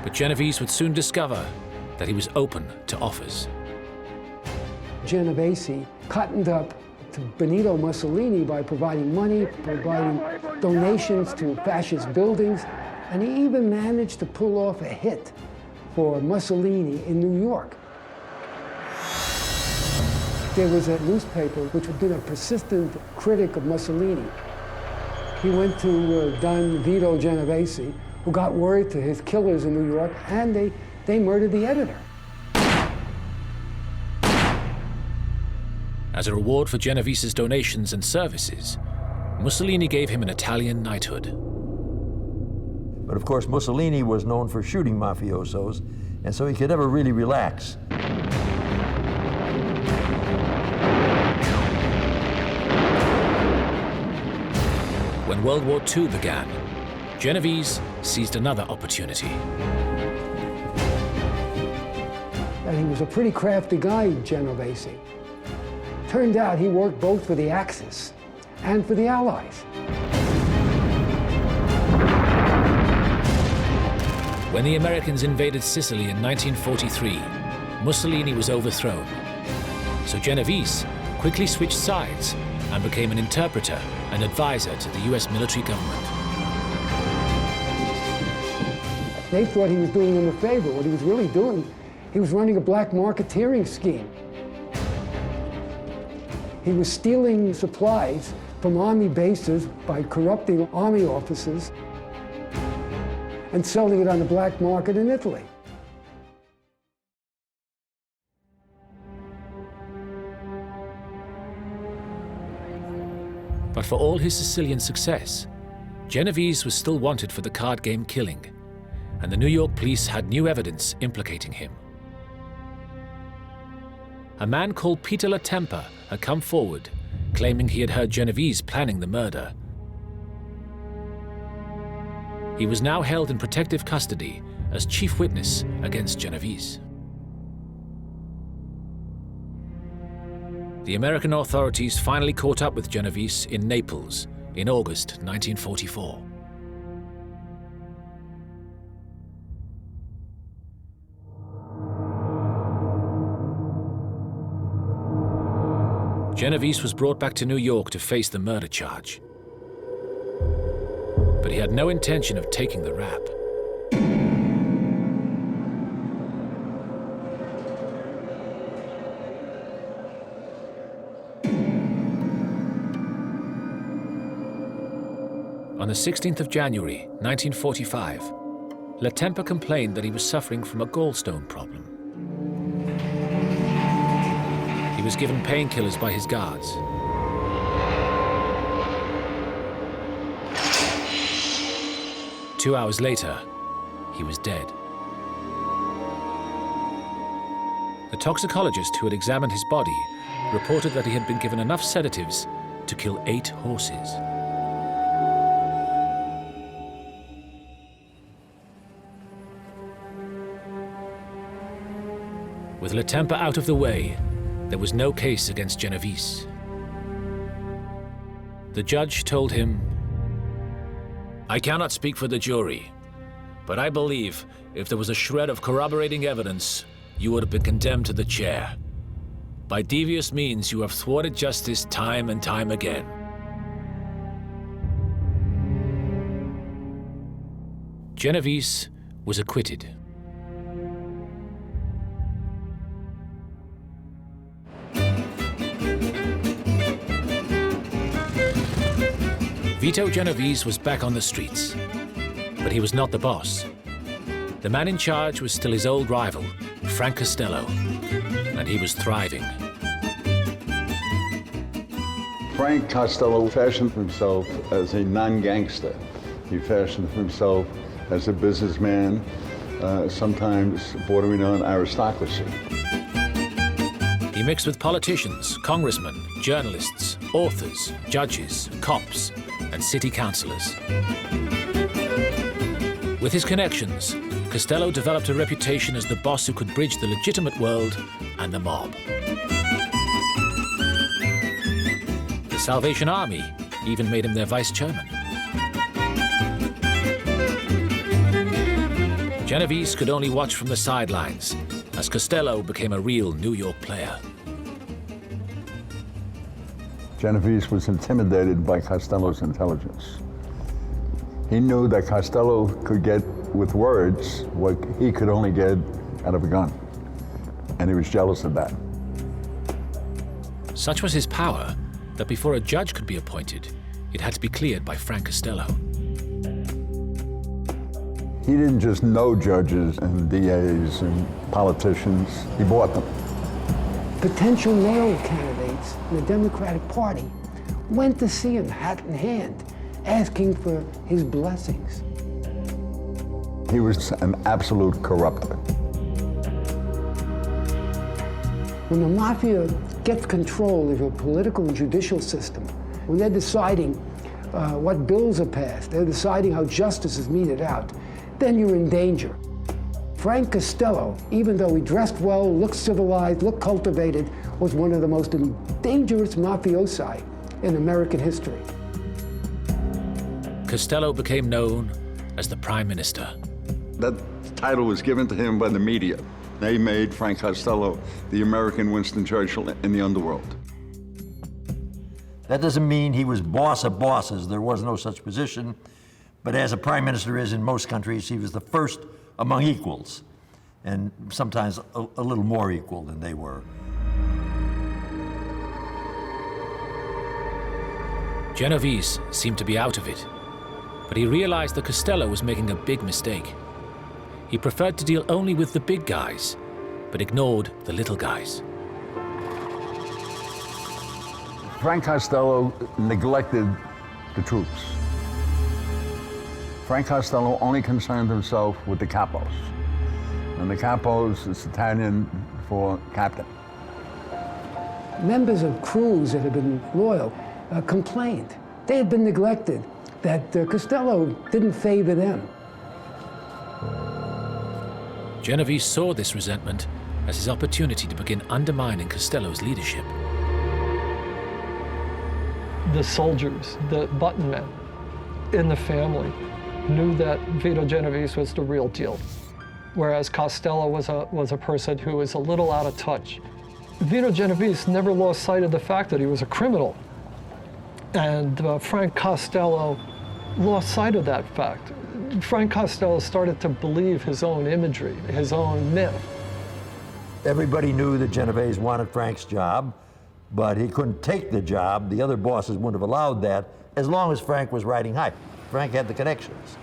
But Genovese would soon discover that he was open to offers. Genovese cottoned up to Benito Mussolini by providing money, providing donations to fascist buildings, and he even managed to pull off a hit for Mussolini in New York. There was a newspaper which had been a persistent critic of Mussolini. He went to Don Vito Genovese, who got word to his killers in New York, and they murdered the editor. As a reward for Genovese's donations and services, Mussolini gave him an Italian knighthood. But of course, Mussolini was known for shooting mafiosos, and so he could never really relax. When World War II began, Genovese seized another opportunity. And he was a pretty crafty guy, Genovese. Turned out he worked both for the Axis and for the Allies. When the Americans invaded Sicily in 1943, Mussolini was overthrown. So Genovese quickly switched sides and became an interpreter and advisor to the US military government. They thought he was doing them a favor. What he was really doing, he was running a black marketeering scheme. He was stealing supplies from army bases by corrupting army officers and selling it on the black market in Italy. But for all his Sicilian success, Genovese was still wanted for the card game killing, and the New York police had new evidence implicating him. A man called Peter Latempa had come forward, claiming he had heard Genovese planning the murder. He was now held in protective custody as chief witness against Genovese. The American authorities finally caught up with Genovese in Naples in August 1944. Genovese was brought back to New York to face the murder charge. But he had no intention of taking the rap. On the 16th of January, 1945, Latempa complained that he was suffering from a gallstone problem. He was given painkillers by his guards. Two hours later, he was dead. The toxicologist who had examined his body reported that he had been given enough sedatives to kill 8 horses. With Latempa out of the way, there was no case against Genovese. The judge told him, "I cannot speak for the jury, but I believe if there was a shred of corroborating evidence, you would have been condemned to the chair. By devious means, you have thwarted justice time and time again." Genovese was acquitted. Vito Genovese was back on the streets, but he was not the boss. The man in charge was still his old rival, Frank Costello, and he was thriving. Frank Costello fashioned himself as a non-gangster. He fashioned himself as a businessman, sometimes bordering on aristocracy. He mixed with politicians, congressmen, journalists, authors, judges, cops, and city councillors. With his connections, Costello developed a reputation as the boss who could bridge the legitimate world and the mob. The Salvation Army even made him their vice chairman. Genovese could only watch from the sidelines as Costello became a real New York player. Genovese was intimidated by Costello's intelligence. He knew that Costello could get with words what he could only get out of a gun, and he was jealous of that. Such was his power that before a judge could be appointed, it had to be cleared by Frank Costello. He didn't just know judges and DAs and politicians, he bought them. Potential mayoral candidates in the Democratic Party went to see him hat in hand, asking for his blessings. He was an absolute corrupter. When the Mafia gets control of your political and judicial system, when they're deciding what bills are passed, they're deciding how justice is meted out, then you're in danger. Frank Costello, even though he dressed well, looked civilized, looked cultivated, was one of the most dangerous mafiosi in American history. Costello became known as the Prime Minister. That title was given to him by the media. They made Frank Costello the American Winston Churchill in the underworld. That doesn't mean he was boss of bosses. There was no such position. But as a prime minister is in most countries, he was the first among equals, and sometimes a little more equal than they were. Genovese seemed to be out of it, but he realized that Costello was making a big mistake. He preferred to deal only with the big guys, but ignored the little guys. Frank Costello neglected the troops. Frank Costello only concerned himself with the capos. And the capos is Italian for captain. Members of crews that had been loyal complained. They had been neglected, that Costello didn't favor them. Genovese saw this resentment as his opportunity to begin undermining Costello's leadership. The soldiers, the button men in the family knew that Vito Genovese was the real deal, whereas Costello was a person who was a little out of touch. Vito Genovese never lost sight of the fact that he was a criminal, and Frank Costello lost sight of that fact. Frank Costello started to believe his own imagery, his own myth. Everybody knew that Genovese wanted Frank's job, but he couldn't take the job. The other bosses wouldn't have allowed that as long as Frank was riding high. Frank had the connections.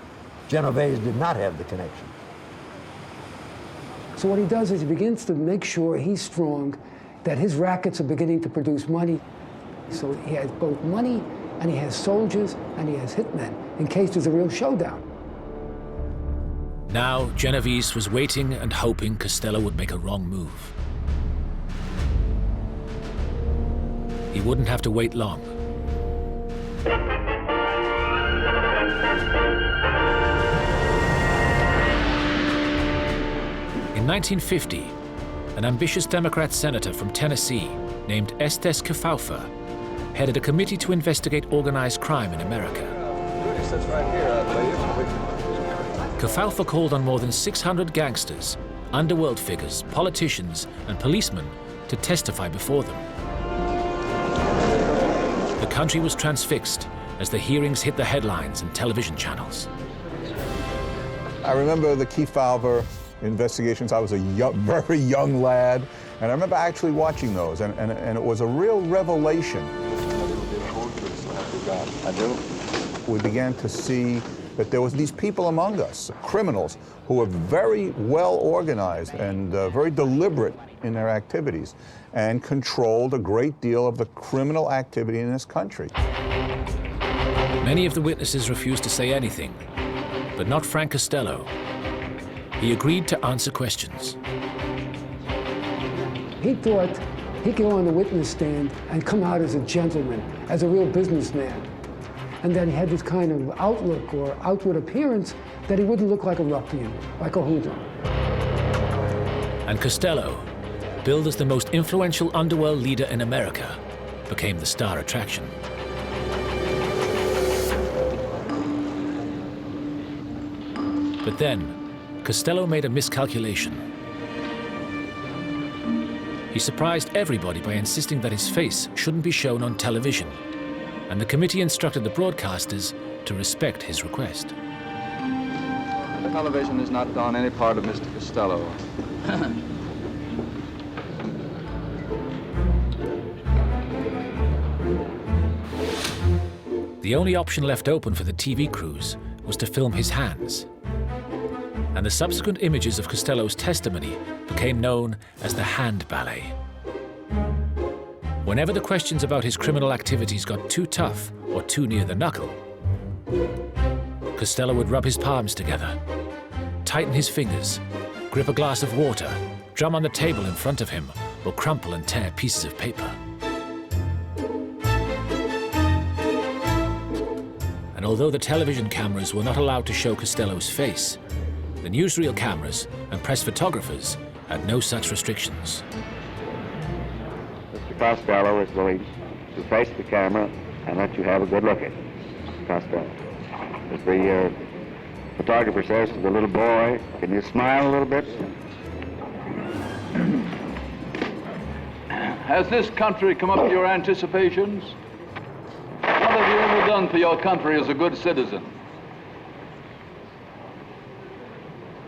Genovese did not have the connection. So what he does is he begins to make sure he's strong, that his rackets are beginning to produce money. So he has both money, and he has soldiers, and he has hitmen, in case there's a real showdown. Now, Genovese was waiting and hoping Costello would make a wrong move. He wouldn't have to wait long. In 1950, an ambitious Democrat senator from Tennessee named Estes Kefauver headed a committee to investigate organized crime in America. Kefauver called on more than 600 gangsters, underworld figures, politicians, and policemen to testify before them. The country was transfixed as the hearings hit the headlines and television channels. I remember the Kefauver investigations. I was a very young lad, and I remember actually watching those, and it was a real revelation. I do. we began to see that there was these people among us, criminals, who were very well organized and very deliberate in their activities and controlled a great deal of the criminal activity in this country. Many of the witnesses refused to say anything, but not Frank Costello. He agreed to answer questions. He thought he'd go on the witness stand and come out as a gentleman, as a real businessman. And that he had this kind of outlook or outward appearance that he wouldn't look like a ruffian, like a hoodlum. And Costello, billed as the most influential underworld leader in America, became the star attraction. But then, Costello made a miscalculation. He surprised everybody by insisting that his face shouldn't be shown on television, and the committee instructed the broadcasters to respect his request. The television is not on any part of Mr. Costello. The only option left open for the TV crews was to film his hands. And the subsequent images of Costello's testimony became known as the hand ballet. Whenever the questions about his criminal activities got too tough or too near the knuckle, Costello would rub his palms together, tighten his fingers, grip a glass of water, drum on the table in front of him, or crumple and tear pieces of paper. And although the television cameras were not allowed to show Costello's face, the newsreel cameras and press photographers had no such restrictions. Mr. Costello is going to face the camera and let you have a good look at Costello. As the photographer says to the little boy, can you smile a little bit? Has this country come up to your anticipations? What have you ever done for your country as a good citizen?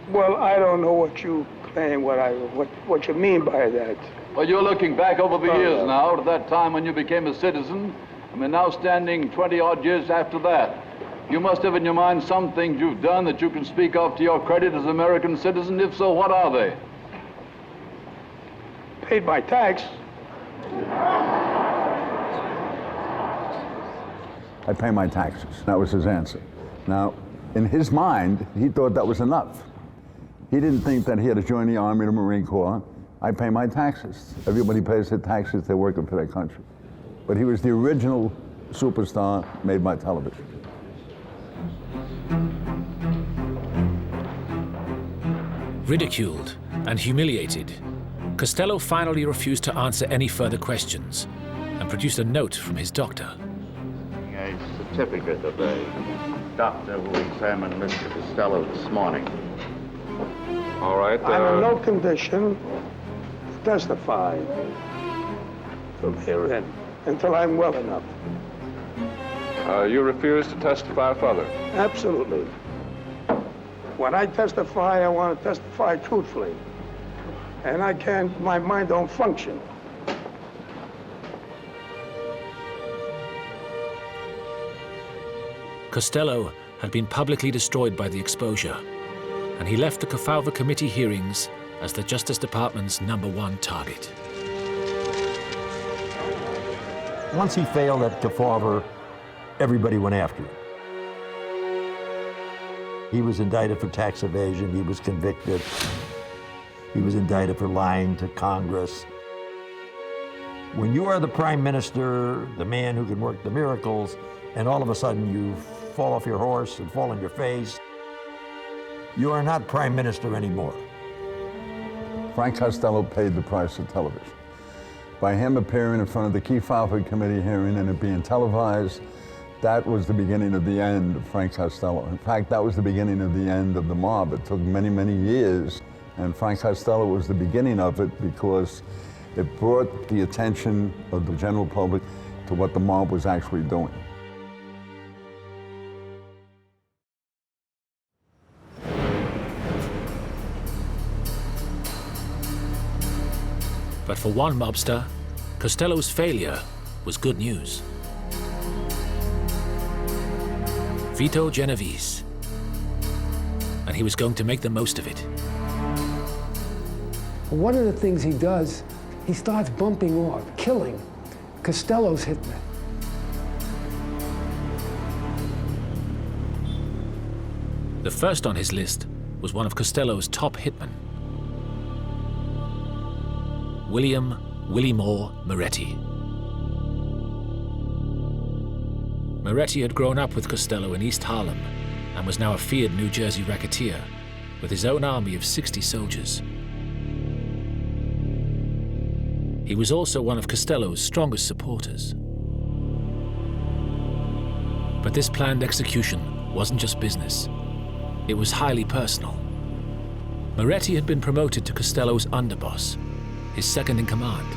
Well, I don't know what you claim, what you mean by that. Well, you're looking back over the years now to that time when you became a citizen, and we're now standing 20-odd years after that. You must have in your mind some things you've done that you can speak of to your credit as an American citizen. If so, what are they? Paid my tax. I pay my taxes. That was his answer. Now, in his mind, he thought that was enough. He didn't think that he had to join the Army or the Marine Corps. I pay my taxes. Everybody pays their taxes, they're working for their country. But he was the original superstar made by television. Ridiculed and humiliated, Costello finally refused to answer any further questions and produced a note from his doctor. A certificate of a doctor who examined Mr. Costello this morning. All right. I'm in no condition to testify from here in until I'm well enough. You refuse to testify further? Absolutely. When I testify, I want to testify truthfully. And I can't, my mind don't function. Costello had been publicly destroyed by the exposure, and he left the Kefauver Committee hearings as the Justice Department's #1 target. Once he failed at Kefauver, everybody went after him. He was indicted for tax evasion, he was convicted. He was indicted for lying to Congress. When you are the prime minister, the man who can work the miracles, and all of a sudden you fall off your horse and fall on your face, you are not prime minister anymore. Frank Costello paid the price of television. By him appearing in front of the Kefauver Committee hearing and it being televised, that was the beginning of the end of Frank Costello. In fact, that was the beginning of the end of the mob. It took many, many years, and Frank Costello was the beginning of it because it brought the attention of the general public to what the mob was actually doing. But for one mobster, Costello's failure was good news. Vito Genovese. And he was going to make the most of it. One of the things he does, he starts bumping off, killing Costello's hitmen. The first on his list was one of Costello's top hitmen, William Willie Moore Moretti. Moretti had grown up with Costello in East Harlem and was now a feared New Jersey racketeer with his own army of 60 soldiers. He was also one of Costello's strongest supporters. But this planned execution wasn't just business. It was highly personal. Moretti had been promoted to Costello's underboss, his second in command.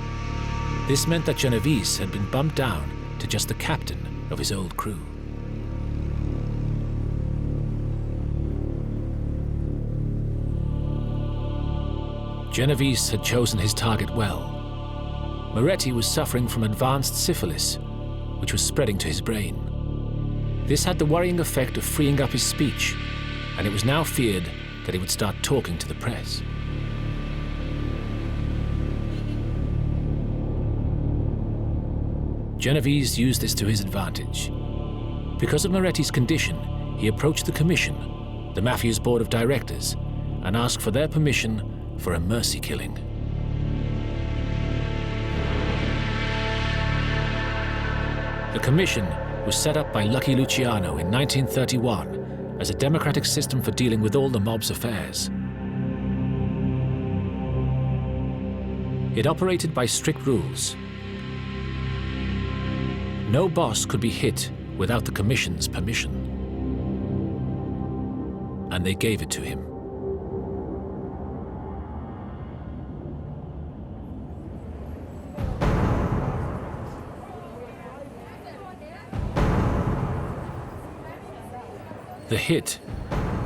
This meant that Genovese had been bumped down to just the captain of his old crew. Genovese had chosen his target well. Moretti was suffering from advanced syphilis, which was spreading to his brain. This had the worrying effect of freeing up his speech, and it was now feared that he would start talking to the press. Genovese used this to his advantage. Because of Moretti's condition, he approached the Commission, the Mafia's board of directors, and asked for their permission for a mercy killing. The Commission was set up by Lucky Luciano in 1931 as a democratic system for dealing with all the mob's affairs. It operated by strict rules. No boss could be hit without the Commission's permission. And they gave it to him. The hit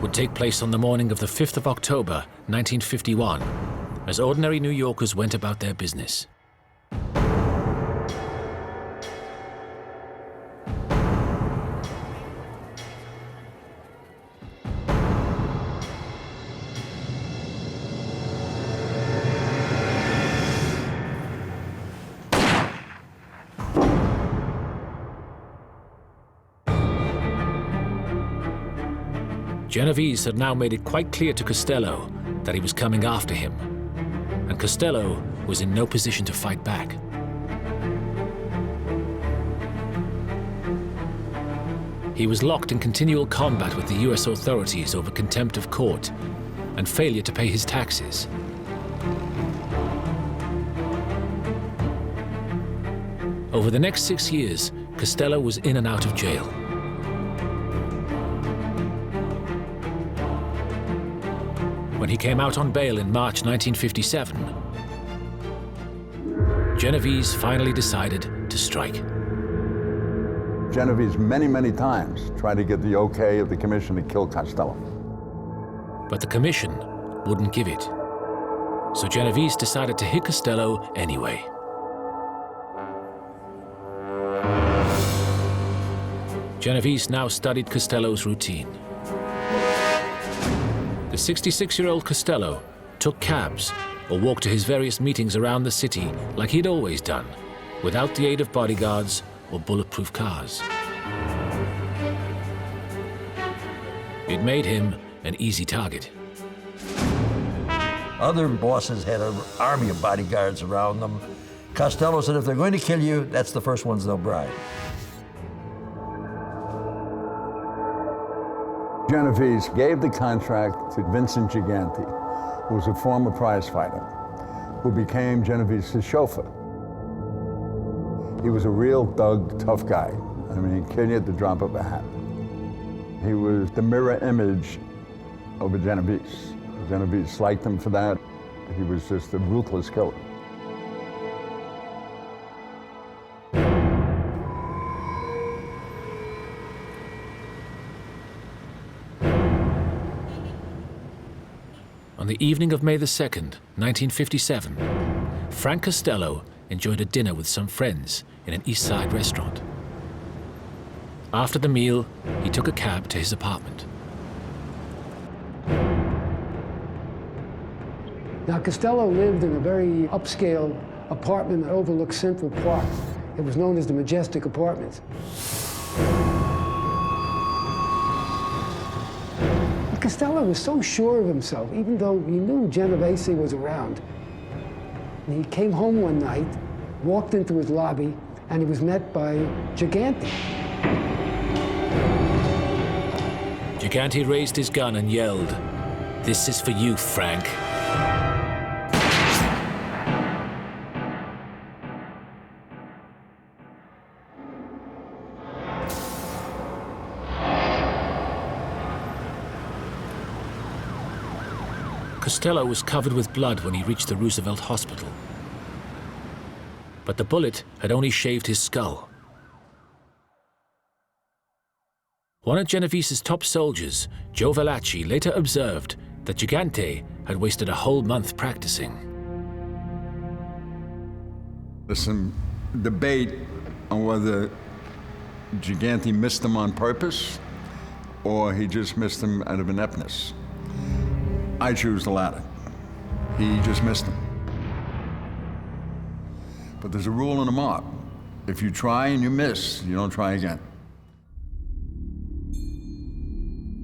would take place on the morning of the 5th of October, 1951, as ordinary New Yorkers went about their business. Genovese had now made it quite clear to Costello that he was coming after him, and Costello was in no position to fight back. He was locked in continual combat with the US authorities over contempt of court and failure to pay his taxes. Over the next 6 years, Costello was in and out of jail. When he came out on bail in March 1957, Genovese finally decided to strike. Genovese many, many times tried to get the okay of the Commission to kill Costello. But the Commission wouldn't give it. So Genovese decided to hit Costello anyway. Genovese now studied Costello's routine. The 66-year-old Costello took cabs or walked to his various meetings around the city like he'd always done, without the aid of bodyguards or bulletproof cars. It made him an easy target. Other bosses had an army of bodyguards around them. Costello said if they're going to kill you, that's the first ones they'll bribe. Genovese gave the contract to Vincent Giganti, who was a former prize fighter, who became Genovese's chauffeur. He was a real thug, tough guy. I mean, he'd kill you at the drop of a hat. He was the mirror image of a Genovese. Genovese liked him for that. He was just a ruthless killer. On the evening of May the 2nd, 1957, Frank Costello enjoyed a dinner with some friends in an East Side restaurant. After the meal, he took a cab to his apartment. Now, Costello lived in a very upscale apartment that overlooks Central Park. It was known as the Majestic Apartments. Costello was so sure of himself, even though he knew Genovese was around. And he came home one night, walked into his lobby, and he was met by Gigante. Gigante raised his gun and yelled, "This is for you, Frank." Costello was covered with blood when he reached the Roosevelt Hospital. But the bullet had only shaved his skull. One of Genovese's top soldiers, Joe Valachi, later observed that Gigante had wasted a whole month practicing. There's some debate on whether Gigante missed him on purpose or he just missed him out of ineptness. I choose the latter. He just missed him. But there's a rule in the mob. If you try and you miss, you don't try again.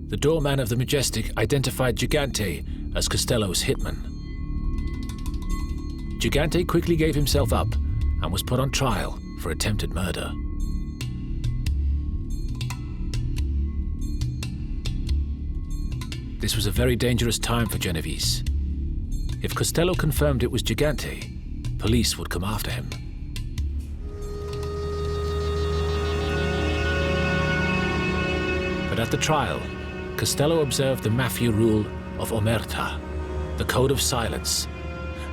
The doorman of the Majestic identified Gigante as Costello's hitman. Gigante quickly gave himself up and was put on trial for attempted murder. This was a very dangerous time for Genovese. If Costello confirmed it was Gigante, police would come after him. But at the trial, Costello observed the Mafia rule of omerta, the code of silence,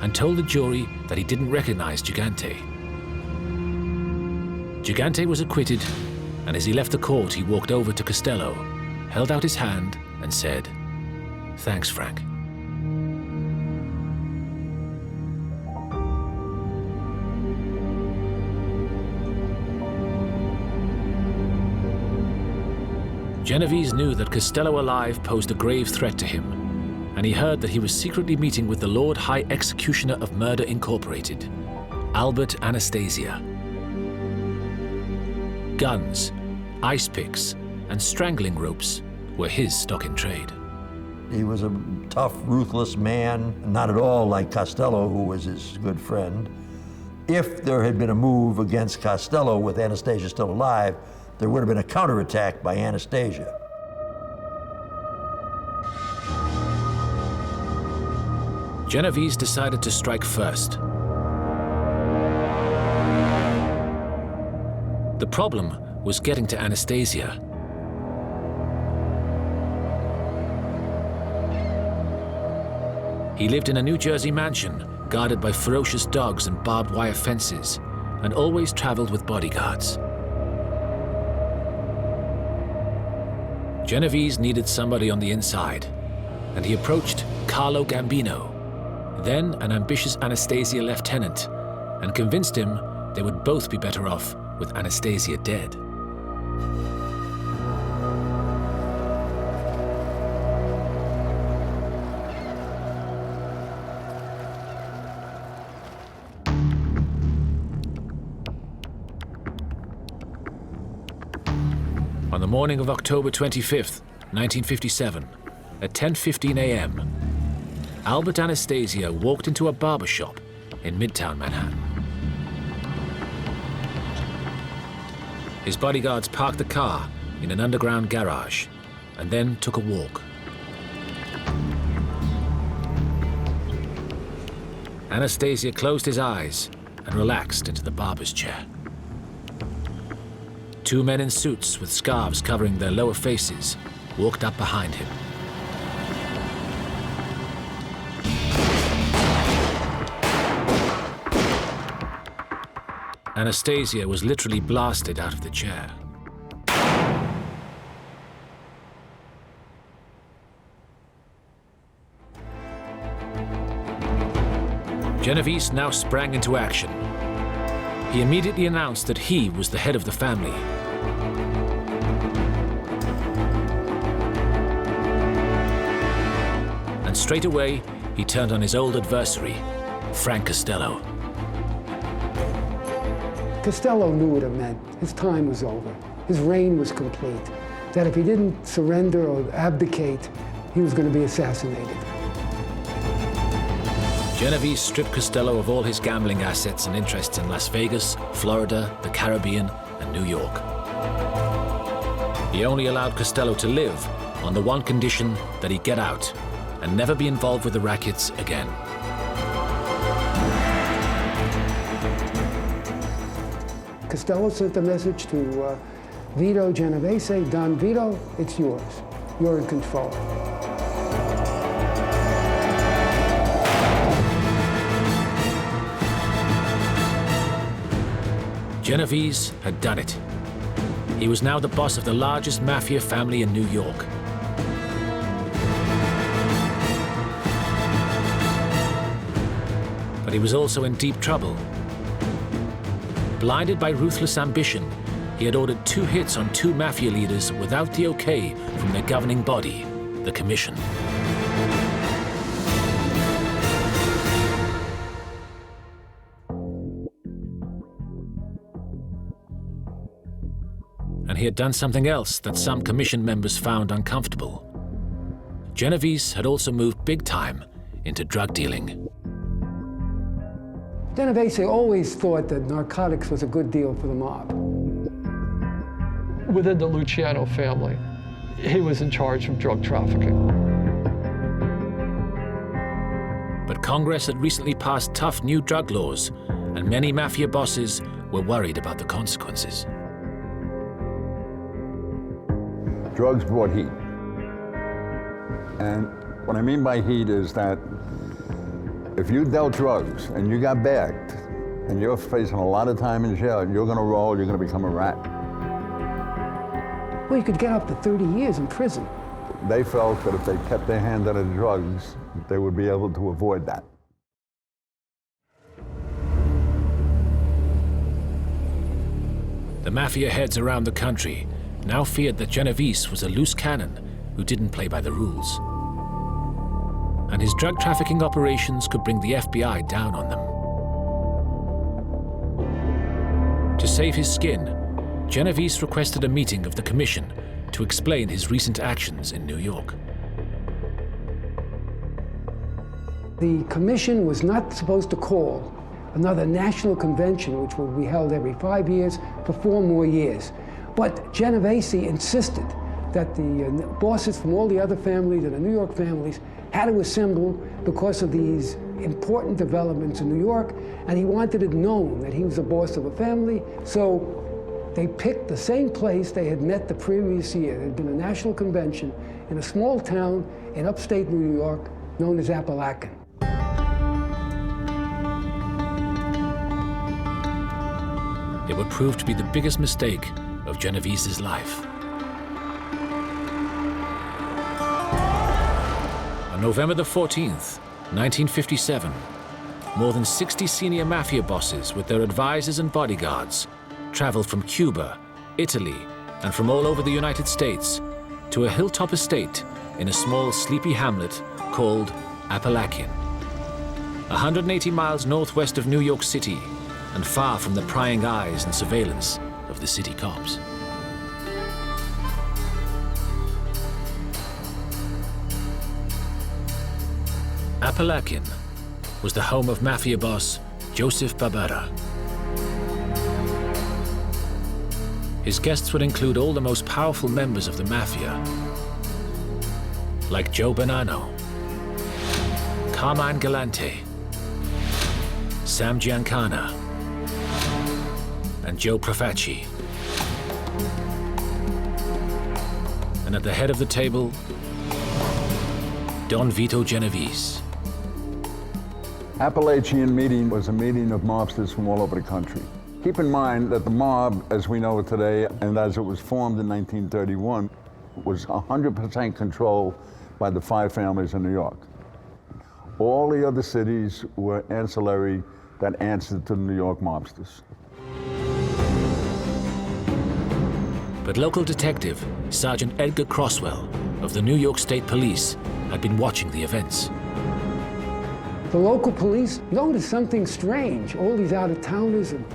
and told the jury that he didn't recognize Gigante. Gigante was acquitted, and as he left the court, he walked over to Costello, held out his hand, and said, "Thanks, Frank." Genovese knew that Costello alive posed a grave threat to him, and he heard that he was secretly meeting with the Lord High Executioner of Murder Incorporated, Albert Anastasia. Guns, ice picks, and strangling ropes were his stock in trade. He was a tough, ruthless man, not at all like Costello, who was his good friend. If there had been a move against Costello with Anastasia still alive, there would have been a counterattack by Anastasia. Genovese decided to strike first. The problem was getting to Anastasia. He lived in a New Jersey mansion, guarded by ferocious dogs and barbed wire fences, and always traveled with bodyguards. Genovese needed somebody on the inside, and he approached Carlo Gambino, then an ambitious Anastasia lieutenant, and convinced him they would both be better off with Anastasia dead. On the morning of October 25th, 1957, at 10:15 a.m., Albert Anastasia walked into a barber shop in Midtown Manhattan. His bodyguards parked the car in an underground garage and then took a walk. Anastasia closed his eyes and relaxed into the barber's chair. Two men in suits with scarves covering their lower faces walked up behind him. Anastasia was literally blasted out of the chair. Genovese now sprang into action. He immediately announced that he was the head of the family. straight away, he turned on his old adversary, Frank Costello. Costello knew what it meant. His time was over. His reign was complete. That if he didn't surrender or abdicate, he was going to be assassinated. Genovese stripped Costello of all his gambling assets and interests in Las Vegas, Florida, the Caribbean, and New York. He only allowed Costello to live on the one condition that he get out and never be involved with the rackets again. Costello sent a message to Vito Genovese, Don Vito, it's yours. You're in control. Genovese had done it. He was now the boss of the largest mafia family in New York. But he was also in deep trouble. Blinded by ruthless ambition, he had ordered 2 hits on 2 mafia leaders without the okay from their governing body, the Commission. And he had done something else that some Commission members found uncomfortable. Genovese had also moved big time into drug dealing. Genovese always thought that narcotics was a good deal for the mob. Within the Luciano family, he was in charge of drug trafficking. But Congress had recently passed tough new drug laws, and many mafia bosses were worried about the consequences. Drugs brought heat. And what I mean by heat is that if you dealt drugs and you got bagged and you're facing a lot of time in jail, you're going to roll, you're going to become a rat. Well, you could get up to 30 years in prison. They felt that if they kept their hand on the drugs, they would be able to avoid that. The mafia heads around the country now feared that Genovese was a loose cannon who didn't play by the rules. And his drug trafficking operations could bring the FBI down on them. To save his skin, Genovese requested a meeting of the Commission to explain his recent actions in New York. The Commission was not supposed to call another national convention, which will be held every 5 years for 4 more years. But Genovese insisted that the bosses from all the other families and the New York families had to assemble because of these important developments in New York, and he wanted it known that he was the boss of a family. So they picked the same place they had met the previous year. There had been a national convention in a small town in upstate New York known as Appalachian. It would prove to be the biggest mistake of Genovese's life. On November the 14th, 1957, more than 60 senior mafia bosses with their advisors and bodyguards traveled from Cuba, Italy, and from all over the United States to a hilltop estate in a small sleepy hamlet called Appalachian. 180 miles northwest of New York City and far from the prying eyes and surveillance of the city cops. Appalachian was the home of mafia boss Joseph Barbera. His guests would include all the most powerful members of the mafia, like Joe Bonanno, Carmine Galante, Sam Giancana, and Joe Profaci. And at the head of the table, Don Vito Genovese. Appalachian meeting was a meeting of mobsters from all over the country. Keep in mind that the mob, as we know it today, and as it was formed in 1931, was 100% controlled by the 5 families in New York. All the other cities were ancillary that answered to the New York mobsters. But local detective Sergeant Edgar Croswell of the New York State Police had been watching the events. The local police noticed something strange. All these out-of-towners and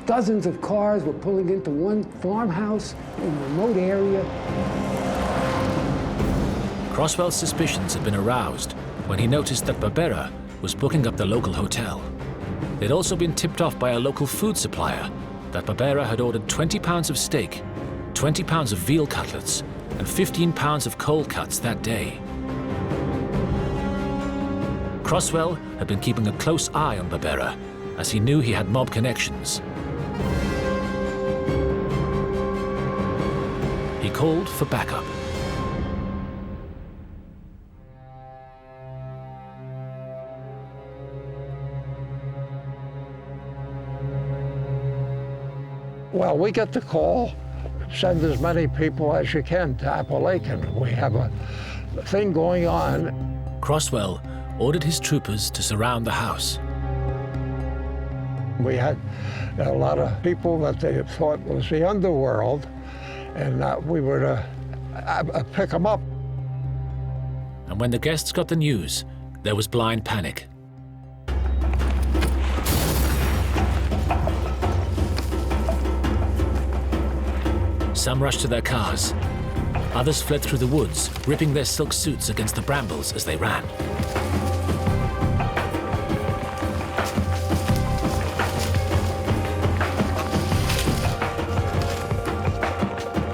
dozens of cars were pulling into one farmhouse in a remote area. Croswell's suspicions had been aroused when he noticed that Barbera was booking up the local hotel. They'd also been tipped off by a local food supplier that Barbera had ordered 20 pounds of steak, 20 pounds of veal cutlets, and 15 pounds of cold cuts that day. Croswell had been keeping a close eye on Barbera, as he knew he had mob connections. He called for backup. Well, we get the call, send as many people as you can to Appalachian. We have a thing going on. Croswell ordered his troopers to surround the house. We had a lot of people that they thought was the underworld, and we were to pick them up. And when the guests got the news, there was blind panic. Some rushed to their cars. Others fled through the woods, ripping their silk suits against the brambles as they ran.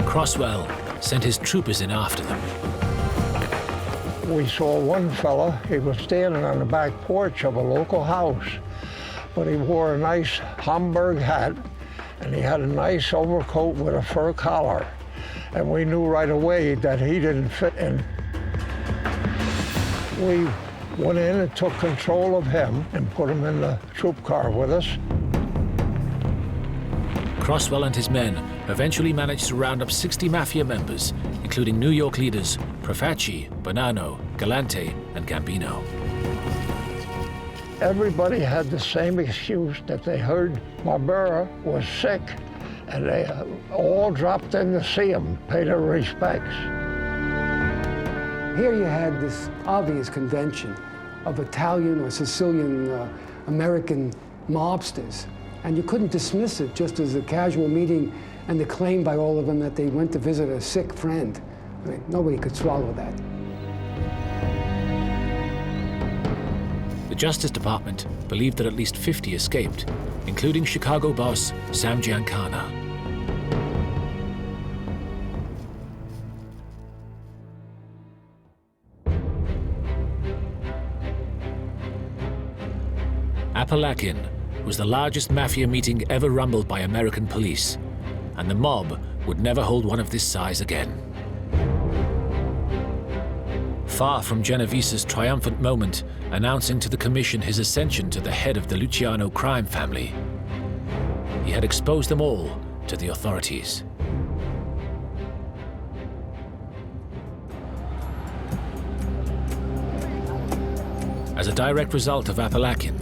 Croswell sent his troopers in after them. We saw one fella, he was standing on the back porch of a local house, but he wore a nice Homburg hat, and he had a nice overcoat with a fur collar. And we knew right away that he didn't fit in. We went in and took control of him and put him in the troop car with us. Croswell and his men eventually managed to round up 60 Mafia members, including New York leaders Profaci, Bonanno, Galante, and Gambino. Everybody had the same excuse, that they heard Barbera was sick, and they all dropped in to see him, pay their respects. Here you had this obvious convention of Italian or Sicilian American mobsters, and you couldn't dismiss it just as a casual meeting and the claim by all of them that they went to visit a sick friend. I mean, nobody could swallow that. The Justice Department believed that at least 50 escaped, including Chicago boss Sam Giancana. Appalachian was the largest Mafia meeting ever rumbled by American police, and the mob would never hold one of this size again. Far from Genovese's triumphant moment announcing to the commission his ascension to the head of the Luciano crime family, he had exposed them all to the authorities. As a direct result of Appalachian,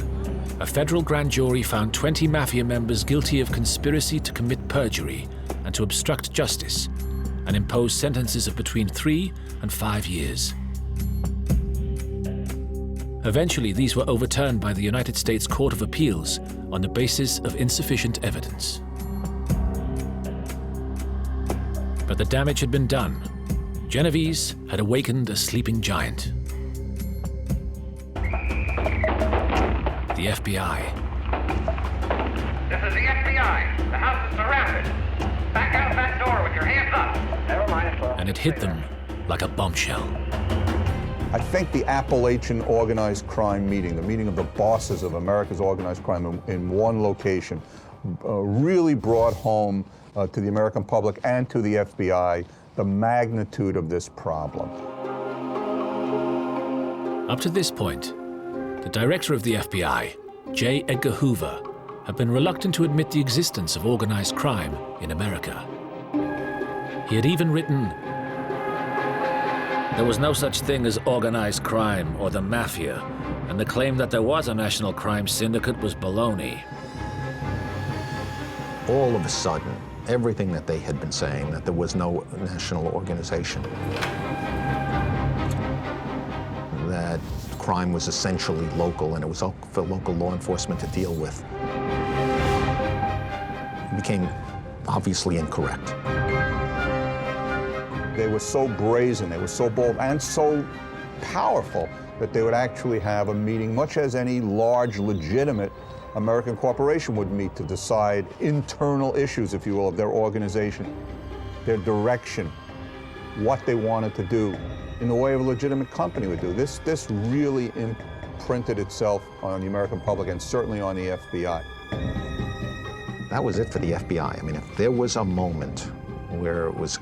a federal grand jury found 20 Mafia members guilty of conspiracy to commit perjury and to obstruct justice, and imposed sentences of between 3 and 5 years. Eventually, these were overturned by the United States Court of Appeals on the basis of insufficient evidence. But the damage had been done. Genovese had awakened a sleeping giant. The FBI. This is the FBI. The house is surrounded. Back out that door with your hands up. Never mind. And it hit them like a bombshell. I think the Appalachian organized crime meeting, the meeting of the bosses of America's organized crime in one location, really brought home to the American public and to the FBI the magnitude of this problem. Up to this point, the director of the FBI, J. Edgar Hoover, had been reluctant to admit the existence of organized crime in America. He had even written, "There was no such thing as organized crime or the Mafia, and the claim that there was a national crime syndicate was baloney." All of a sudden, everything that they had been saying, that there was no national organization. crime was essentially local, and it was all for local law enforcement to deal with. It became obviously incorrect. They were so brazen, they were so bold, and so powerful that they would actually have a meeting, much as any large, legitimate American corporation would meet to decide internal issues, if you will, of their organization, their direction, what they wanted to do, in the way of a legitimate company would do. This really imprinted itself on the American public and certainly on the FBI. That was it for the FBI. I mean, if there was a moment where it was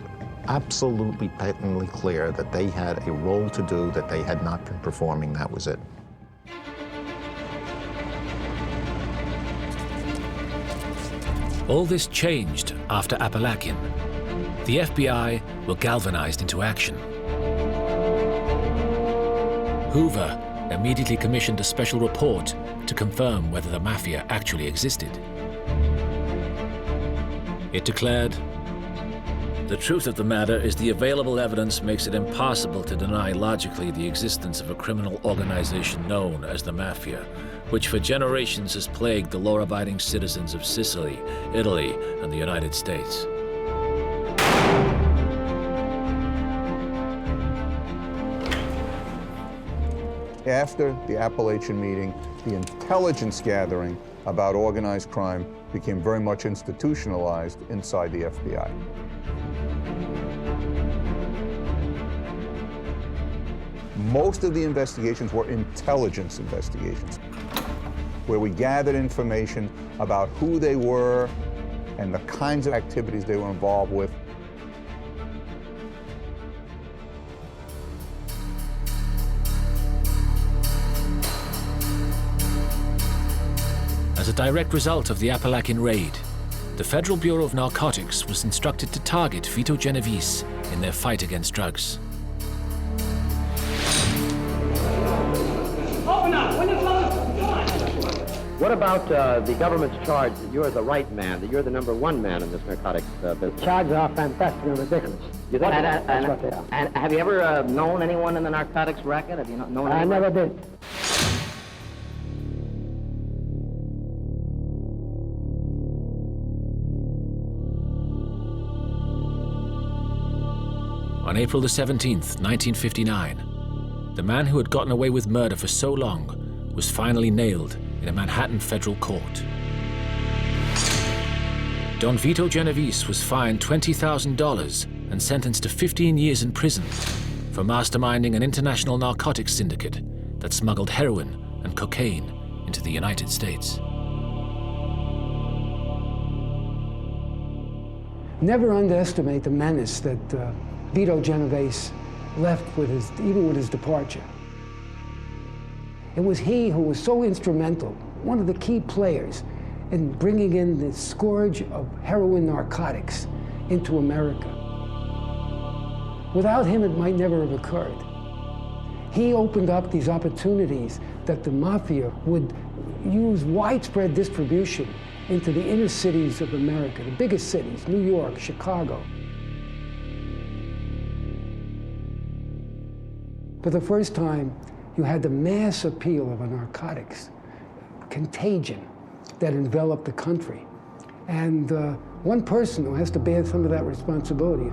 absolutely patently clear that they had a role to do that they had not been performing, that was it. All this changed after Apalachin. The FBI were galvanized into action. Hoover immediately commissioned a special report to confirm whether the Mafia actually existed. It declared, "The truth of the matter is the available evidence makes it impossible to deny logically the existence of a criminal organization known as the Mafia, which for generations has plagued the law-abiding citizens of Sicily, Italy, and the United States." After the Appalachian meeting, the intelligence gathering about organized crime became very much institutionalized inside the FBI. Most of the investigations were intelligence investigations, where we gathered information about who they were and the kinds of activities they were involved with. As a direct result of the Apalachin raid, the Federal Bureau of Narcotics was instructed to target Vito Genovese in their fight against drugs. Open up! What about the government's charge that you're the right man, that you're the #1 man in this narcotics business? Charges are fantastic and ridiculous. You think That's what they are. And have you ever known anyone in the narcotics racket? Have you known anyone? I never did. On April the 17th, 1959, the man who had gotten away with murder for so long was finally nailed in a Manhattan federal court. Don Vito Genovese was fined $20,000 and sentenced to 15 years in prison for masterminding an international narcotics syndicate that smuggled heroin and cocaine into the United States. Never underestimate the menace that Vito Genovese left with even with his departure. It was he who was so instrumental, one of the key players in bringing in the scourge of heroin narcotics into America. Without him, it might never have occurred. He opened up these opportunities that the Mafia would use widespread distribution into the inner cities of America, the biggest cities, New York, Chicago. For the first time, you had the mass appeal of a narcotics contagion that enveloped the country. And one person who has to bear some of that responsibility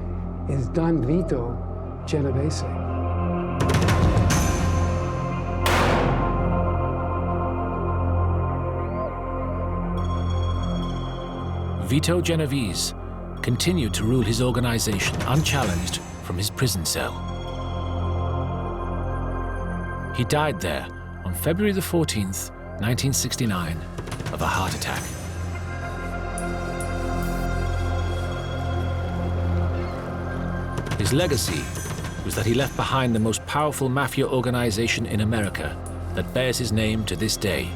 is Don Vito Genovese. Vito Genovese continued to rule his organization unchallenged from his prison cell. He died there on February the 14th, 1969, of a heart attack. His legacy was that he left behind the most powerful mafia organization in America that bears his name to this day.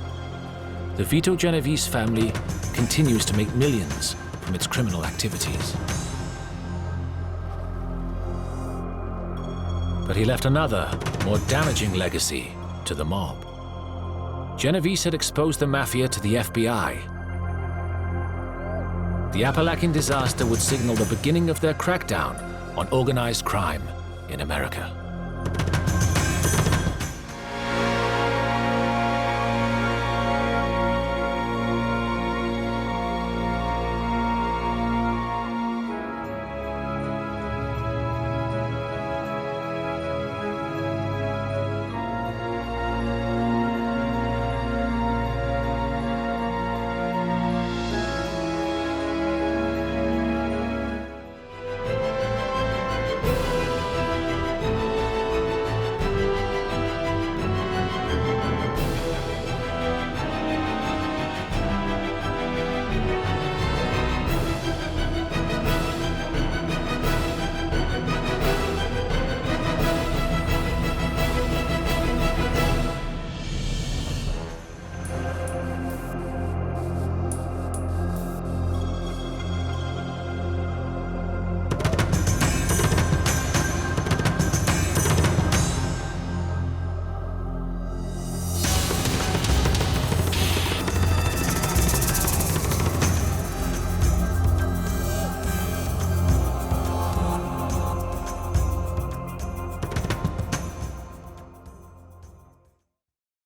The Vito Genovese family continues to make millions from its criminal activities. But he left another, more damaging legacy to the mob. Genovese had exposed the Mafia to the FBI. The Apalachin disaster would signal the beginning of their crackdown on organized crime in America.